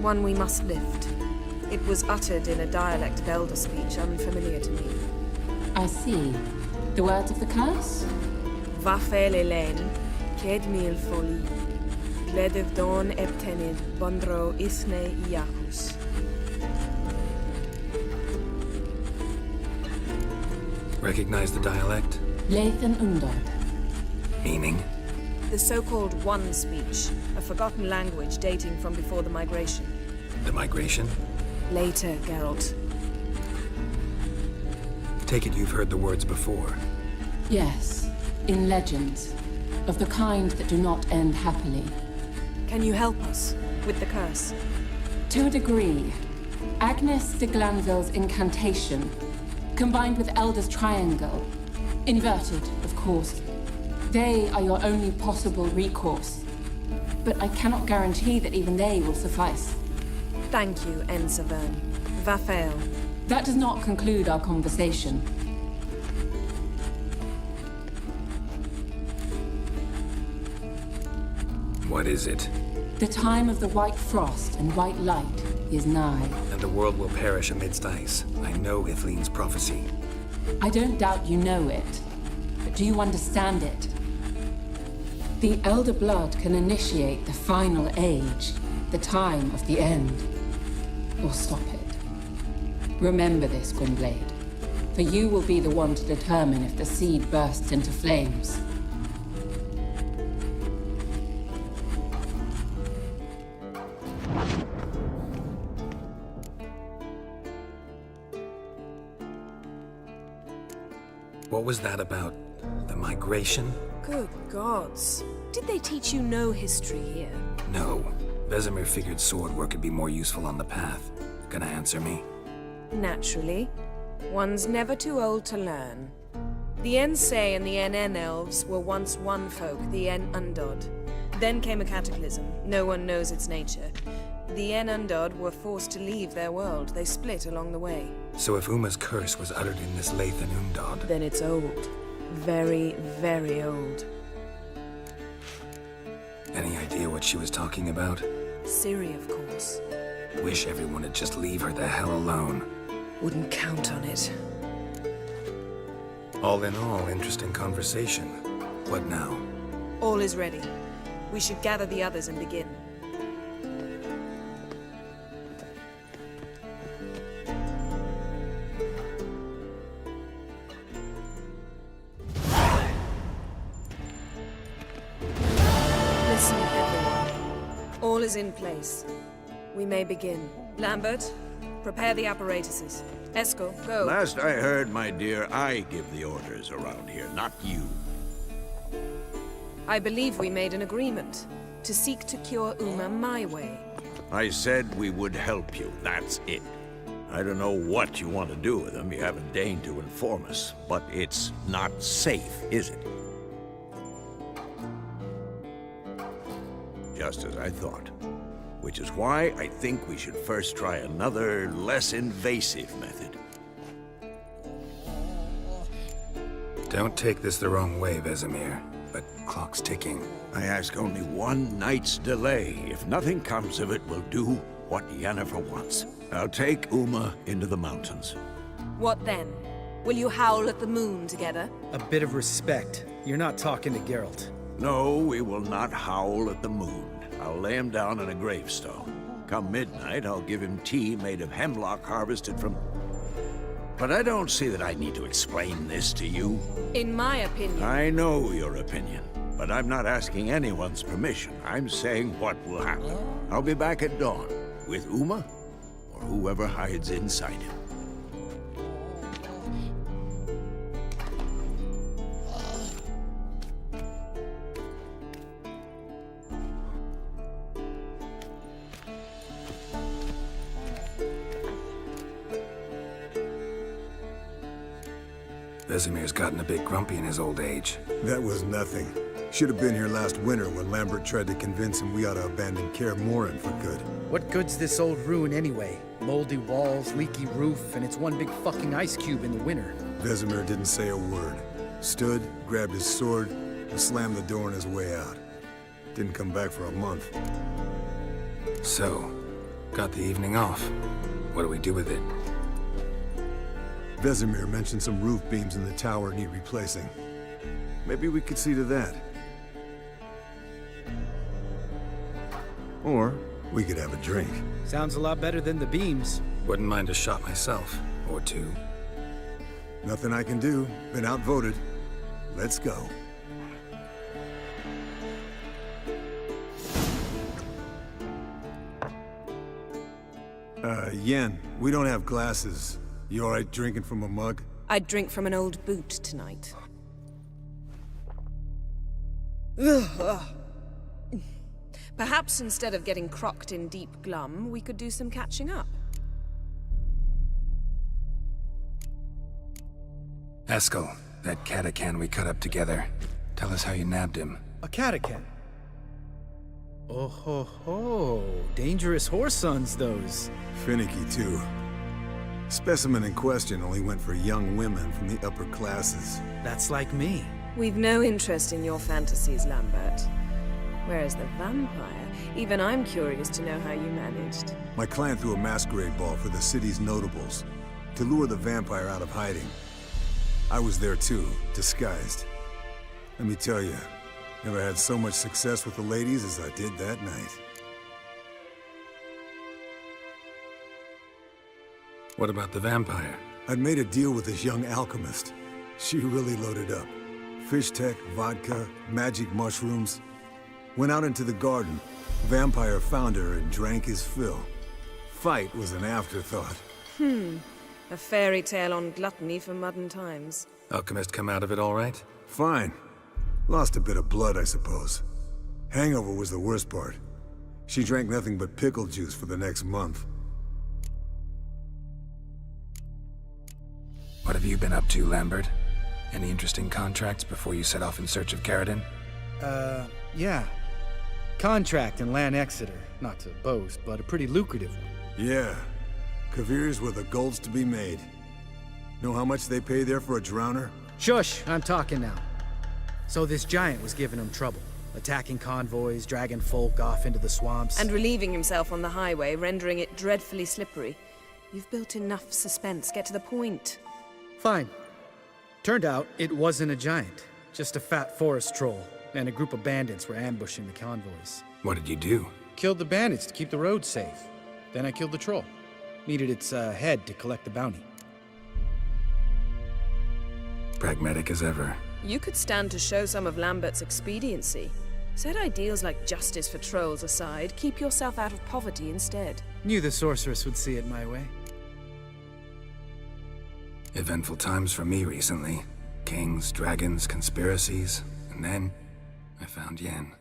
One we must lift. It was uttered in a dialect of Elder speech unfamiliar to me. I see. The words of the curse? Vafel Elen, Kedmil Foli, Gledev Don Eptenid, Bondro Isne Iacus. Recognize the dialect? Lathan Undod. Meaning? The so-called One speech, a forgotten language dating from before the migration. The migration? Later, Geralt. Take it you've heard the words before. Yes, in legends. Of the kind that do not end happily. Can you help us with the curse? To a degree. Agnes de Glanville's incantation, combined with Elder's triangle. Inverted, of course. They are your only possible recourse. But I cannot guarantee that even they will suffice. Thank you, Severn. Vafel. That does not conclude our conversation. What is it? The time of the white frost and white light is nigh. And the world will perish amidst ice. I know Ithleen's prophecy. I don't doubt you know it. But do you understand it? The Elder Blood can initiate the final age, the time of the end. Or stop it. Remember this, Gwynblade. For you will be the one to determine if the seed bursts into flames. What was that about? The migration? Good gods. Did they teach you no history here? No. Vesemir figured sword work could be more useful on the path. Gonna answer me? Naturally. One's never too old to learn. The Ensei and the NN elves were once one folk, the En Undod. Then came a cataclysm. No one knows its nature. The En Undod were forced to leave their world. They split along the way. So if Uma's curse was uttered in this Lathan Undod... Then it's old. Very, very old. Any idea what she was talking about? Ciri, of course. Wish everyone would just leave her the hell alone. Wouldn't count on it. All in all, interesting conversation. What now? All is ready. We should gather the others and begin. Listen, everyone. All is in place. We may begin. Lambert, prepare the apparatuses. Eskel, go. Last I heard, my dear, I give the orders around here, not you. I believe we made an agreement to seek to cure Uma my way. I said we would help you, that's it. I don't know what you want to do with them, you haven't deigned to inform us, but it's not safe, is it? Just as I thought. Which is why I think we should first try another, less invasive method. Don't take this the wrong way, Vesemir, but clock's ticking. I ask only one night's delay. If nothing comes of it, we'll do what Yennefer wants. I'll take Uma into the mountains. What then? Will you howl at the moon together? A bit of respect. You're not talking to Geralt. No, we will not howl at the moon. I'll lay him down in a gravestone. Come midnight, I'll give him tea made of hemlock harvested from... But I don't see that I need to explain this to you. In my opinion... I know your opinion, but I'm not asking anyone's permission. I'm saying what will happen. I'll be back at dawn, with Uma, or whoever hides inside him. Vesemir's gotten a bit grumpy in his old age. That was nothing. Should have been here last winter when Lambert tried to convince him we ought to abandon Kaer Morhen for good. What good's this old ruin anyway? Moldy walls, leaky roof, and it's one big fucking ice cube in the winter. Vesemir didn't say a word. Stood, grabbed his sword, and slammed the door on his way out. Didn't come back for a month. So, got the evening off. What do we do with it? Vesemir mentioned some roof beams in the tower need replacing. Maybe we could see to that. Or we could have a drink. Sounds a lot better than the beams. Wouldn't mind a shot myself, or two. Nothing I can do. Been outvoted. Let's go. Yen, we don't have glasses. You alright drinking from a mug? I'd drink from an old boot tonight. Perhaps instead of getting crocked in deep glum, we could do some catching up. Eskel, that catacan we cut up together. Tell us how you nabbed him. A catacan? Oh ho ho. Dangerous horse sons, those. Finicky, too. Specimen in question only went for young women from the upper classes. That's like me. We've no interest in your fantasies, Lambert. Whereas the vampire, even I'm curious to know how you managed. My client threw a masquerade ball for the city's notables, to lure the vampire out of hiding. I was there too, disguised. Let me tell you, never had so much success with the ladies as I did that night. What about the vampire? I'd made a deal with this young alchemist. She really loaded up. Fish tech, vodka, magic mushrooms. Went out into the garden. Vampire found her and drank his fill. Fight was an afterthought. A fairy tale on gluttony for modern times. Alchemist come out of it all right? Fine. Lost a bit of blood, I suppose. Hangover was the worst part. She drank nothing but pickle juice for the next month. What have you been up to, Lambert? Any interesting contracts before you set off in search of Caradon? Yeah. Contract in Lan Exeter. Not to boast, but a pretty lucrative one. Yeah. Kavir's were the gold's to be made. Know how much they pay there for a drowner? Shush! I'm talking now. So this giant was giving him trouble. Attacking convoys, dragging folk off into the swamps. And relieving himself on the highway, rendering it dreadfully slippery. You've built enough suspense. Get to the point. Fine. Turned out, it wasn't a giant. Just a fat forest troll. and a group of bandits were ambushing the convoys. What did you do? Killed the bandits to keep the roads safe. Then I killed the troll. Needed its head to collect the bounty. Pragmatic as ever. You could stand to show some of Lambert's expediency. Set ideals like justice for trolls aside, keep yourself out of poverty instead. Knew the sorceress would see it my way. Eventful times for me recently. Kings, dragons, conspiracies, and then I found Yen.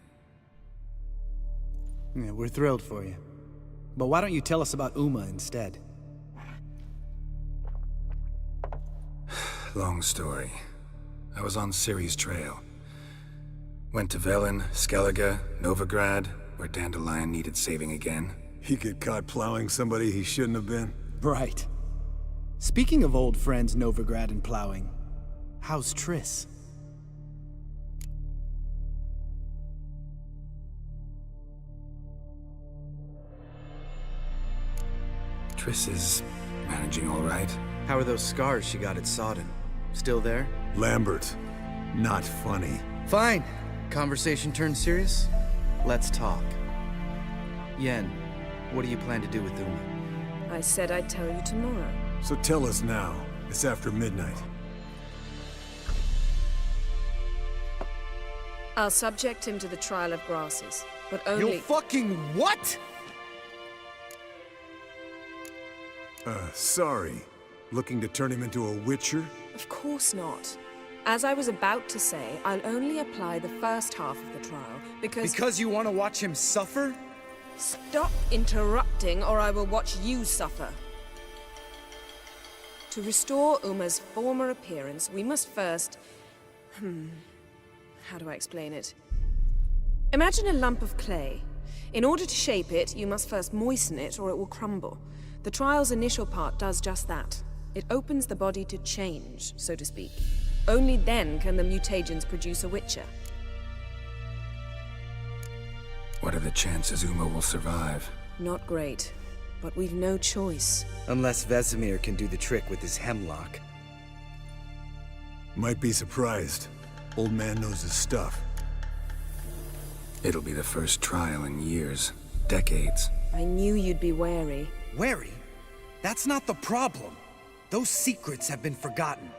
Yeah, we're thrilled for you. But why don't you tell us about Uma instead? Long story. I was on Ciri's trail. Went to Velen, Skellige, Novigrad, where Dandelion needed saving again. He get caught plowing somebody he shouldn't have been? Right. Speaking of old friends Novigrad and plowing, how's Triss? Triss is managing all right. How are those scars she got at Sodden? Still there? Lambert. Not funny. Fine. Conversation turned serious? Let's talk. Yen, what do you plan to do with Uma? I said I'd tell you tomorrow. So tell us now. It's after midnight. I'll subject him to the trial of grasses, but only— You fucking what?! Sorry. Looking to turn him into a witcher? Of course not. As I was about to say, I'll only apply the first half of the trial, because— Because you want to watch him suffer? Stop interrupting, or I will watch you suffer. To restore Uma's former appearance, we must first— how do I explain it? Imagine a lump of clay. In order to shape it, you must first moisten it, or it will crumble. The trial's initial part does just that. It opens the body to change, so to speak. Only then can the mutagens produce a witcher. What are the chances Uma will survive? Not great, but we've no choice. Unless Vesemir can do the trick with his hemlock. Might be surprised. Old man knows his stuff. It'll be the first trial in years. Decades. I knew you'd be wary. Wary? That's not the problem. Those secrets have been forgotten,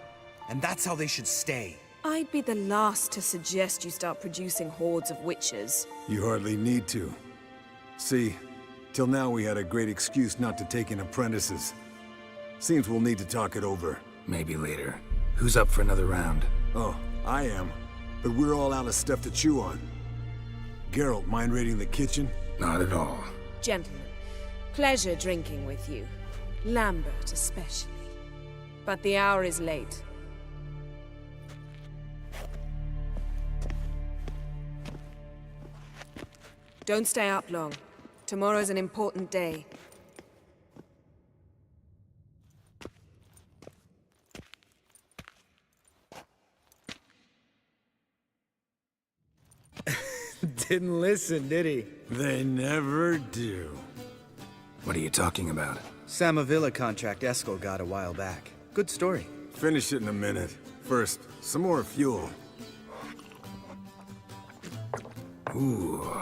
and that's how they should stay. I'd be the last to suggest you start producing hordes of witches. You hardly need to. See, till now we had a great excuse not to take in apprentices. Seems we'll need to talk it over. Maybe later. Who's up for another round? Oh, I am. But we're all out of stuff to chew on. Geralt, mind raiding the kitchen? Not at all. Gentlemen, pleasure drinking with you. Lambert especially. But the hour is late. Don't stay up long. Tomorrow's an important day. Didn't listen, did he? They never do. What are you talking about? Samavilla contract Eskel got a while back. Good story. Finish it in a minute. First, some more fuel. Ooh,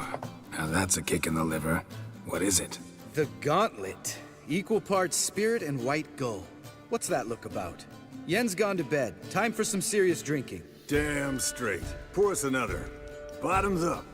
now that's a kick in the liver. What is it? The Gauntlet. Equal parts spirit and white gull. What's that look about? Yen's gone to bed. Time for some serious drinking. Damn straight. Pour us another. Bottoms up.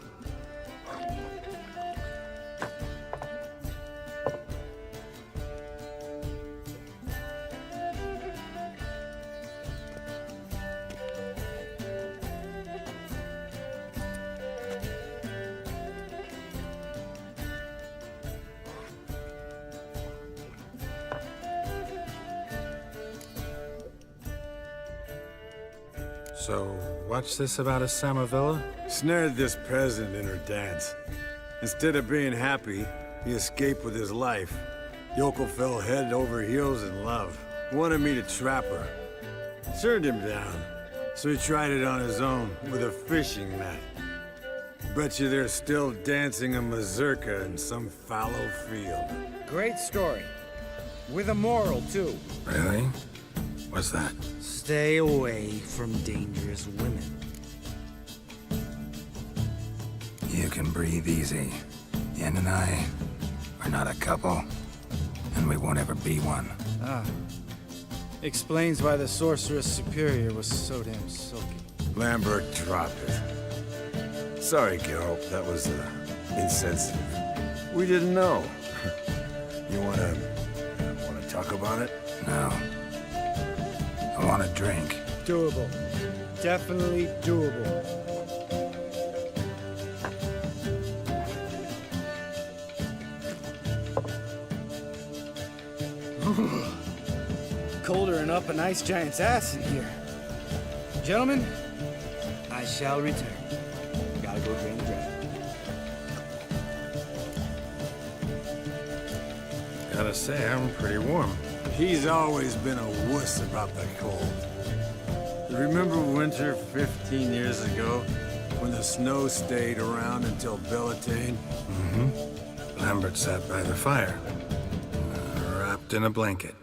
So, what's this about a Samavilla? Snared this peasant in her dance. Instead of being happy, he escaped with his life. Yokel fell head over heels in love. Wanted me to trap her. Turned him down. So he tried it on his own, with a fishing net. Bet you they're still dancing a mazurka in some fallow field. Great story. With a moral, too. Really? What's that? Stay away from dangerous women. You can breathe easy. Yen and I are not a couple, and we won't ever be one. Ah. Explains why the Sorceress Superior was so damn sulky. Lambert, drop it. Sorry, Geralt, that was, insensitive. We didn't know. You wanna talk about it? No. I want a drink. Doable. Definitely doable. Colder and up an ice giant's ass in here. Gentlemen, I shall return. Gotta go drain the dragon. Gotta say, I'm pretty warm. He's always been a wuss about the cold. Remember winter 15 years ago, when the snow stayed around until Bellatane? Mm-hmm. Lambert sat by the fire, wrapped in a blanket.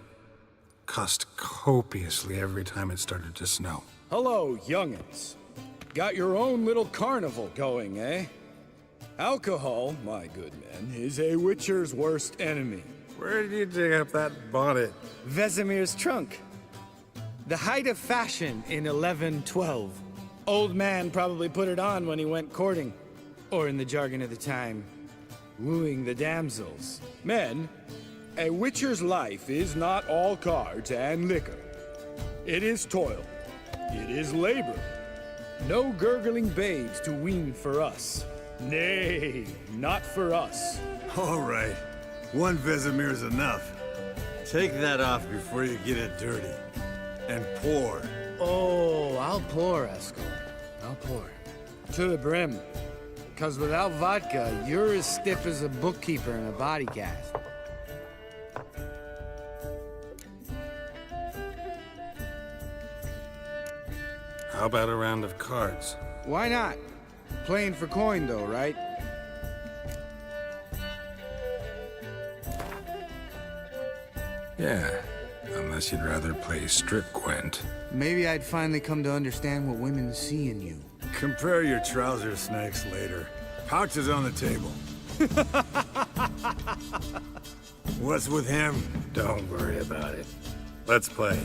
Cussed copiously every time it started to snow. Hello, young'uns. Got your own little carnival going, eh? Alcohol, my good men, is a witcher's worst enemy. Where did you dig up that bonnet? Vesemir's trunk. The height of fashion in 1112. Old man probably put it on when he went courting. Or in the jargon of the time, wooing the damsels. Men, a witcher's life is not all cards and liquor. It is toil. It is labor. No gurgling babes to wean for us. Nay, not for us. All right. One Vesemir's enough. Take that off before you get it dirty. And pour. Oh, I'll pour, Eskel. I'll pour. To the brim. Because without vodka, you're as stiff as a bookkeeper in a body cast. How about a round of cards? Why not? Playing for coin, though, right? Yeah, unless you'd rather play strip Gwent. Maybe I'd finally come to understand what women see in you. Compare your trouser snacks later. Pouch is on the table. What's with him? Don't worry about it. Let's play.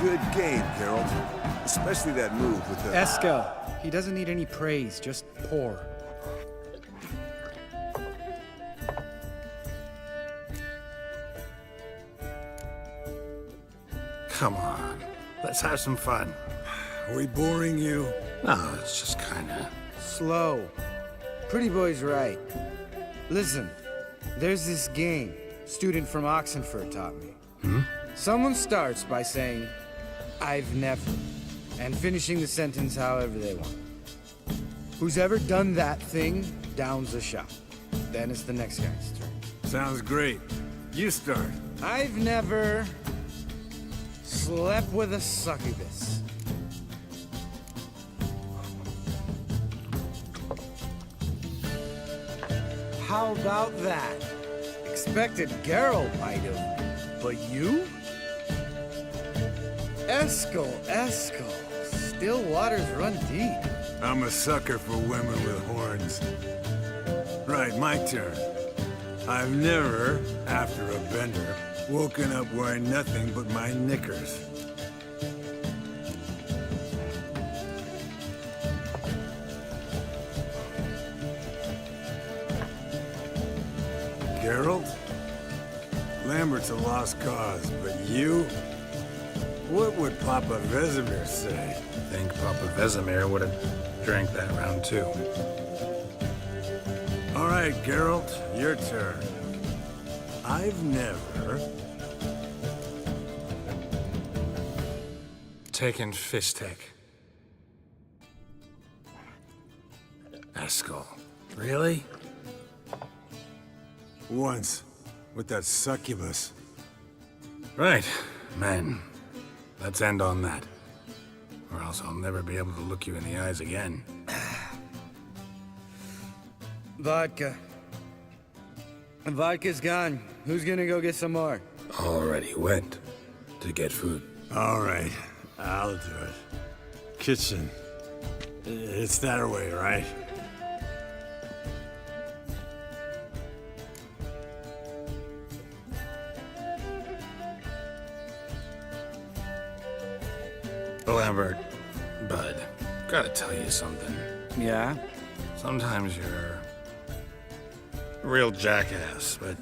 Good game, Geralt. Especially that move with the... Eskel, he doesn't need any praise, just pour. Come on, let's have some fun. Are we boring you? No, it's just kinda slow. Pretty boy's right. Listen, there's this game student from Oxenford taught me. Someone starts by saying, I've never, and finishing the sentence however they want. Who's ever done that thing downs a shot. Then it's the next guy's turn. Sounds great. You start. I've never slept with a succubus. How about that? Expected Geralt might have, but you? Eskel. Still waters run deep. I'm a sucker for women with horns. Right, my turn. I've never, after a bender, woken up wearing nothing but my knickers. Geralt? Lambert's a lost cause, but you? What would Papa Vesemir say? I think Papa Vesemir would have drank that round too. All right, Geralt, your turn. I've never... taken Fistek. Eskel. Really? Once, with that succubus. Right, men. Let's end on that. Or else I'll never be able to look you in the eyes again. Vodka. Vodka's gone. Who's gonna go get some more? Already went to get food. All right, I'll do it. Kitchen. It's that way, right? Lambert, bud, gotta tell you something. Yeah? Sometimes you're a real jackass, but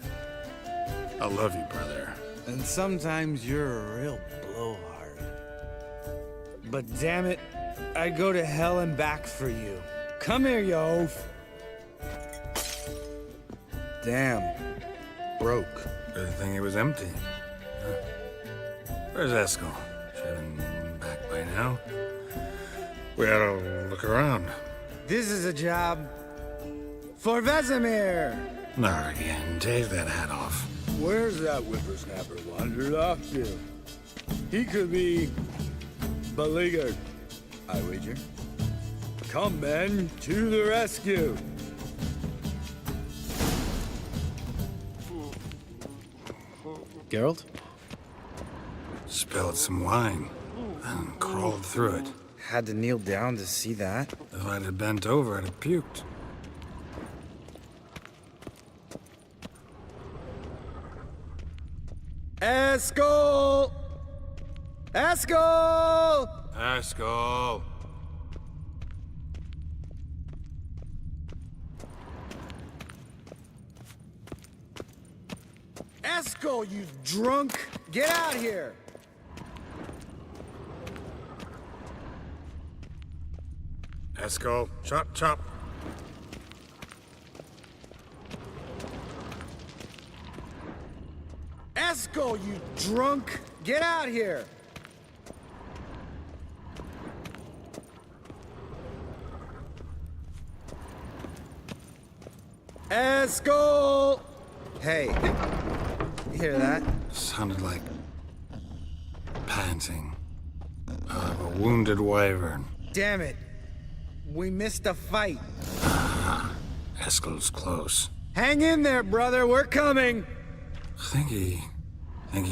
I love you, brother. And sometimes you're a real blowhard. But damn it, I'd go to hell and back for you. Come here, you oaf. Damn. Broke. Good thing it was empty. Where's Eskel? Should have been back by now. We ought to look around. This is a job for Vesemir. Not again. Take that hat off. Where's that whippersnapper wandered off to? He could be beleaguered, I wager. Come, men, to the rescue! Geralt? Spilled some wine and crawled through it. Had to kneel down to see that. If I'd have bent over, I'd have puked. Eskel! Eskel! Eskel! Eskel, you drunk! Get out here! Eskel, chop, chop. Eskel, you drunk! Get out here! Eskel! Hey, you hear that? Sounded like panting of a wounded wyvern. Damn it. We missed a fight. Eskel's close. Hang in there, brother. We're coming. Think he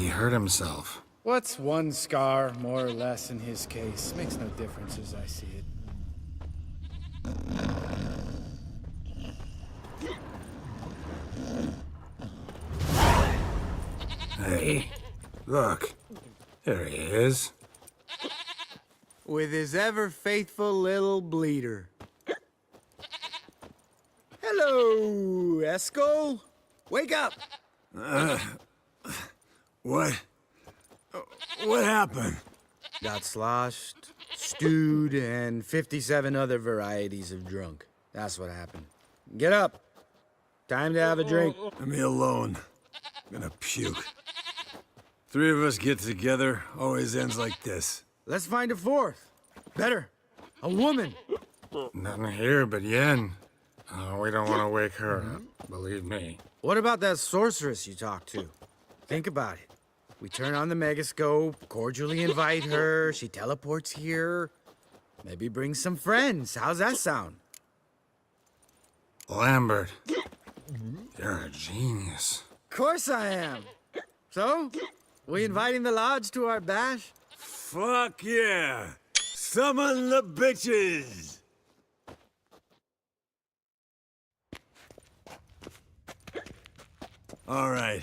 hurt himself. What's one scar, more or less, in his case? Makes no difference as I see it. Hey, look. There he is. With his ever-faithful little bleeder. Hello, Eskel. Wake up! What happened? Got sloshed, stewed, and 57 other varieties of drunk. That's what happened. Get up. Time to have a drink. Leave me alone. I'm gonna puke. Three of us get together, always ends like this. Let's find a fourth. Better. A woman. Nothing here but Yen. Oh, we don't want to wake her up, believe me. What about that sorceress you talked to? Think about it. We turn on the megascope, cordially invite her, she teleports here. Maybe bring some friends. How's that sound? Lambert, you're a genius. Of course I am. So, we inviting the lodge to our bash? Fuck yeah! Summon the bitches! All right.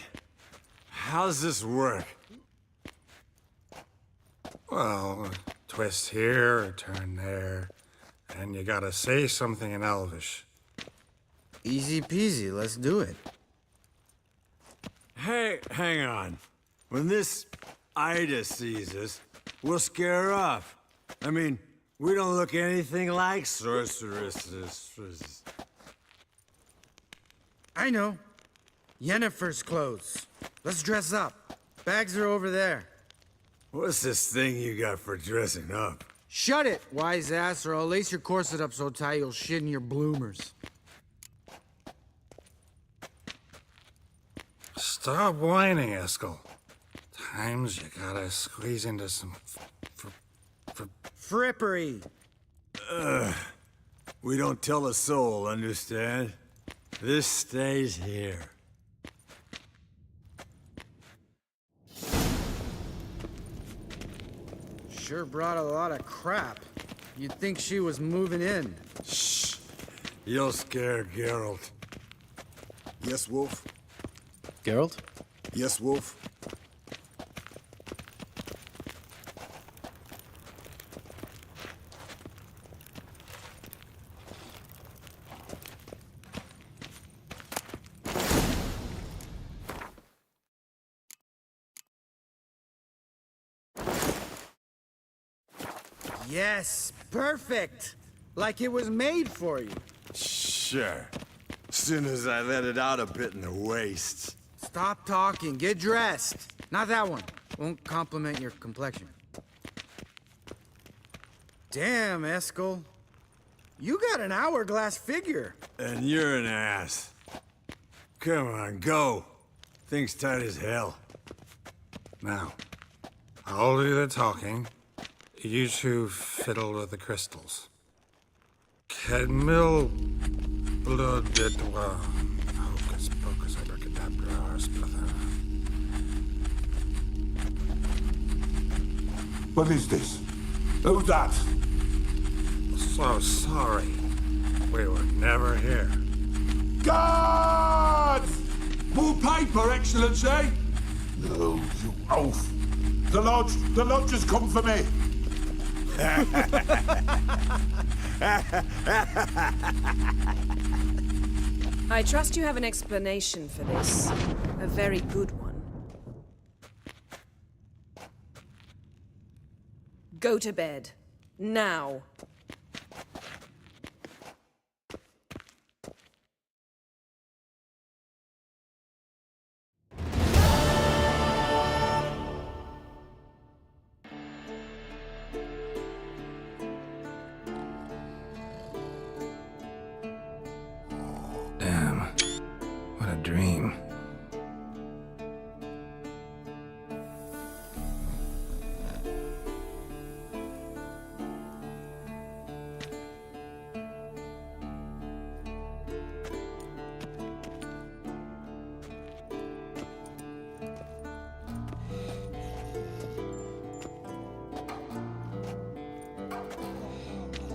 How's this work? Well, a twist here, a turn there, and you gotta say something in Elvish. Easy peasy, let's do it. Hey, hang on. When this Ida sees us, we'll scare her off. I mean, we don't look anything like sorceresses. I know. Yennefer's clothes. Let's dress up. Bags are over there. What's this thing you got for dressing up? Shut it, wise ass, or I'll lace your corset up so tight you'll shit in your bloomers. Stop whining, Eskel. Times you gotta squeeze into some frippery. We don't tell a soul, understand? This stays here. Sure brought a lot of crap. You'd think she was moving in. Shh. You'll scare Geralt. Yes, Wolf? Geralt? Yes, Wolf? Yes, perfect. Like it was made for you. Sure. Soon as I let it out a bit in the waist. Stop talking, get dressed. Not that one. Won't compliment your complexion. Damn, Eskel. You got an hourglass figure. And you're an ass. Come on, go. Thing's tight as hell. Now, I'll do the talking. You two fiddle with the crystals. Kedmil blood de doigt. Hocus pocus abracadabra splather. What is this? Who's that? So sorry. We were never here. Guards! More paper, Excellency! No, you oaf. The lodge has come for me. I trust you have an explanation for this. A very good one. Go to bed. Now. Damn. What a dream.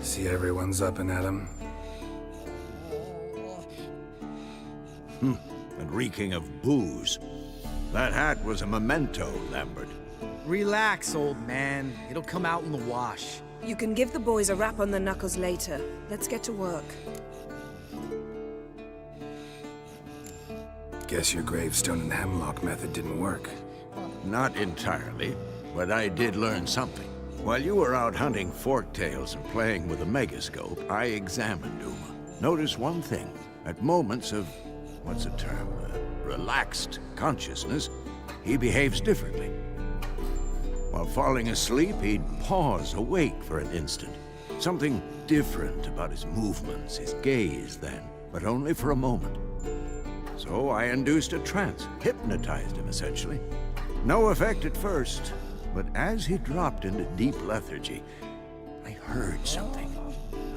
See everyone's up and at 'em. And reeking of booze. That hat was a memento, Lambert. Relax, old man. It'll come out in the wash. You can give the boys a rap on the knuckles later. Let's get to work. Guess your gravestone and hemlock method didn't work. Not entirely, but I did learn something. While you were out hunting forktails and playing with a megascope, I examined Uma. notice one thing. At moments of, what's the term, relaxed consciousness, he behaves differently. While falling asleep, he'd pause awake for an instant. Something different about his movements, his gaze then, but only for a moment. So I induced a trance, hypnotized him essentially. No effect at first, but as he dropped into deep lethargy, I heard something.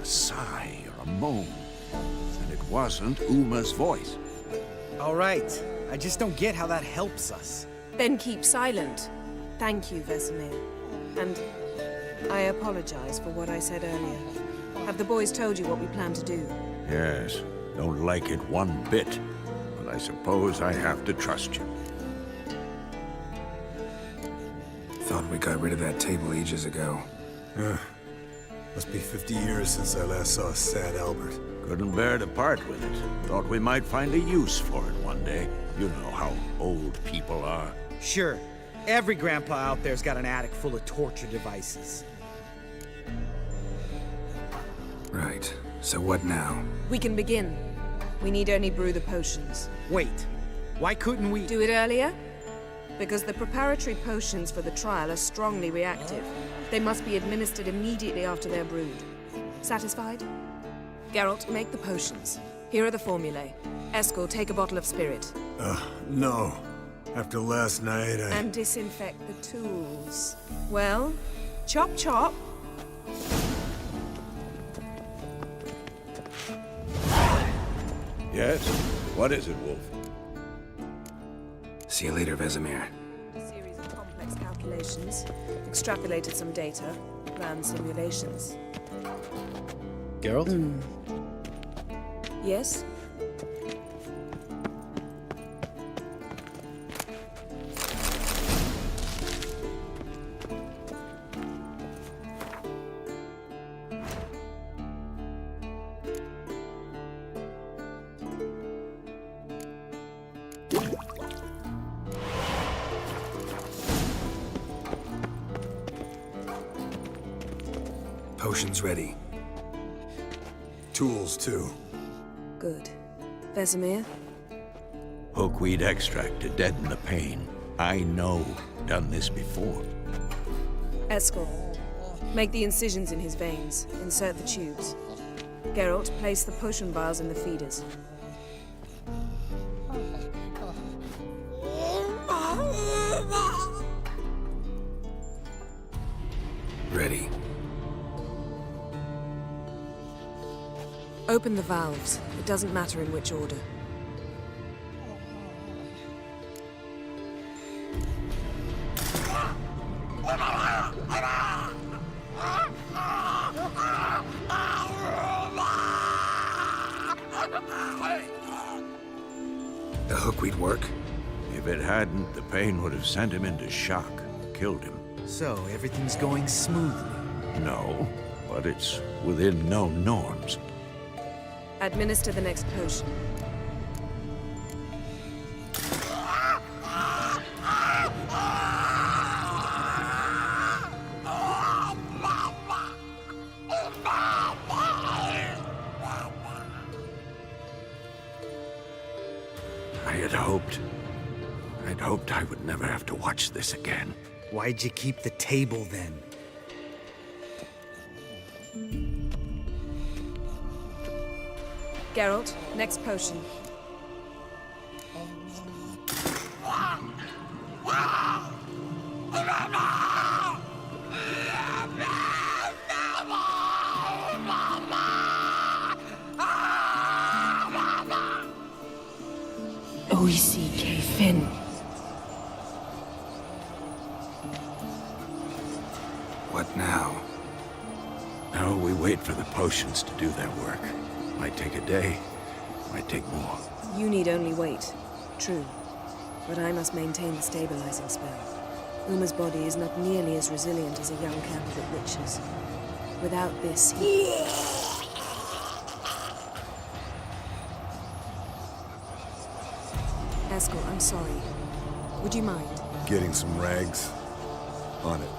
A sigh or a moan. And it wasn't Uma's voice. All right. I just don't get how that helps us. Then keep silent. Thank you, Vesemir. And I apologize for what I said earlier. Have the boys told you what we plan to do? Yes, don't like it one bit. But I suppose I have to trust you. Thought we got rid of that table ages ago. Must be 50 years since I last saw sad Albert. Couldn't bear to part with it. Thought we might find a use for it one day. You know how old people are. Sure. Every grandpa out there's got an attic full of torture devices. Right. So what now? We can begin. We need only brew the potions. Wait. Why couldn't we... Do it earlier? Because the preparatory potions for the trial are strongly reactive. They must be administered immediately after they're brewed. Satisfied? Geralt, make the potions. Here are the formulae. Eskel, take a bottle of spirit. No. After last night, And disinfect the tools. Well, chop chop. Yes? What is it, Wolf? See you later, Vesemir. A series of complex calculations. Extrapolated some data. Ran simulations. Geralt? Yes? Potion's ready. Tools, too. Good. Vesemir? Hookweed extract to deaden the pain. I know. Done this before. Eskel, make the incisions in his veins. Insert the tubes. Geralt, place the potion vials in the feeders. Ready. Open the valves. It doesn't matter in which order. The hookweed work? If it hadn't, the pain would have sent him into shock, killed him. So, everything's going smoothly? No, but it's within known norms. Administer the next potion. I'd hoped I would never have to watch this again. Why'd you keep the table then? Geralt, next potion. Oici Fin. What now? Now we wait for the potions to do their work. Might take a day, might take more. You need only wait. True. But I must maintain the stabilizing spell. Uma's body is not nearly as resilient as a young candidate witch's. Without this, he... Eskel, I'm sorry. Would you mind? Getting some rags. On it.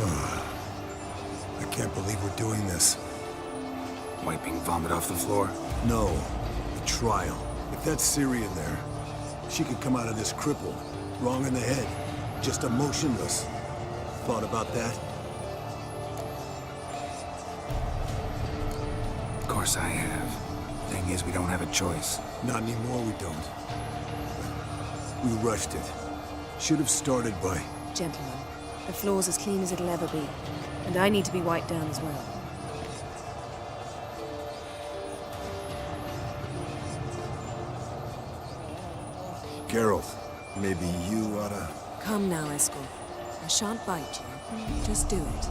I can't believe we're doing this. Wiping vomit off the floor? No, the trial. If that's Ciri in there, she could come out of this crippled, wrong in the head, just emotionless. Thought about that? Of course I have. Thing is, we don't have a choice. Not anymore, we don't. We rushed it. Should have started by... Gentlemen, the floor's as clean as it'll ever be. And I need to be wiped down as well. Geralt, maybe you oughta... Come now, Eskel. I shan't bite you. Just do it.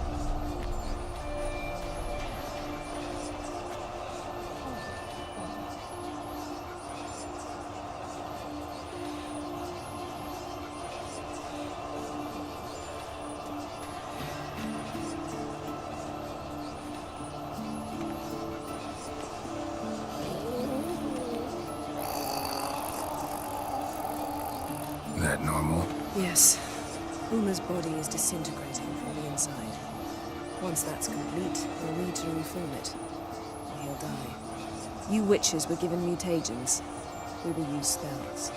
That normal? Yes. Uma's body is disintegrating from the inside. Once that's complete, we'll need to reform it. Or he'll die. You witches were given mutagens. We will use spells.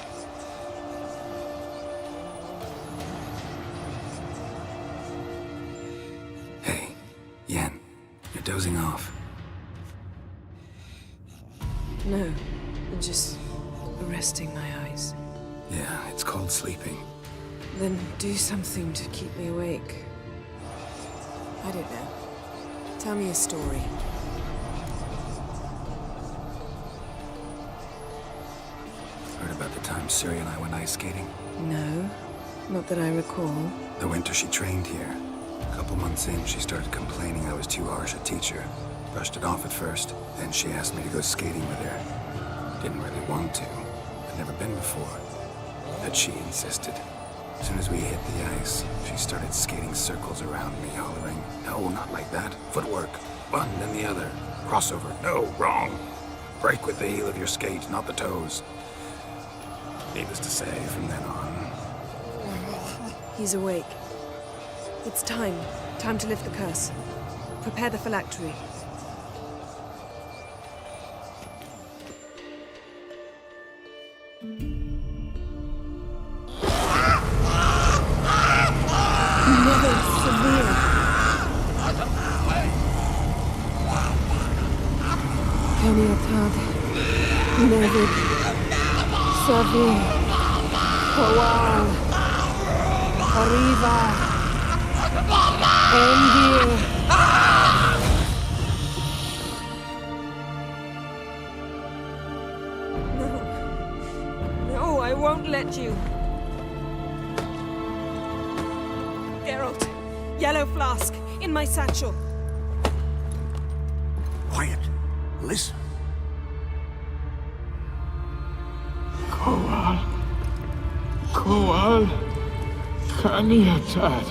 Hey, Yen, you're dozing off. No, I'm just resting my eyes. Yeah, it's called sleeping. Then do something to keep me awake. I don't know. Tell me a story. Heard about the time Ciri and I went ice skating? No, not that I recall. The winter she trained here. A couple months in, she started complaining I was too harsh a teacher. Brushed it off at first, then she asked me to go skating with her. Didn't really want to. I'd never been before. But she insisted. As soon as we hit the ice, she started skating circles around me, hollering, "No, not like that. Footwork. One, then the other. Crossover. No, wrong. Break with the heel of your skate, not the toes." Needless to say, from then on... He's awake. It's time. Time to lift the curse. Prepare the phylactery. Nevid, Savi, Kowal, Arriva, Endir. No, I won't let you. Geralt, yellow flask, in my satchel. Quiet. Listen. Kowal, Kaniatad.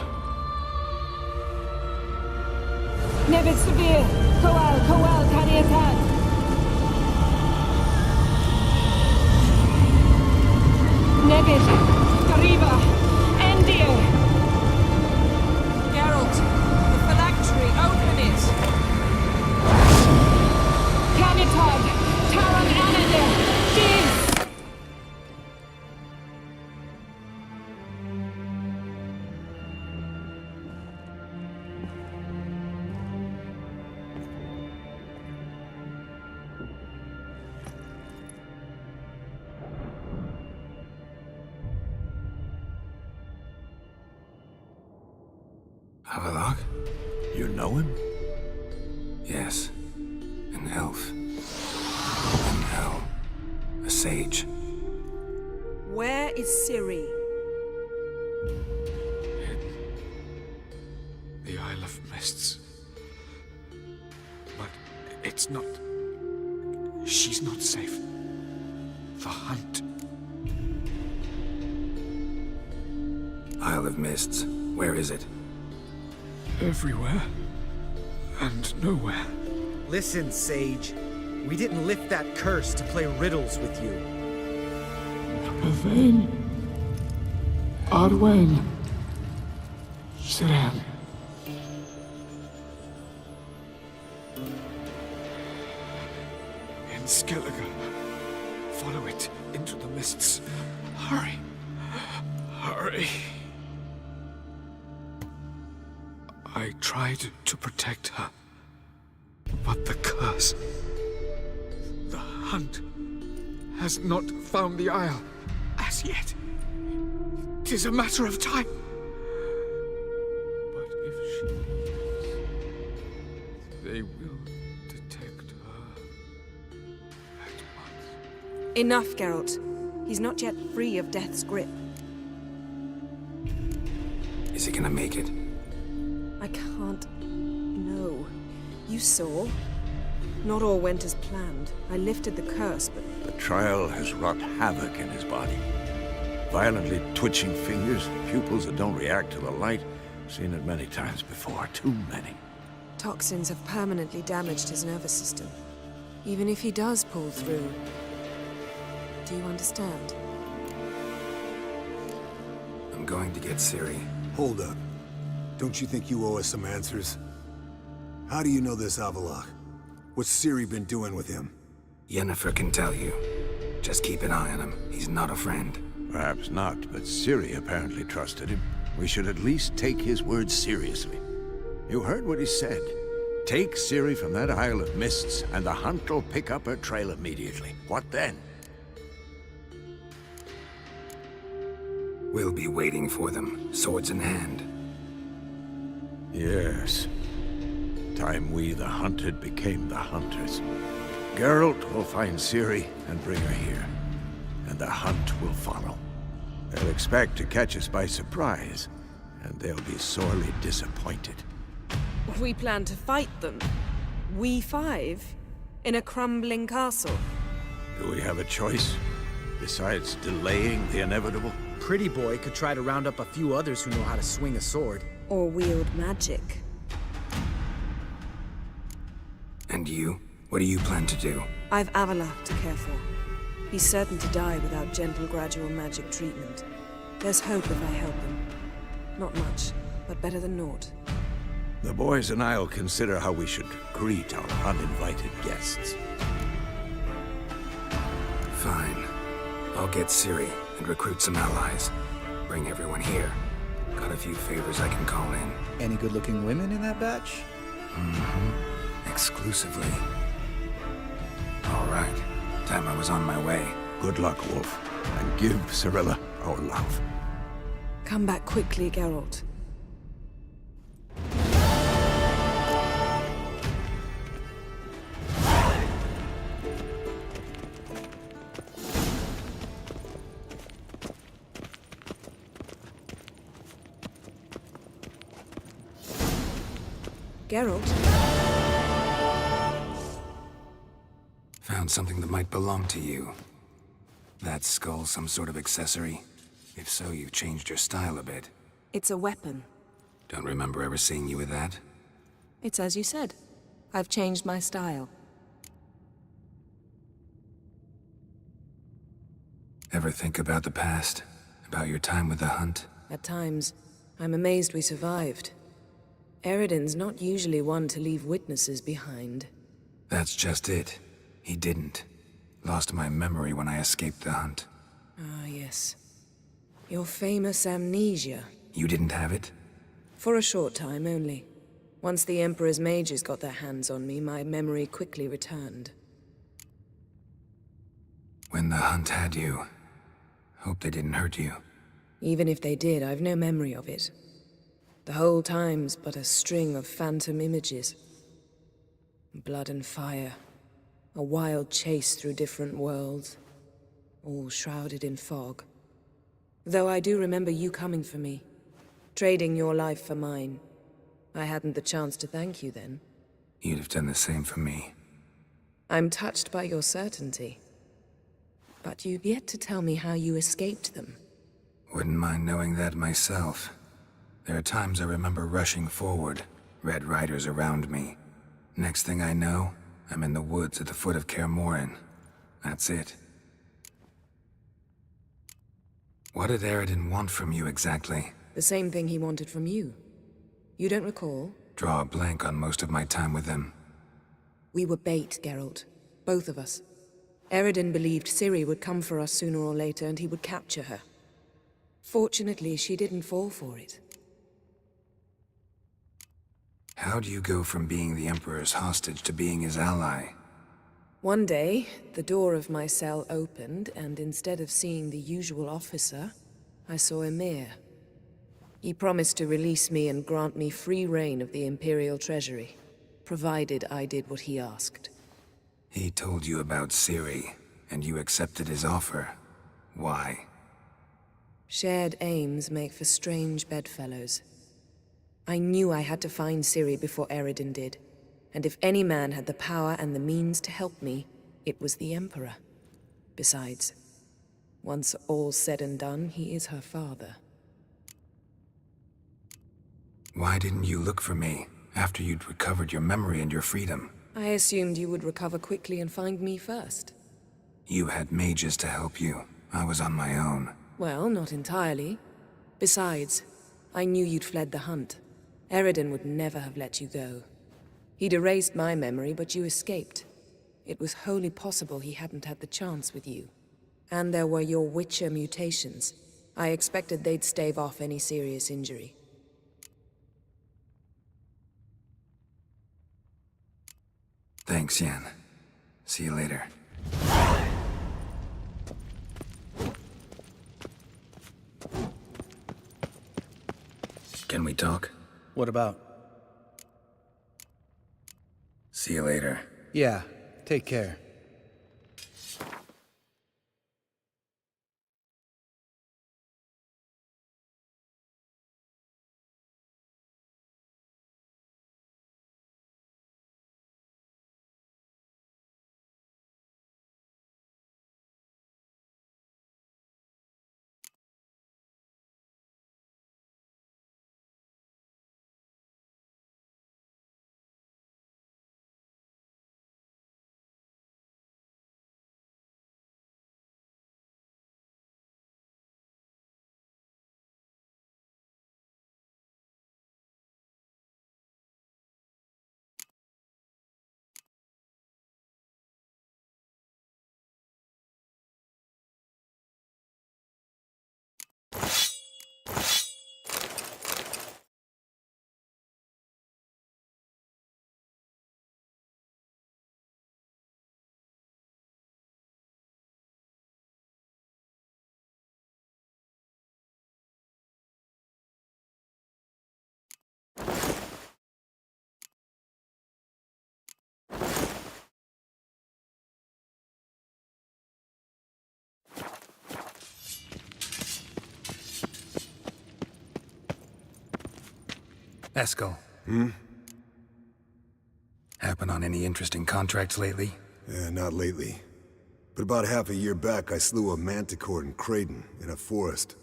Nevid Severe, Kowal, Kaniatad. Nevid, Arriva, Endir. Geralt, the phylactery, open it. Kaniatad, Taran Anadir, Diz. Havelock? You know him? Yes. An elf. An elf. A sage. Where is Ciri? The Isle of Mists. But it's not... She's not safe. The hunt. Isle of Mists. Where is it? Everywhere. And nowhere. Listen, Sage. We didn't lift that curse to play riddles with you. Yvain. Arwen. Siren. Hurry. Hurry. I tried to protect her. But the curse... The hunt has not found the Isle as yet. 'Tis a matter of time. But if she lives, they will detect her at once. Enough, Geralt. He's not yet free of death's grip. Is he gonna make it? I can't... No. You saw? Not all went as planned. I lifted the curse, but... The trial has wrought havoc in his body. Violently twitching fingers, pupils that don't react to the light. Seen it many times before, too many. Toxins have permanently damaged his nervous system. Even if he does pull through. Do you understand? I'm going to get Ciri. Hold up. Don't you think you owe us some answers? How do you know this Avallac'h? What's Ciri been doing with him? Yennefer can tell you. Just keep an eye on him. He's not a friend. Perhaps not, but Ciri apparently trusted him. We should at least take his words seriously. You heard what he said. Take Ciri from that Isle of Mists, and the hunt will pick up her trail immediately. What then? We'll be waiting for them, swords in hand. Yes. Time we, the hunted, became the hunters. Geralt will find Ciri and bring her here. And the hunt will follow. They'll expect to catch us by surprise, and they'll be sorely disappointed. We plan to fight them. We five? In a crumbling castle? Do we have a choice? Besides delaying the inevitable? Pretty Boy could try to round up a few others who know how to swing a sword. Or wield magic. And you? What do you plan to do? I've Avallac'h to care for. He's certain to die without gentle, gradual magic treatment. There's hope if I help him. Not much, but better than naught. The boys and I'll consider how we should greet our uninvited guests. Fine. I'll get Ciri and recruit some allies. Bring everyone here. Got a few favors I can call in. Any good-looking women in that batch? Mm-hmm. Exclusively. All right. Time I was on my way. Good luck, Wolf. And give Cirilla our love. Come back quickly, Geralt. Geralt? Found something that might belong to you. That skull some sort of accessory? If so, you've changed your style a bit. It's a weapon. Don't remember ever seeing you with that. It's as you said. I've changed my style. Ever think about the past? About your time with the hunt? At times, I'm amazed we survived. Eredin's not usually one to leave witnesses behind. That's just it. He didn't. Lost my memory when I escaped the hunt. Ah, yes. Your famous amnesia. You didn't have it? For a short time only. Once the Emperor's mages got their hands on me, my memory quickly returned. When the hunt had you, hope they didn't hurt you. Even if they did, I've no memory of it. The whole time's but a string of phantom images. Blood and fire. A wild chase through different worlds. All shrouded in fog. Though I do remember you coming for me. Trading your life for mine. I hadn't the chance to thank you then. You'd have done the same for me. I'm touched by your certainty. But you've yet to tell me how you escaped them. Wouldn't mind knowing that myself. There are times I remember rushing forward, Red Riders around me. Next thing I know, I'm in the woods at the foot of Kaer Morhen. That's it. What did Eredin want from you exactly? The same thing he wanted from you. You don't recall? Draw a blank on most of my time with him. We were bait, Geralt. Both of us. Eredin believed Ciri would come for us sooner or later and he would capture her. Fortunately, she didn't fall for it. How do you go from being the Emperor's hostage to being his ally? One day, the door of my cell opened, and instead of seeing the usual officer, I saw Emir. He promised to release me and grant me free reign of the Imperial Treasury, provided I did what he asked. He told you about Ciri, and you accepted his offer. Why? Shared aims make for strange bedfellows. I knew I had to find Ciri before Eredin did, and if any man had the power and the means to help me, it was the Emperor. Besides, once all's said and done, he is her father. Why didn't you look for me after you'd recovered your memory and your freedom? I assumed you would recover quickly and find me first. You had mages to help you. I was on my own. Well, not entirely. Besides, I knew you'd fled the hunt. Eredin would never have let you go. He'd erased my memory, but you escaped. It was wholly possible he hadn't had the chance with you. And there were your Witcher mutations. I expected they'd stave off any serious injury. Thanks, Yen. See you later. Can we talk? What about? See you later. Yeah, take care. Eskel. Happen on any interesting contracts lately? Yeah, not lately. But about half a year back, I slew a manticore in Creighton, in a forest.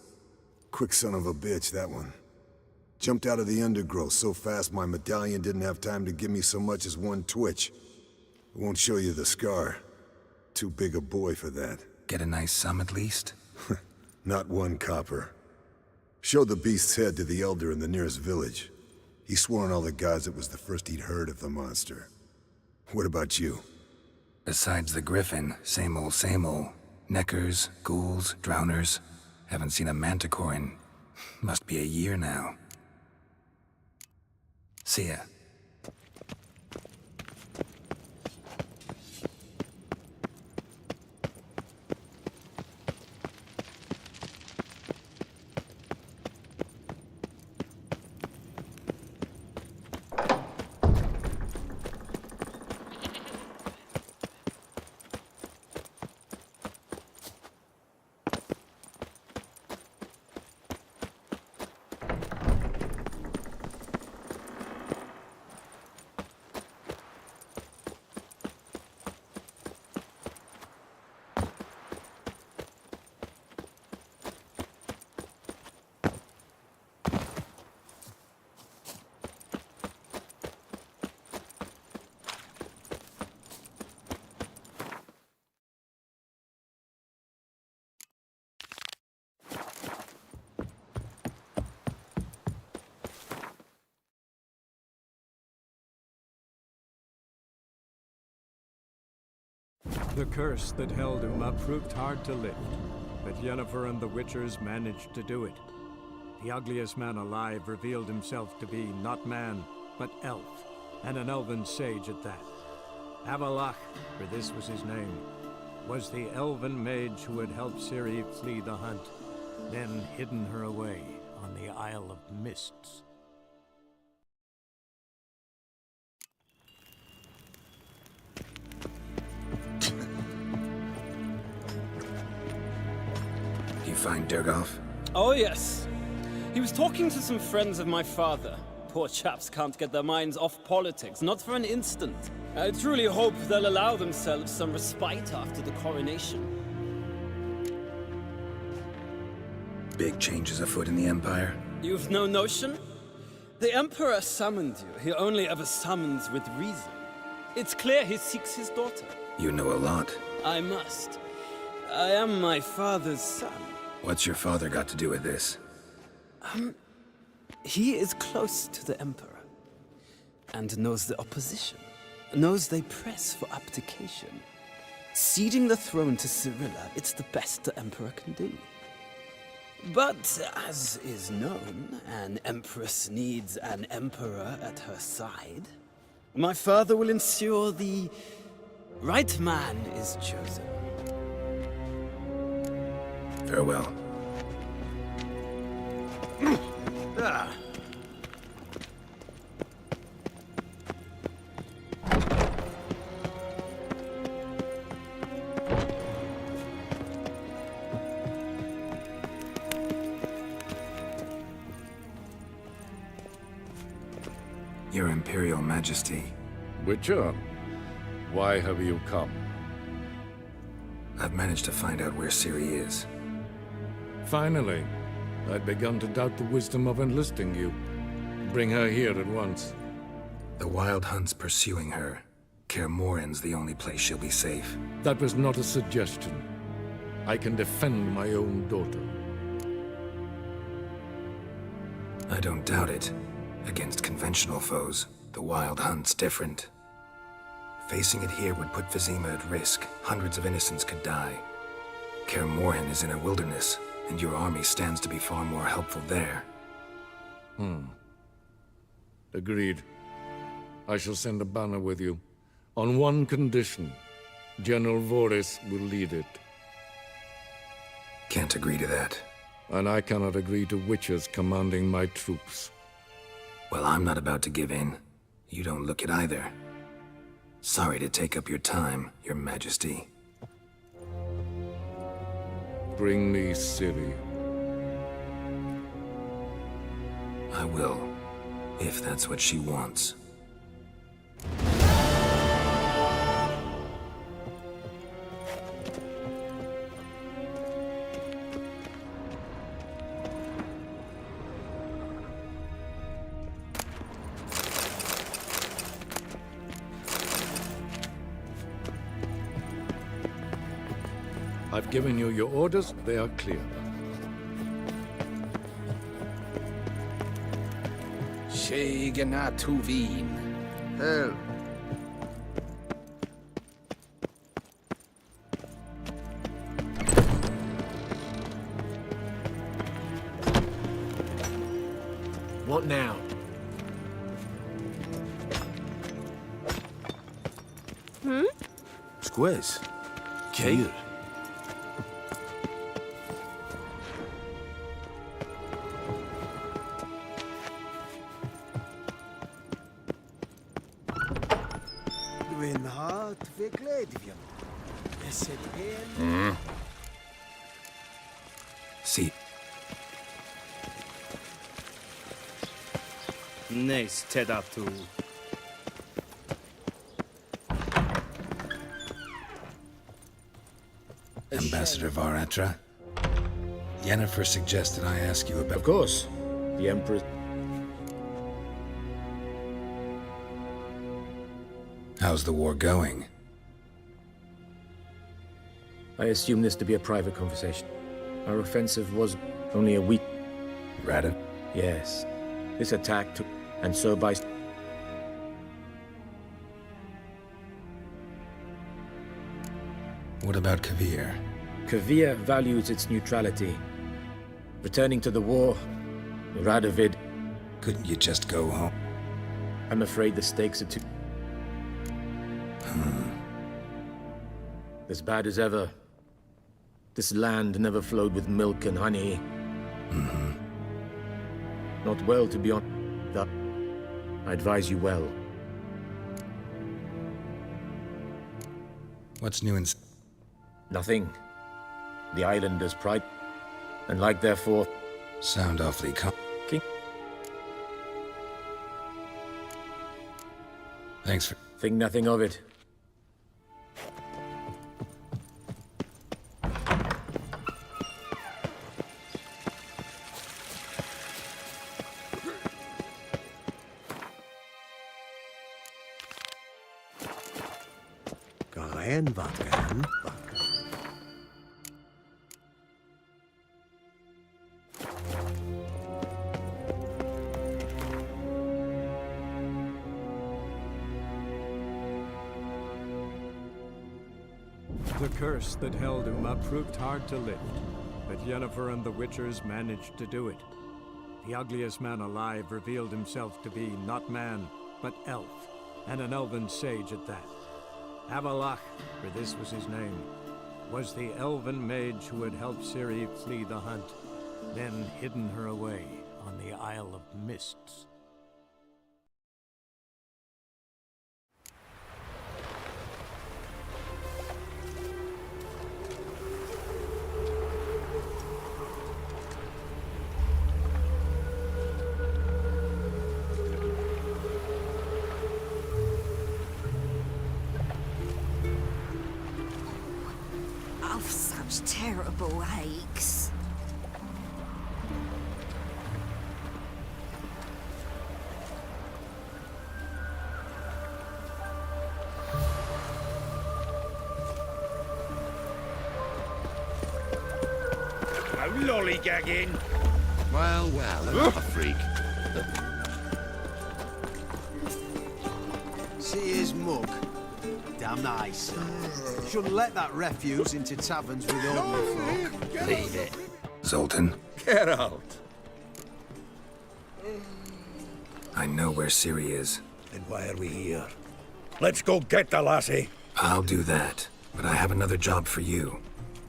Quick son of a bitch, that one. Jumped out of the undergrowth so fast my medallion didn't have time to give me so much as one twitch. I won't show you the scar. Too big a boy for that. Get a nice sum at least? Not one copper. Showed the beast's head to the elder in the nearest village. He swore on all the gods it was the first he'd heard of the monster. What about you? Besides the griffin, same old, same old. Neckers, ghouls, drowners. Haven't seen a manticore in... must be a year now. See ya. The curse that held Uma proved hard to lift, but Yennefer and the Witchers managed to do it. The ugliest man alive revealed himself to be not man, but elf, and an elven sage at that. Avalach, for this was his name, was the elven mage who had helped Ciri flee the hunt, then hidden her away on the Isle of Mists. Do you find Durgoff? Oh, yes. He was talking to some friends of my father. Poor chaps can't get their minds off politics, not for an instant. I truly hope they'll allow themselves some respite after the coronation. Big changes afoot in the Empire? You've no notion? The Emperor summoned you. He only ever summons with reason. It's clear he seeks his daughter. You know a lot. I must. I am my father's son. What's your father got to do with this? He is close to the Emperor, and knows the opposition, knows they press for abdication. Ceding the throne to Cirilla, it's the best the Emperor can do. But, as is known, an Empress needs an Emperor at her side. My father will ensure the right man is chosen. Farewell. Ah. Your Imperial Majesty. Witcher, why have you come? I've managed to find out where Ciri is. Finally. I'd begun to doubt the wisdom of enlisting you. Bring her here at once. The Wild Hunt's pursuing her. Kaer Morhen's the only place she'll be safe. That was not a suggestion. I can defend my own daughter. I don't doubt it. Against conventional foes, the Wild Hunt's different. Facing it here would put Vizima at risk. Hundreds of innocents could die. Kaer Morhen is in a wilderness, and your army stands to be far more helpful there. Agreed. I shall send a banner with you. On one condition. General Voris will lead it. Can't agree to that. And I cannot agree to witches commanding my troops. Well, I'm not about to give in. You don't look it either. Sorry to take up your time, Your Majesty. Bring me Ciri. I will, if that's what she wants. I've given you your orders, they are clear. Shegana Tuvin. Hell. What now? Squiz. Kill. See. Nice, Tedatu. Ambassador Varatra, Yennefer suggested I ask you about... Of course. The Empress... How's the war going? I assume this to be a private conversation. Our offensive was only a week. Radin? Yes. This attack took... and so by... What about Kavir? Kavir values its neutrality. Returning to the war, Radovid... Couldn't you just go home? I'm afraid the stakes are too... As bad as ever. This land never flowed with milk and honey. Not well, to be honest. I advise you well. What's new in... Nothing. The islanders' pride, and like their fourth... Sound awfully King... Thanks for... Think nothing of it. The curse that held Uma proved hard to lift, but Yennefer and the Witchers managed to do it. The ugliest man alive revealed himself to be not man, but elf, and an elven sage at that. Avalach, for this was his name, was the elven mage who had helped Ciri flee the hunt, then hidden her away on the Isle of Mists. Terrible aches. No lollygagging. Well, another freak. See his mug? Damn nice. Shouldn't let that refuse into taverns with ordinary folk. Leave it. Zoltan? Geralt. I know where Ciri is. Then why are we here? Let's go get the lassie. I'll do that, but I have another job for you.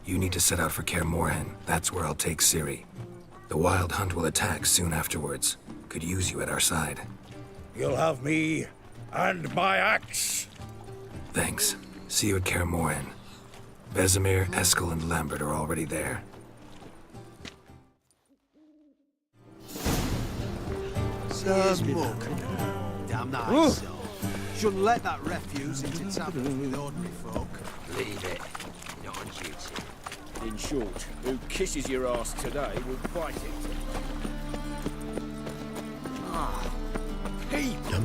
You need to set out for Kaer Morhen. That's where I'll take Ciri. The Wild Hunt will attack soon afterwards. Could use you at our side. You'll have me and my axe. Thanks. See you at Kaer Morhen. Vesemir, Eskel, and Lambert are already there. See his mug? Damn nice. Shouldn't let that refuse into taverns with ordinary folk. Leave it. Not on duty. In short, who kisses your ass today will bite it. Ah, people.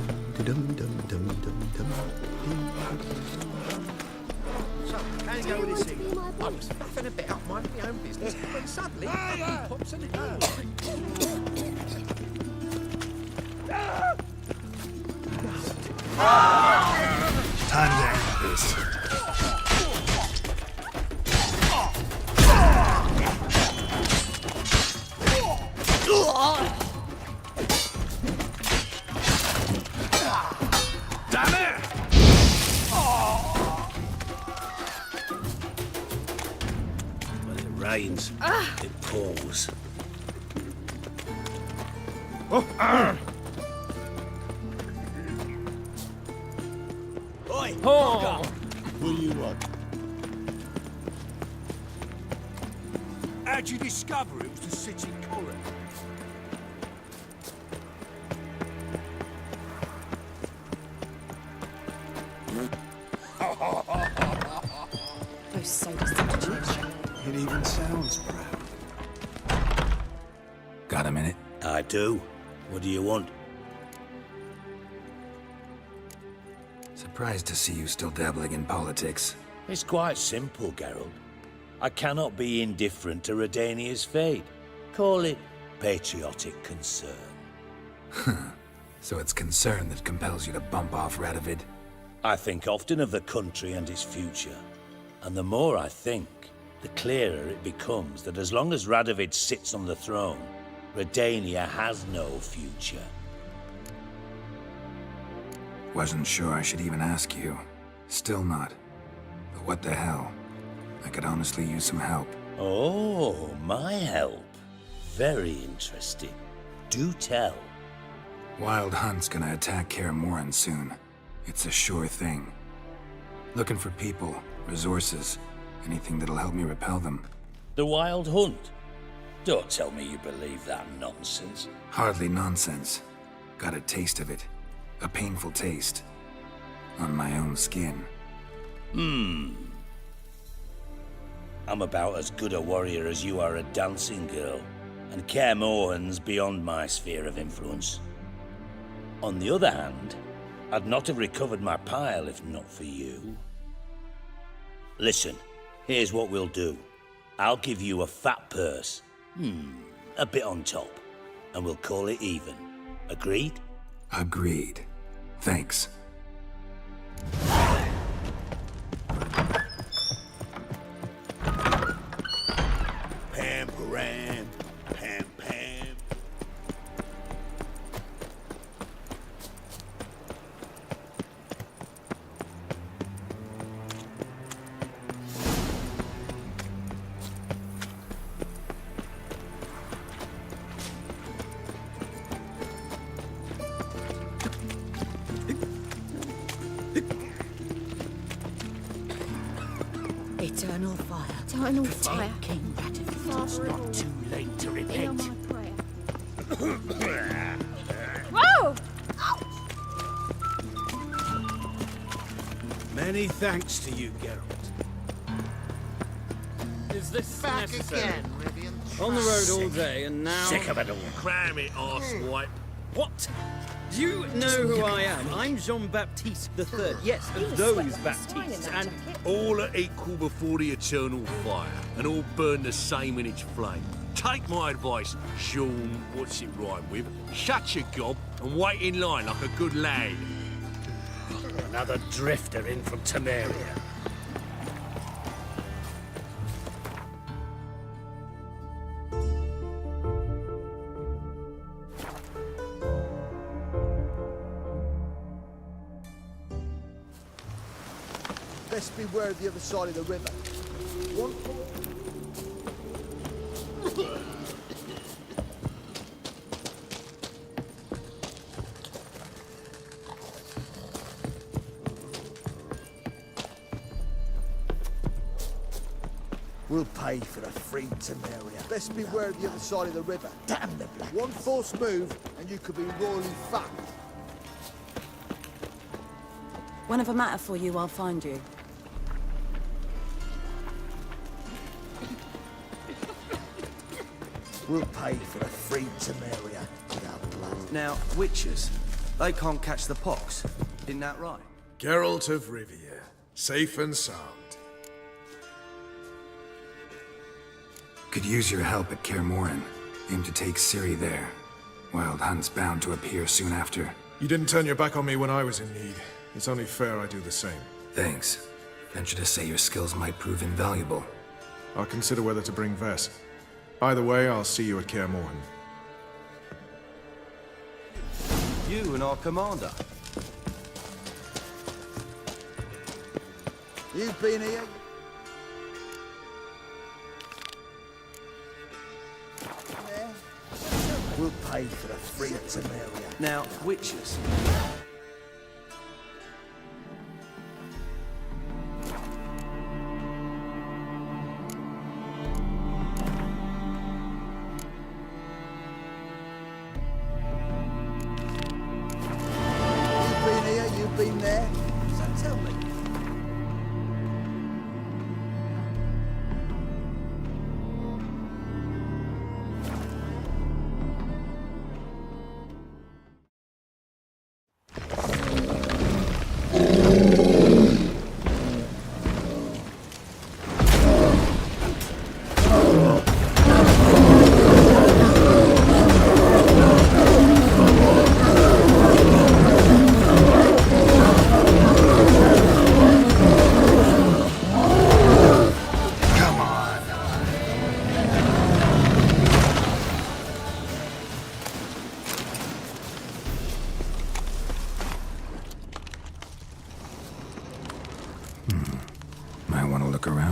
So, can you go with this thing? I was faffing a bit up minding my own business, when suddenly he pops an Time to end this. Damn it! When it rains, it pours. Oi! Oh. What do you want? How'd you discover it was the city current? Those sadistic children. It even sounds proud. Got a minute? I do. What do you want? Surprised to see you still dabbling in politics. It's quite simple, Geralt. I cannot be indifferent to Redania's fate. Call it patriotic concern. So it's concern that compels you to bump off Radovid? I think often of the country and its future. And the more I think, the clearer it becomes that as long as Radovid sits on the throne, Redania has no future. Wasn't sure I should even ask you. Still not. But what the hell? I could honestly use some help. Oh, my help. Very interesting. Do tell. Wild Hunt's gonna attack Kaer Morhen soon. It's a sure thing. Looking for people, resources, anything that'll help me repel them. The Wild Hunt? Don't tell me you believe that nonsense. Hardly nonsense. Got a taste of it. A painful taste. On my own skin. I'm about as good a warrior as you are a dancing girl, and Kaer Morhen's beyond my sphere of influence. On the other hand, I'd not have recovered my pile if not for you. Listen, here's what we'll do. I'll give you a fat purse. A bit on top. And we'll call it even. Agreed? Agreed. Thanks. Pam, param, pam, pam. Eternal fire. Eternal fire. King Radovid. It's not too late to repent. Whoa! Many thanks to you, Geralt. Is this Back necessary? again, Rivian. On the road all day, and now... Sick of it all. Cram it, arsewipe. What? Do you know who I am? I'm Jean-Baptiste III. Yes, of those Baptistes, and... All are equal before the eternal fire, and all burn the same in its flame. Take my advice, Sean, what's it rhyme with? Shut your gob and wait in line like a good lad. Another drifter in from Temeria. Best beware of the other side of the river. One We'll pay for a free Temeria. Best beware of the other side of the river. Damn the black. One false move, and you could be royally fucked. Whenever matter for you, I'll find you. We'll pay for a free Temeria without blood. Now, witches, they can't catch the pox. Isn't that right? Geralt of Rivia, safe and sound. Could use your help at Kaer Morhen. Aim to take Ciri there. Wild Hunt's bound to appear soon after. You didn't turn your back on me when I was in need. It's only fair I do the same. Thanks. Venture to say your skills might prove invaluable. I'll consider whether to bring Vess. Either way, I'll see you at Kaer Morhen. You and our commander. You've been here. We'll pay for a free Temeria. Now, witches. You've been here, you've been there. So tell me.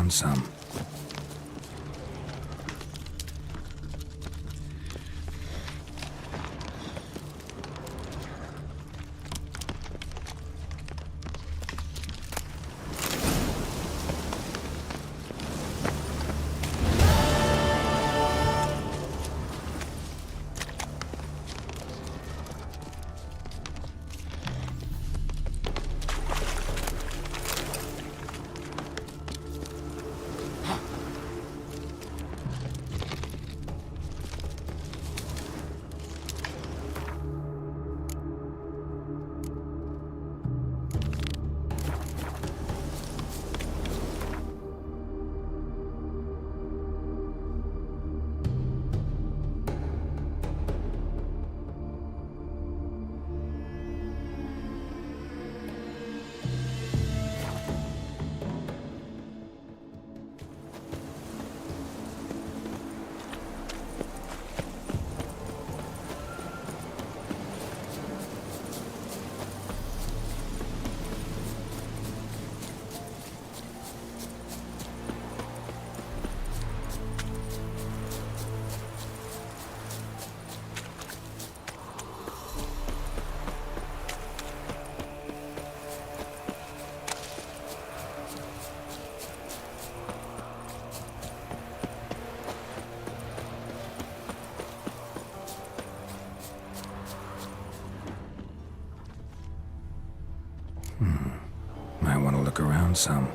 around some. Might want to look around some.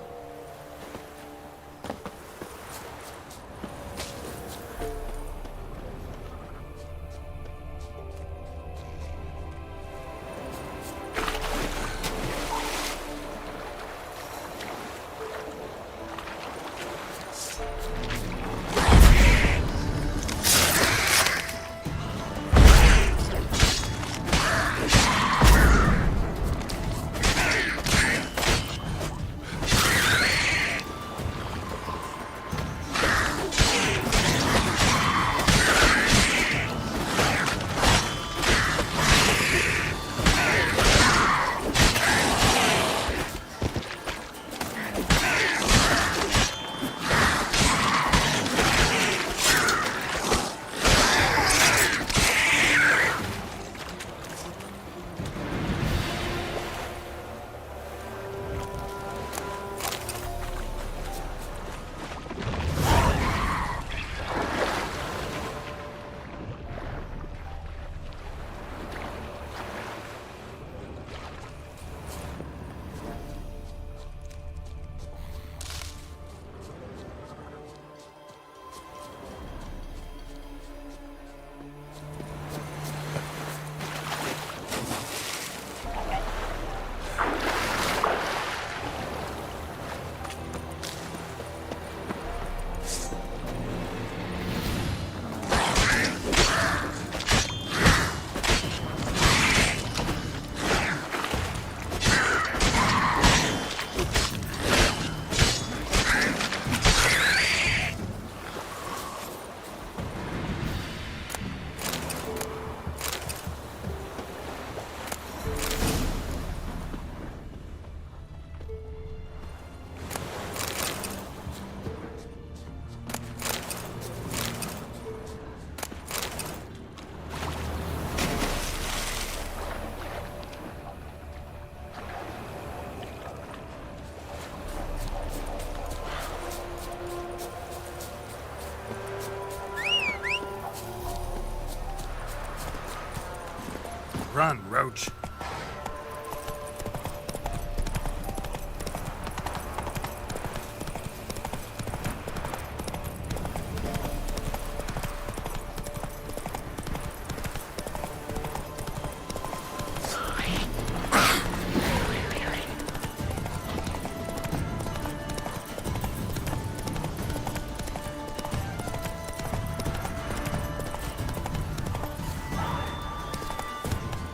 Run, Roach.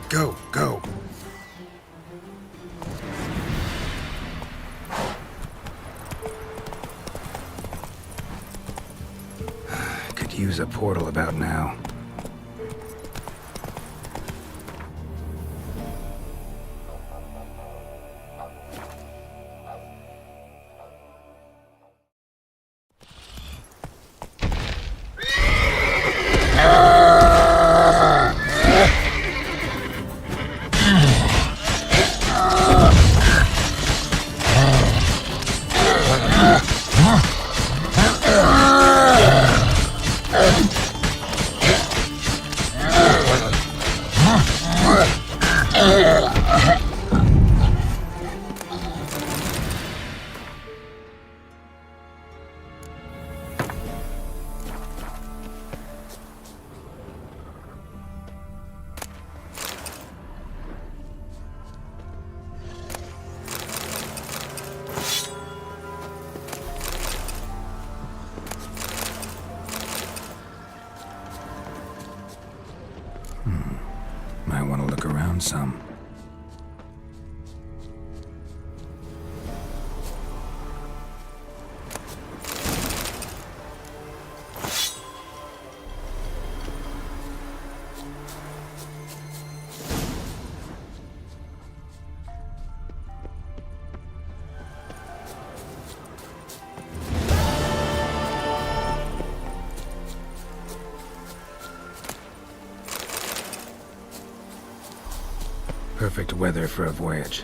Go, go. Could use a portal about now. might want to look around some. Perfect weather for a voyage.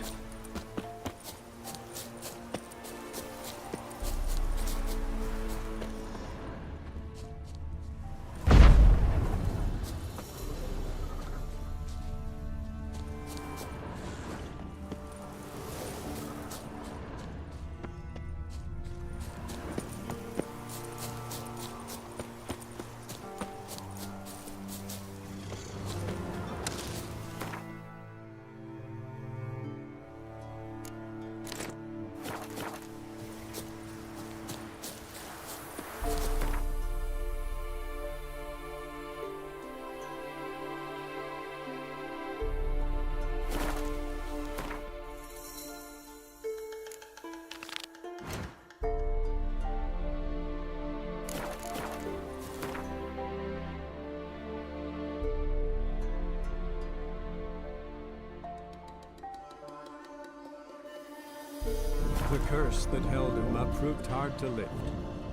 The curse that held Uma proved hard to lift,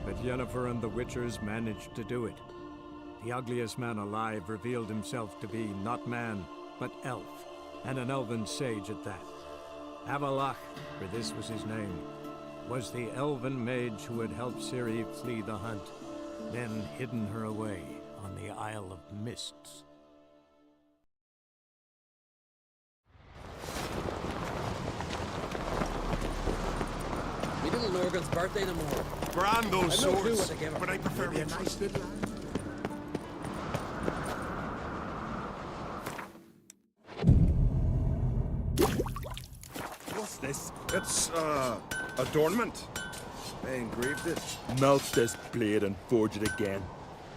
but Yennefer and the Witchers managed to do it. The ugliest man alive revealed himself to be not man, but elf, and an elven sage at that. Avalach, for this was his name, was the elven mage who had helped Ciri flee the hunt, then hidden her away on the Isle of Mists. Me little Lorgan's birthday tomorrow. Brand those I've no clue swords, what to give her. but I prefer Maybe a me nice trusted. What's this? It's, adornment. They engraved it. Melt this blade and forge it again.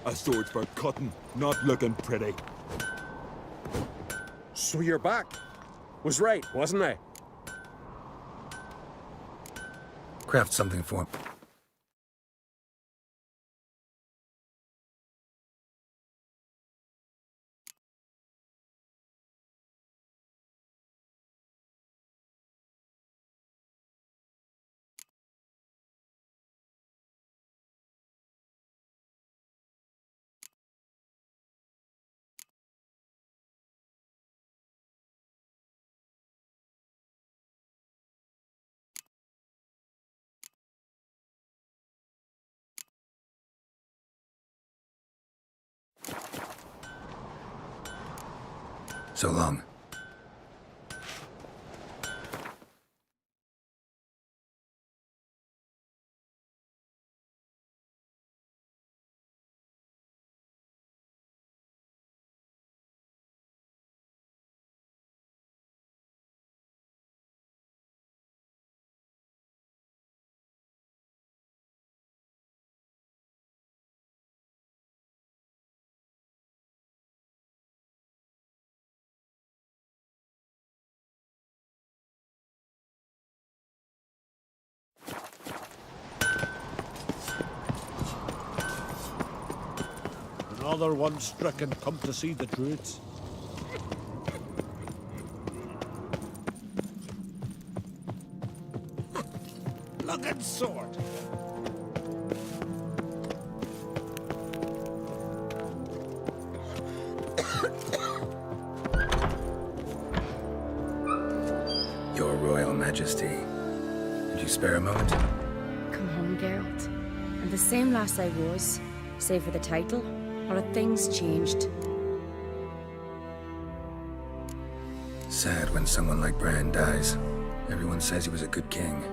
A sword for cutting, not looking pretty. So you're back. Was right, wasn't I? Craft something for him. So long. Another one stricken come to see the druids. Looking sword. Your Royal Majesty. Would you spare a moment? Come home, Geralt. I'm the same lass I was, save for the title. Or have things changed? Sad when someone like Bran dies. Everyone says he was a good king.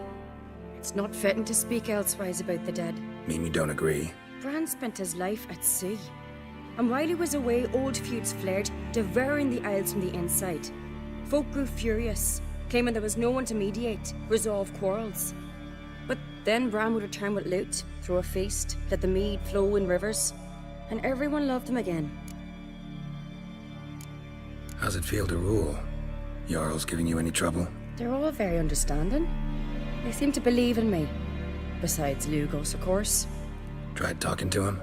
It's not fitting to speak elsewise about the dead. Mean you don't agree? Bran spent his life at sea. And while he was away, old feuds flared, devouring the Isles from the inside. Folk grew furious, claiming there was no one to mediate, resolve quarrels. But then Bran would return with loot, throw a feast, let the mead flow in rivers. And everyone loved him again. How's it feel to rule? Jarl's giving you any trouble? They're all very understanding. They seem to believe in me. Besides Lugos, of course. Tried talking to him?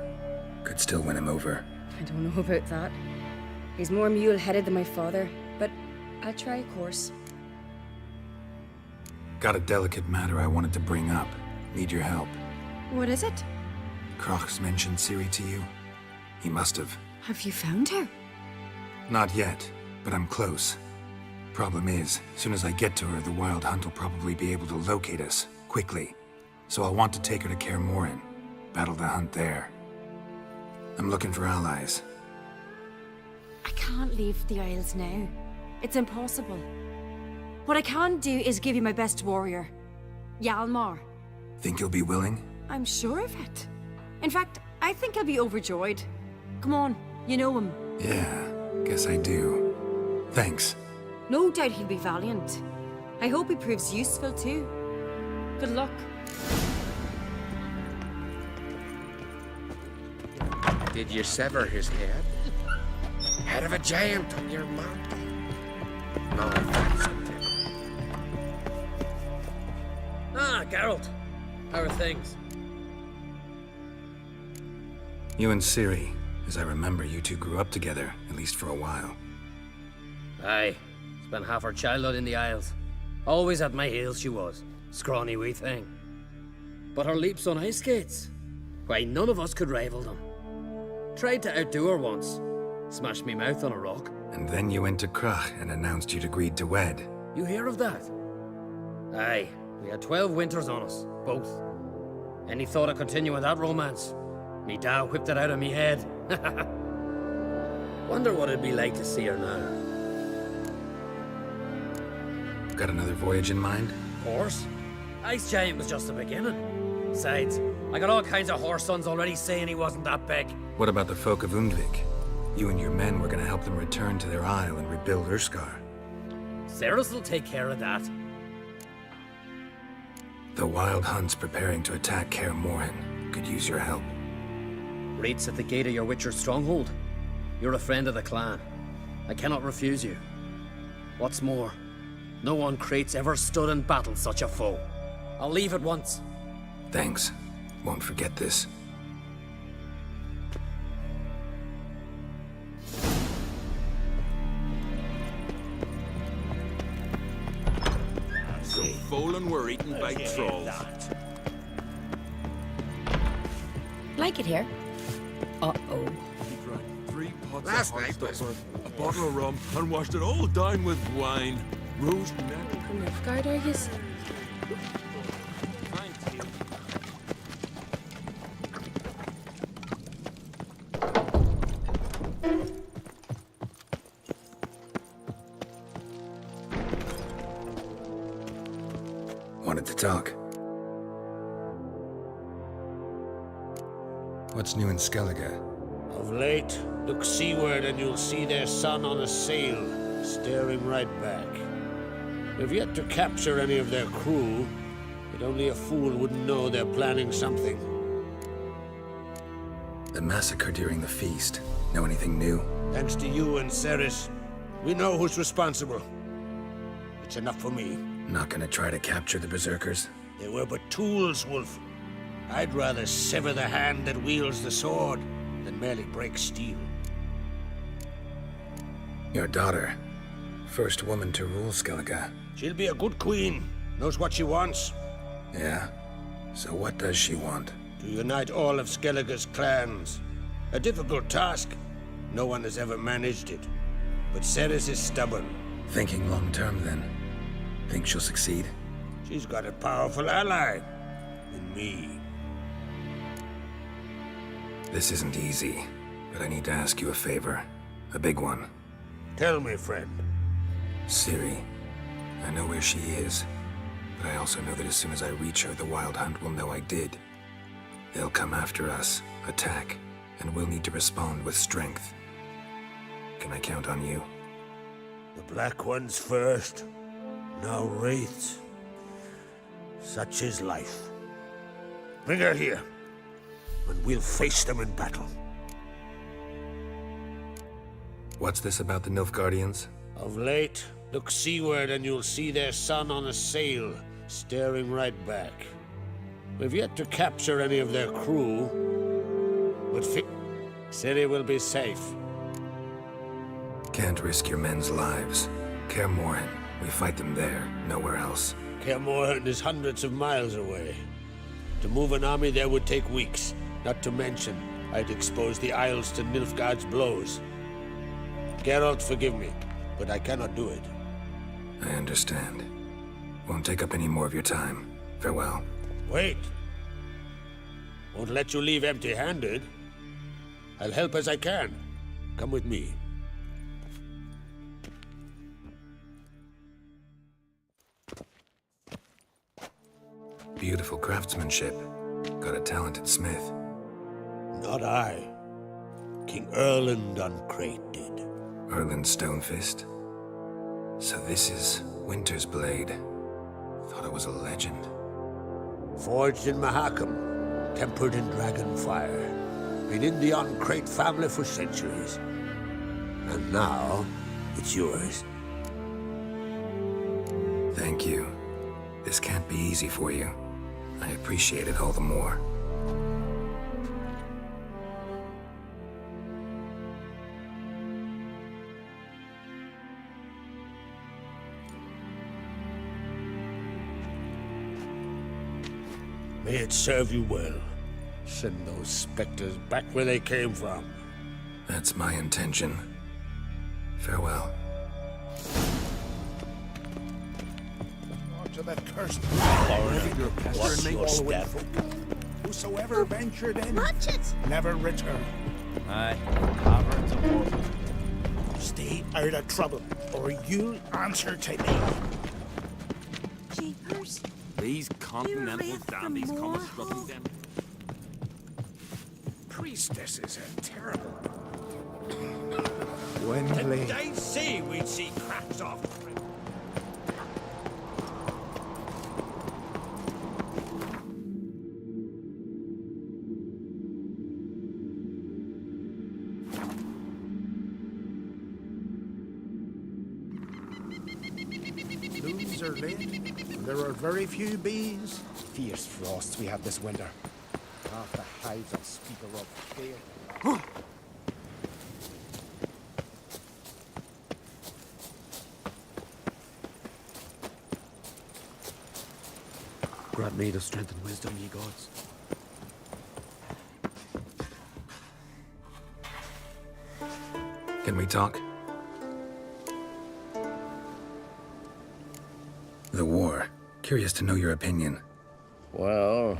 Could still win him over. I don't know about that. He's more mule-headed than my father, but I'll try, of course. Got a delicate matter I wanted to bring up. Need your help. What is it? Crach's mentioned Ciri to you? He must have. Have you found her? Not yet, but I'm close. Problem is, soon as I get to her, the Wild Hunt will probably be able to locate us, quickly. So I'll want to take her to Kaer Morhen, battle the hunt there. I'm looking for allies. I can't leave the Isles now. It's impossible. What I can do is give you my best warrior, Hjalmar. Think you'll be willing? I'm sure of it. In fact, I think he'll be overjoyed. Come on, you know him. Yeah, guess I do. Thanks. No doubt he'll be valiant. I hope he proves useful too. Good luck. Did you sever his head? Head of a giant on your mount. No, that's it. Ah, Geralt. How are things? You and Ciri. As I remember, you two grew up together, at least for a while. Aye. Spent half her childhood in the Isles. Always at my heels she was. Scrawny wee thing. But her leaps on ice skates? Why, none of us could rival them. Tried to outdo her once. Smashed me mouth on a rock. And then you went to Crach and announced you'd agreed to wed. You hear of that? Aye. We had 12 winters on us, both. Any thought of continuing that romance? Me da whipped it out of me head. Wonder what it'd be like to see her now. Got another voyage in mind? Of course. Ice Giant was just the beginning. Besides, I got all kinds of horse sons already saying he wasn't that big. What about the folk of Undvik? You and your men were gonna help them return to their isle and rebuild Urskar. Cerys will take care of that. The Wild Hunt's preparing to attack Kaer Morhen. Could use your help. Rates at the gate of your Witcher stronghold. You're a friend of the clan. I cannot refuse you. What's more, no one Krait's ever stood and battled such a foe. I'll leave at once. Thanks. Won't forget this. So Folan were eaten by trolls. Like it here. Uh-oh. He drank 3 pots Last of hot night was- stopper, a bottle of rum, and washed it all down with wine. Roast neck. From Nilfgaard, are you? Wanted to talk. What's new in Skellige? Of late, look seaward and you'll see their sun on a sail, staring right back. We've yet to capture any of their crew, but only a fool wouldn't know they're planning something. The massacre during the feast. Know anything new? Thanks to you and Cerys, we know who's responsible. It's enough for me. Not gonna try to capture the Berserkers? They were but tools, Wolf. I'd rather sever the hand that wields the sword than merely break steel. Your daughter. First woman to rule Skellige. She'll be a good queen. Knows what she wants. Yeah? So what does she want? To unite all of Skellige's clans. A difficult task. No one has ever managed it. But Cerys is stubborn. Thinking long term, then. Think she'll succeed? She's got a powerful ally. In me. This isn't easy, but I need to ask you a favor. A big one. Tell me, friend. Ciri. I know where she is, but I also know that as soon as I reach her, the Wild Hunt will know I did. They'll come after us, attack, and we'll need to respond with strength. Can I count on you? The Black Ones first. Now wraiths. Such is life. Bring her here, and we'll face them in battle. What's this about the Nilfgaardians? Of late, look seaward and you'll see their sun on a sail, staring right back. We've yet to capture any of their crew, but Ciri will be safe. Can't risk your men's lives. Kaer Morhen, we fight them there, nowhere else. Kaer Morhen is hundreds of miles away. To move an army there would take weeks, not to mention I'd expose the Isles to Nilfgaard's blows. Geralt, forgive me, but I cannot do it. I understand. Won't take up any more of your time. Farewell. Wait. Won't let you leave empty-handed. I'll help as I can. Come with me. Beautiful craftsmanship. Got a talented smith. Not I. King Erland Uncrate did. Erland Stonefist? So this is Winter's Blade. Thought it was a legend. Forged in Mahakam, tempered in dragon fire. Been in the Uncrate family for centuries. And now, it's yours. Thank you. This can't be easy for you. I appreciate it all the more. May it serve you well. Send those specters back where they came from. That's my intention. Farewell. To that cursed What's your step? Whosoever ventured in, Watch it! never return. Aye, taverns of war. Stay out of trouble, or you'll answer to me. Jeepers. These continental dandies come more struggling them. Priestesses are terrible. Did they see we'd see cracks off? Blooms are late, and there are very few bees. Fierce frosts we have this winter. Half the hives I'll speak of bare. Grant me the strength and wisdom, ye gods. Can we talk? The war. Curious to know your opinion. Well,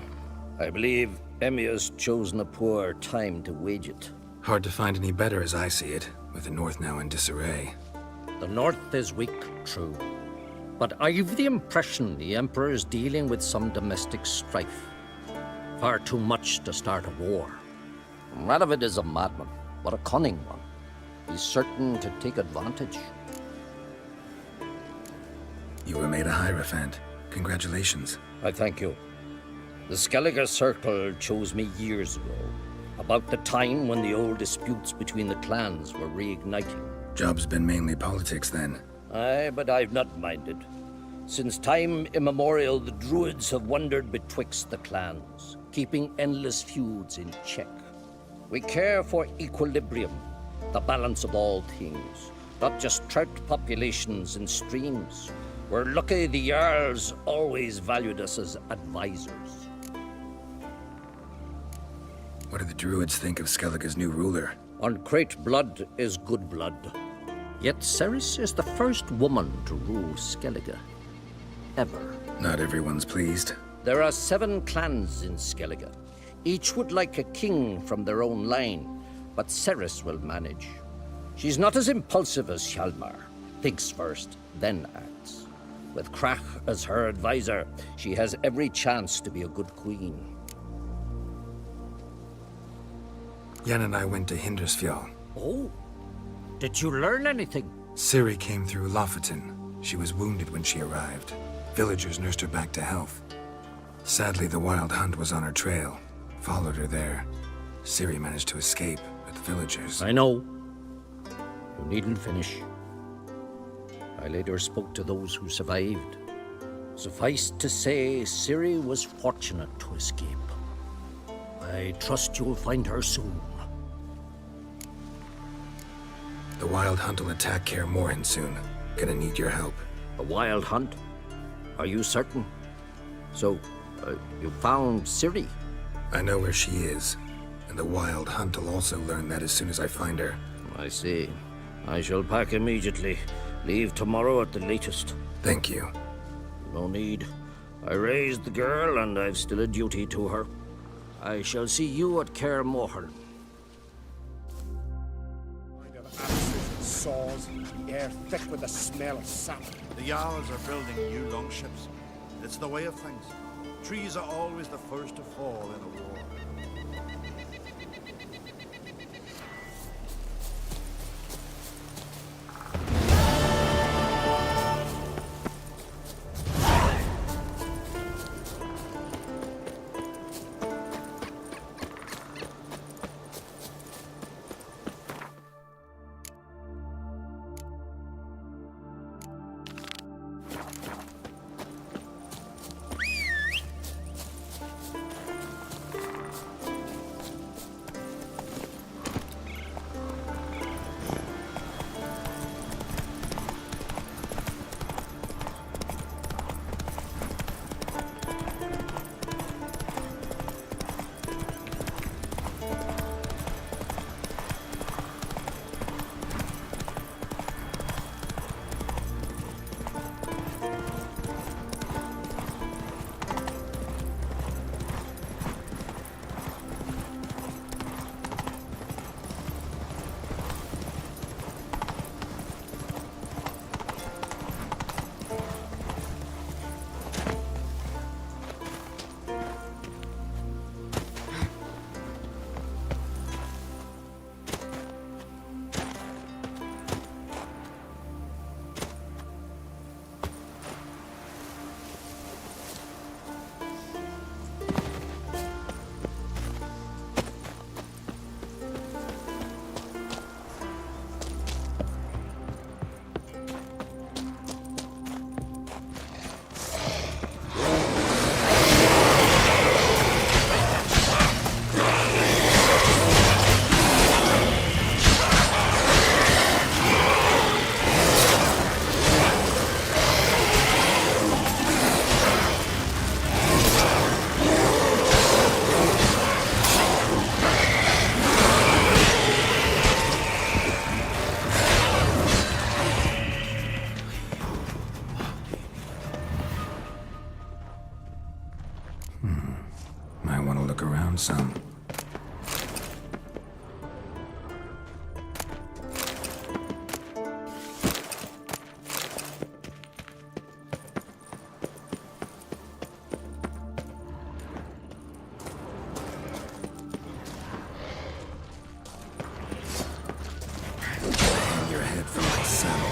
I believe Emmir's chosen a poor time to wage it. Hard to find any better as I see it, with the North now in disarray. The North is weak, true. But I've the impression the Emperor is dealing with some domestic strife. Far too much to start a war. Radovid is a madman, but a cunning one. He's certain to take advantage. You were made a Hierophant. Congratulations. I thank you. The Skellige Circle chose me years ago, about the time when the old disputes between the clans were reigniting. Job's been mainly politics then. Aye, but I've not minded. Since time immemorial, the Druids have wandered betwixt the clans, keeping endless feuds in check. We care for equilibrium, the balance of all things, not just trout populations and streams. We're lucky the Jarls always valued us as advisors. What do the Druids think of Skellige's new ruler? Uncrate blood is good blood. Yet Ceres is the first woman to rule Skellige. Ever. Not everyone's pleased. There are 7 clans in Skellige. Each would like a king from their own line, but Ceres will manage. She's not as impulsive as Hjalmar. Thinks first, then acts. With Krach as her advisor, she has every chance to be a good queen. Jan and I went to Hindersfjall. Oh? Did you learn anything? Ciri came through Lofoten. She was wounded when she arrived. Villagers nursed her back to health. Sadly, the Wild Hunt was on her trail. Followed her there. Ciri managed to escape, but the villagers... I know. You needn't finish. I later spoke to those who survived. Suffice to say, Ciri was fortunate to escape. I trust you'll find her soon. The Wild Hunt will attack Kaer Morhen soon. Gonna need your help. A wild hunt? Are you certain? So, you found Ciri? I know where she is, and the Wild Hunt will also learn that as soon as I find her. I see. I shall pack immediately. Leave tomorrow at the latest. Thank you. No need. I raised the girl, and I've still a duty to her. I shall see you at Kaer Morhen. Mind of axes and saws, the air thick with the smell of sap. The Jarls are building new longships. It's the way of things. Trees are always the first to fall in a war. Might want to look around some. Hang your head from my saddle.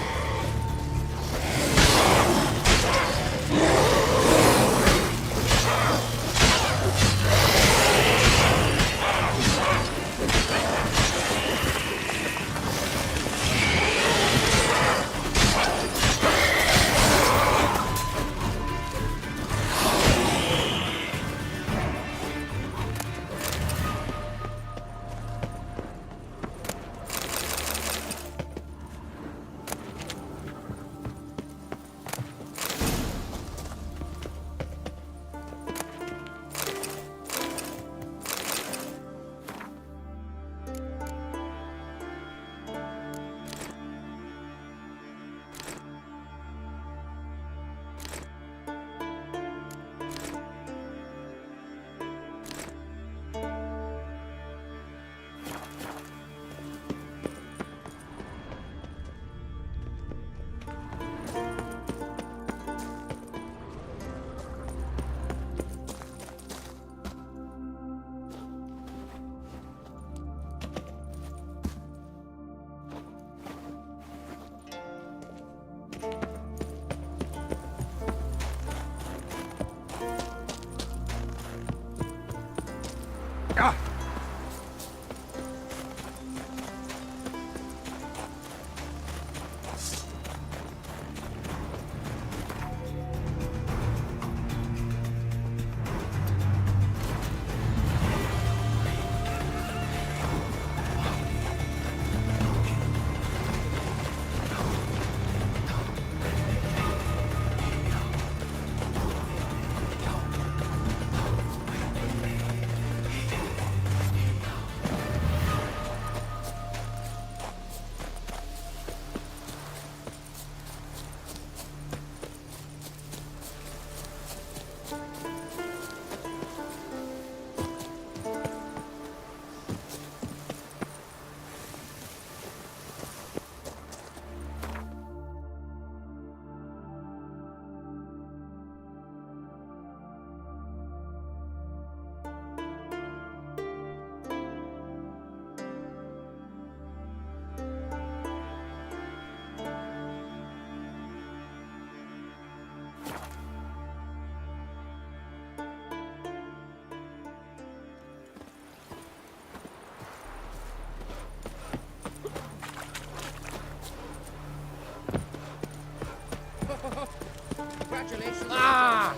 Congratulations. Ah!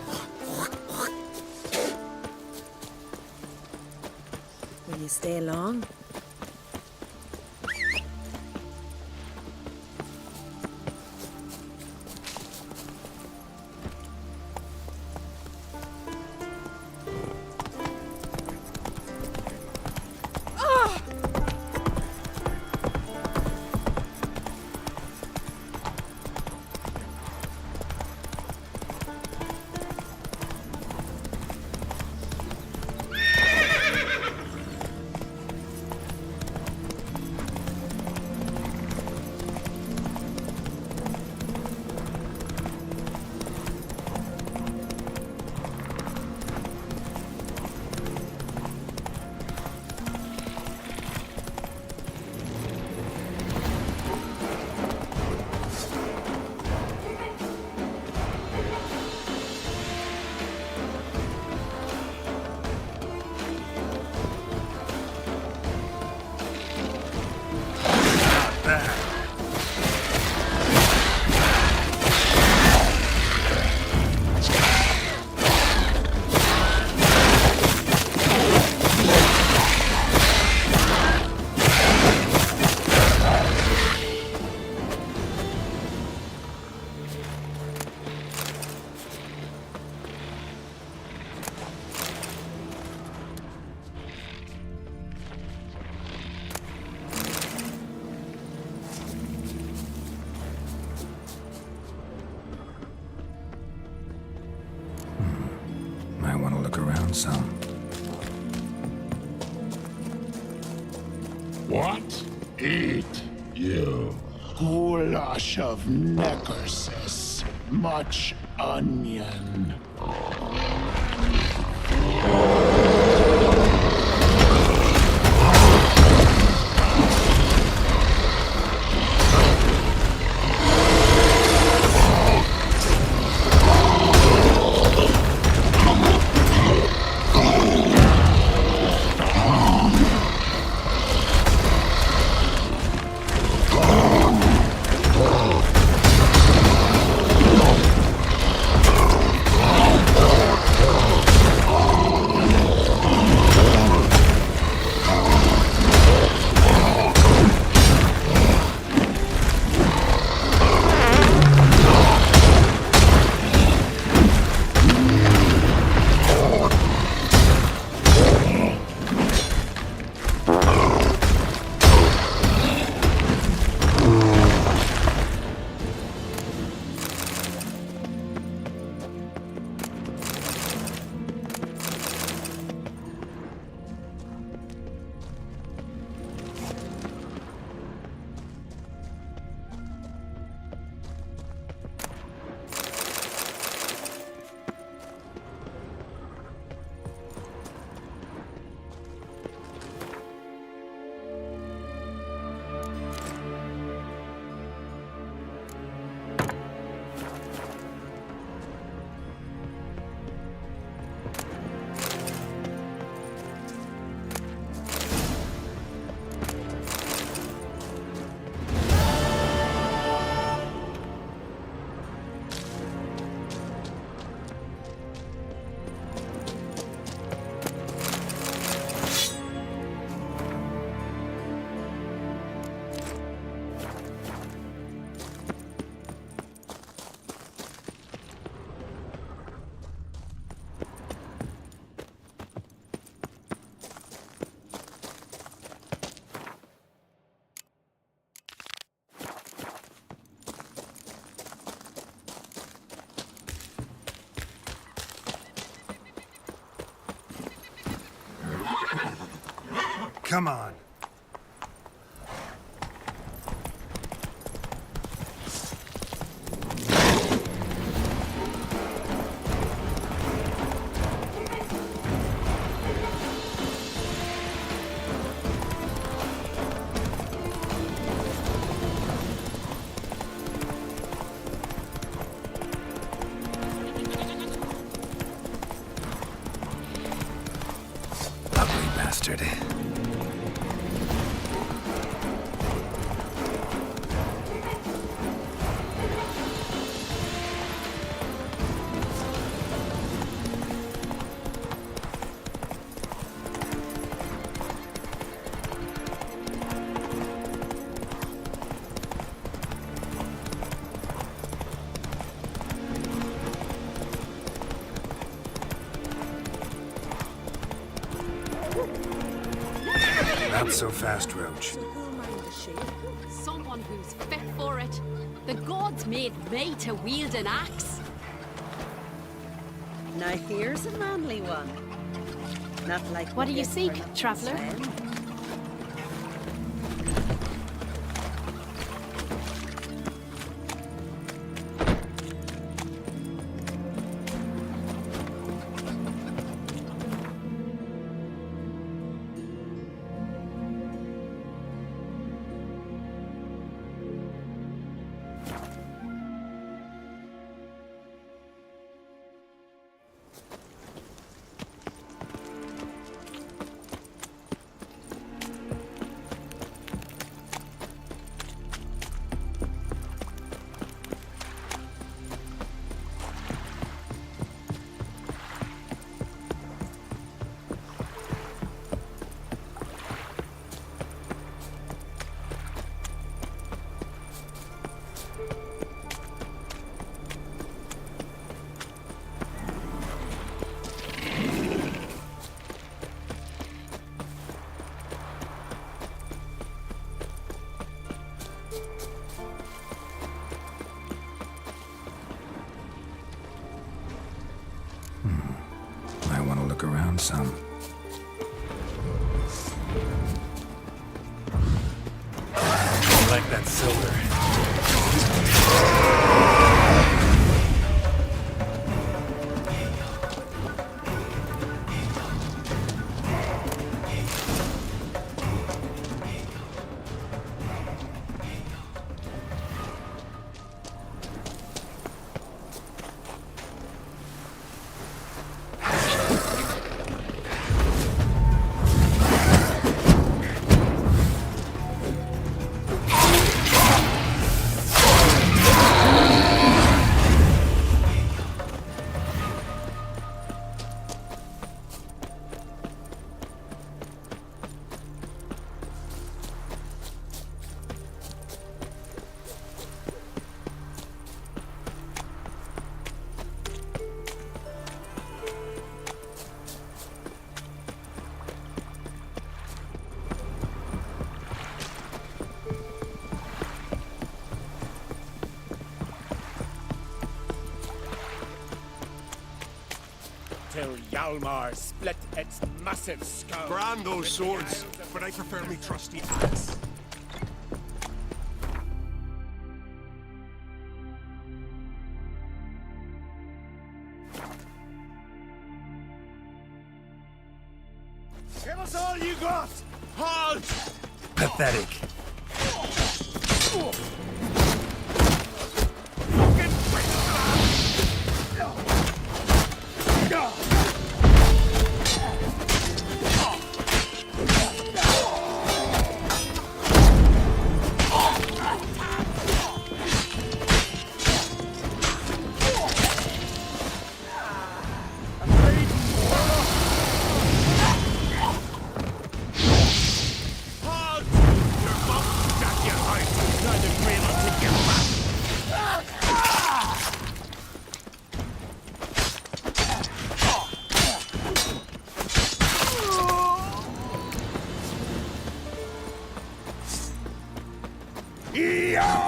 Will you stay long? Might want to look around some. What? Eat, you. Goulash of necrosis. Much onion. Come on. Ugly bastard. Not so fast, Roach. Someone who's fit for it. The gods made me to wield an axe. Now here's a manly one. Not like What do you seek, traveller? I want to look around some. I like that silver. Till Hjalmar split its massive skull. Grand those swords, but I prefer me trusty axe. Give us all you got! Halt! Pathetic.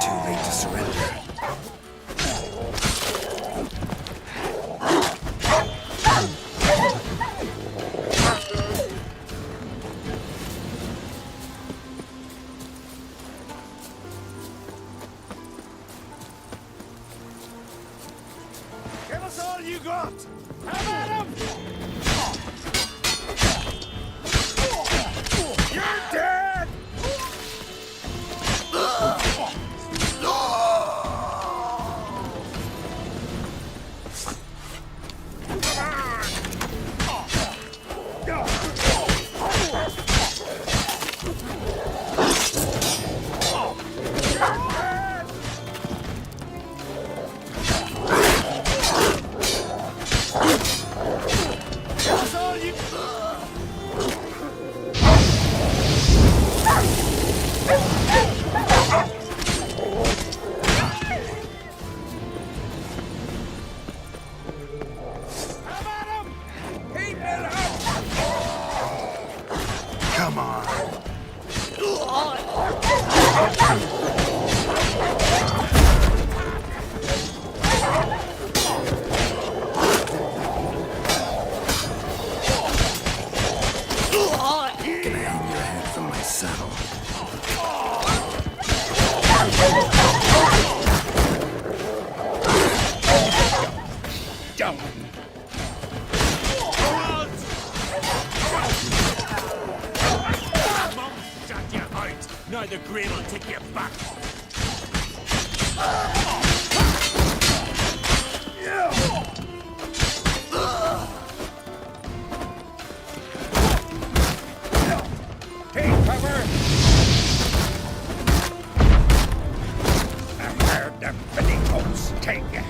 Too late to surrender. Give us all you got! Have at 'em! You're dead! the grave will take you back. Take cover! I heard the petticoats take you.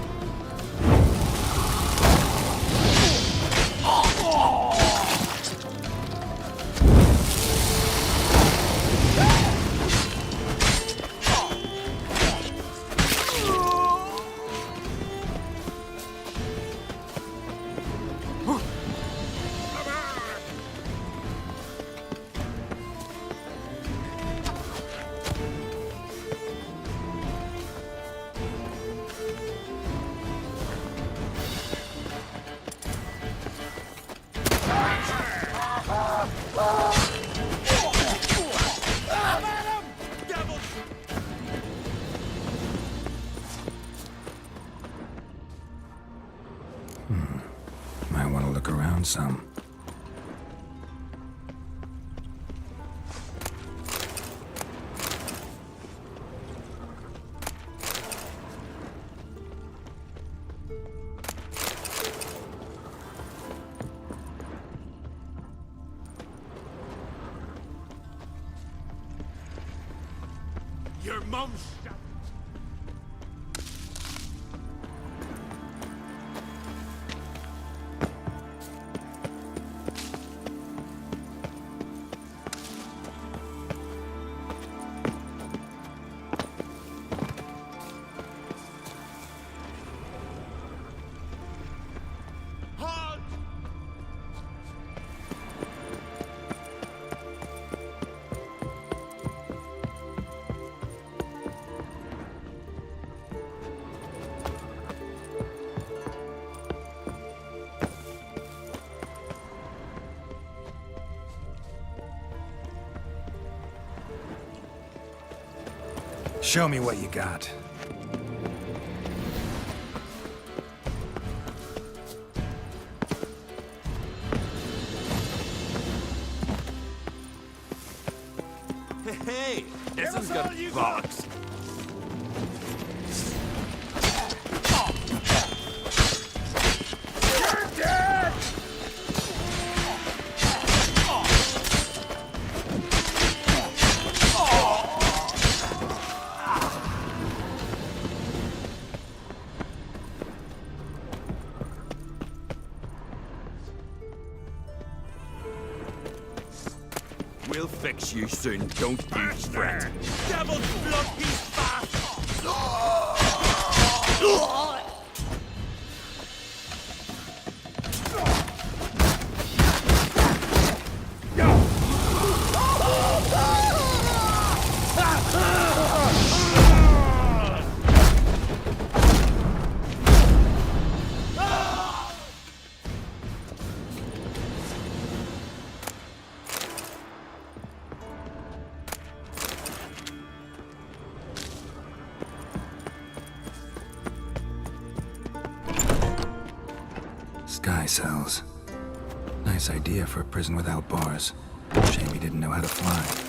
Might want to look around some. Your mum's... Show me what you got. Hey, this one's got bollocks. You're dead! We'll fix you soon, don't you fret. Devil's blood, he's fast! Sky cells. Nice idea for a prison without bars. Shame he didn't know how to fly.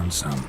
found some.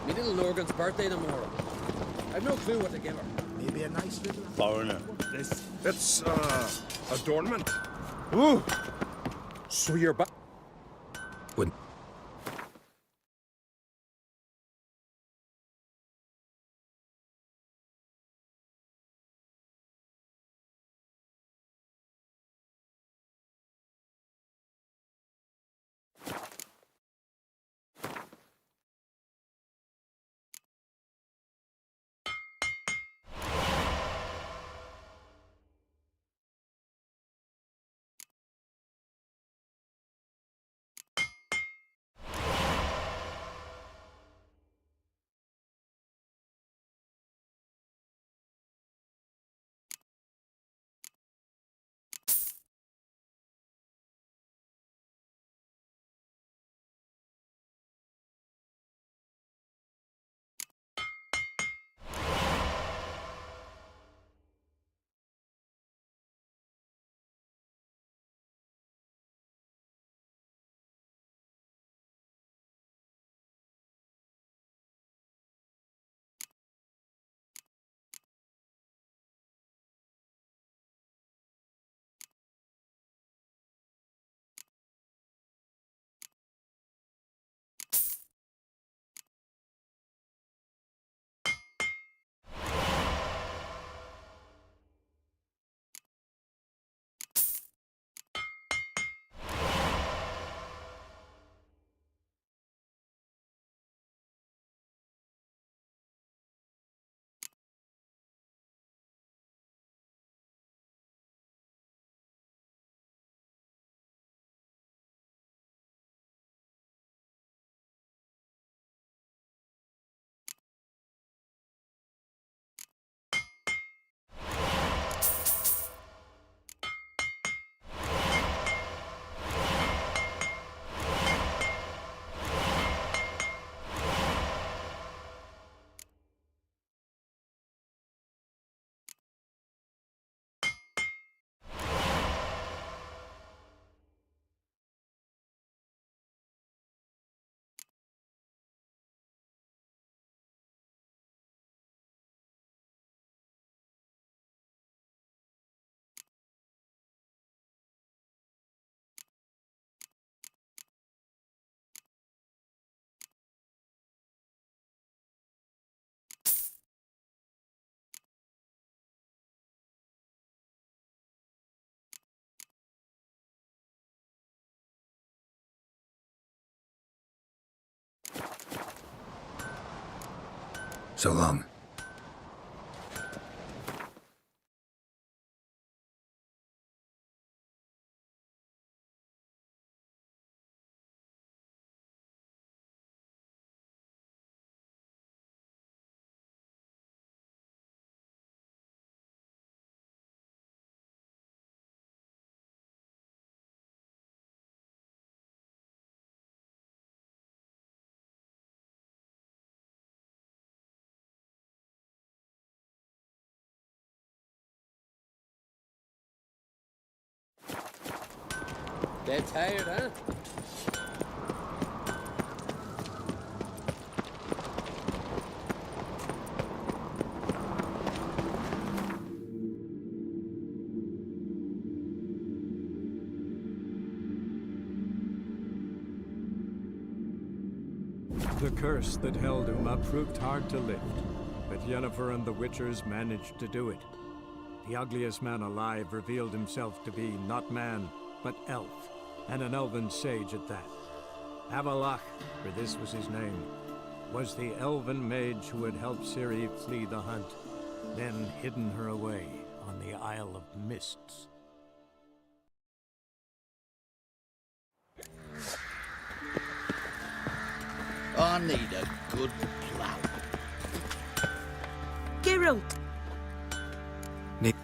Me little Lorgan's birthday tomorrow. I've no clue what to give her. Maybe a nice little Foreigner. It's, adornment. Ooh! So you're back. So long. Dead tired, huh? The curse that held Uma proved hard to lift, but Yennefer and the Witchers managed to do it. The ugliest man alive revealed himself to be not man, but elf, and an elven sage at that. Avalach, for this was his name, was the elven mage who had helped Ciri flee the hunt, then hidden her away on the Isle of Mists. I need a good plow. Geralt! Nick.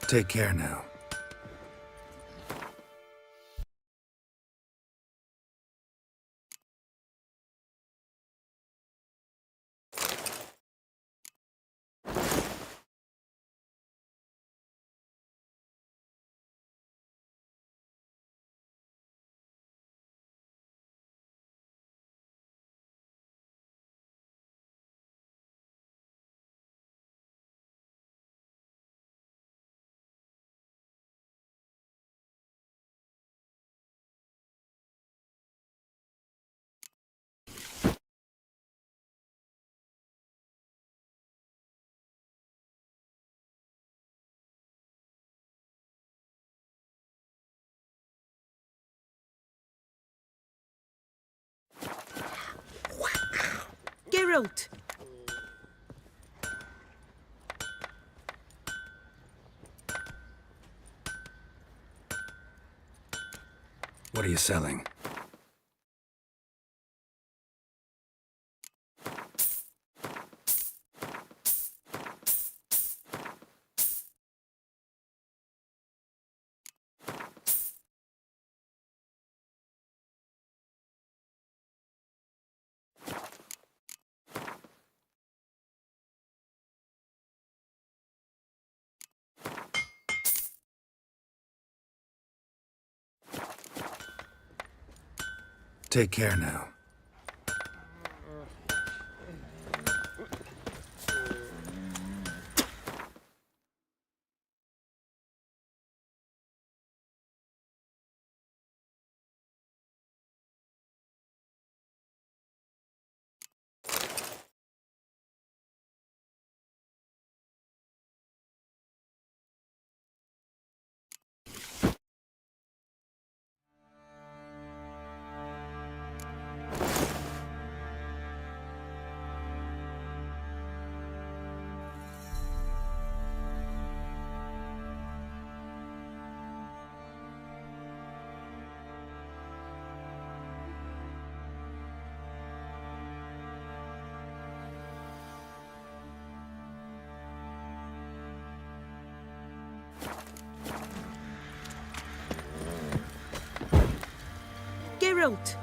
Take care now. Geralt! What are you selling? Take care now. Geralt!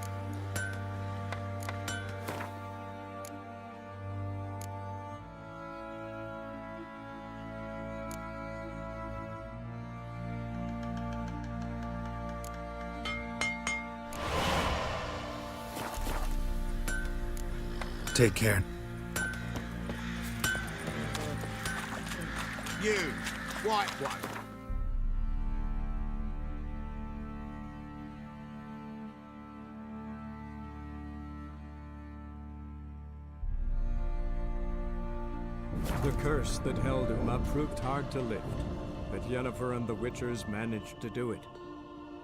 Take care. You, white one. The curse that held Uma proved hard to lift, but Yennefer and the Witchers managed to do it.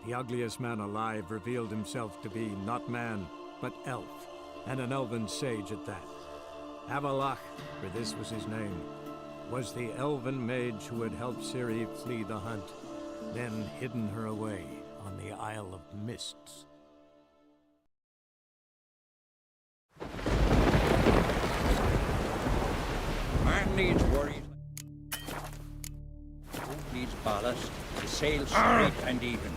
The ugliest man alive revealed himself to be not man, but elf, and an elven sage at that. Avalach, for this was his name, was the elven mage who had helped Ciri flee the hunt, then hidden her away on the Isle of Mists. Man needs worries. Boat needs ballast to sail straight and even.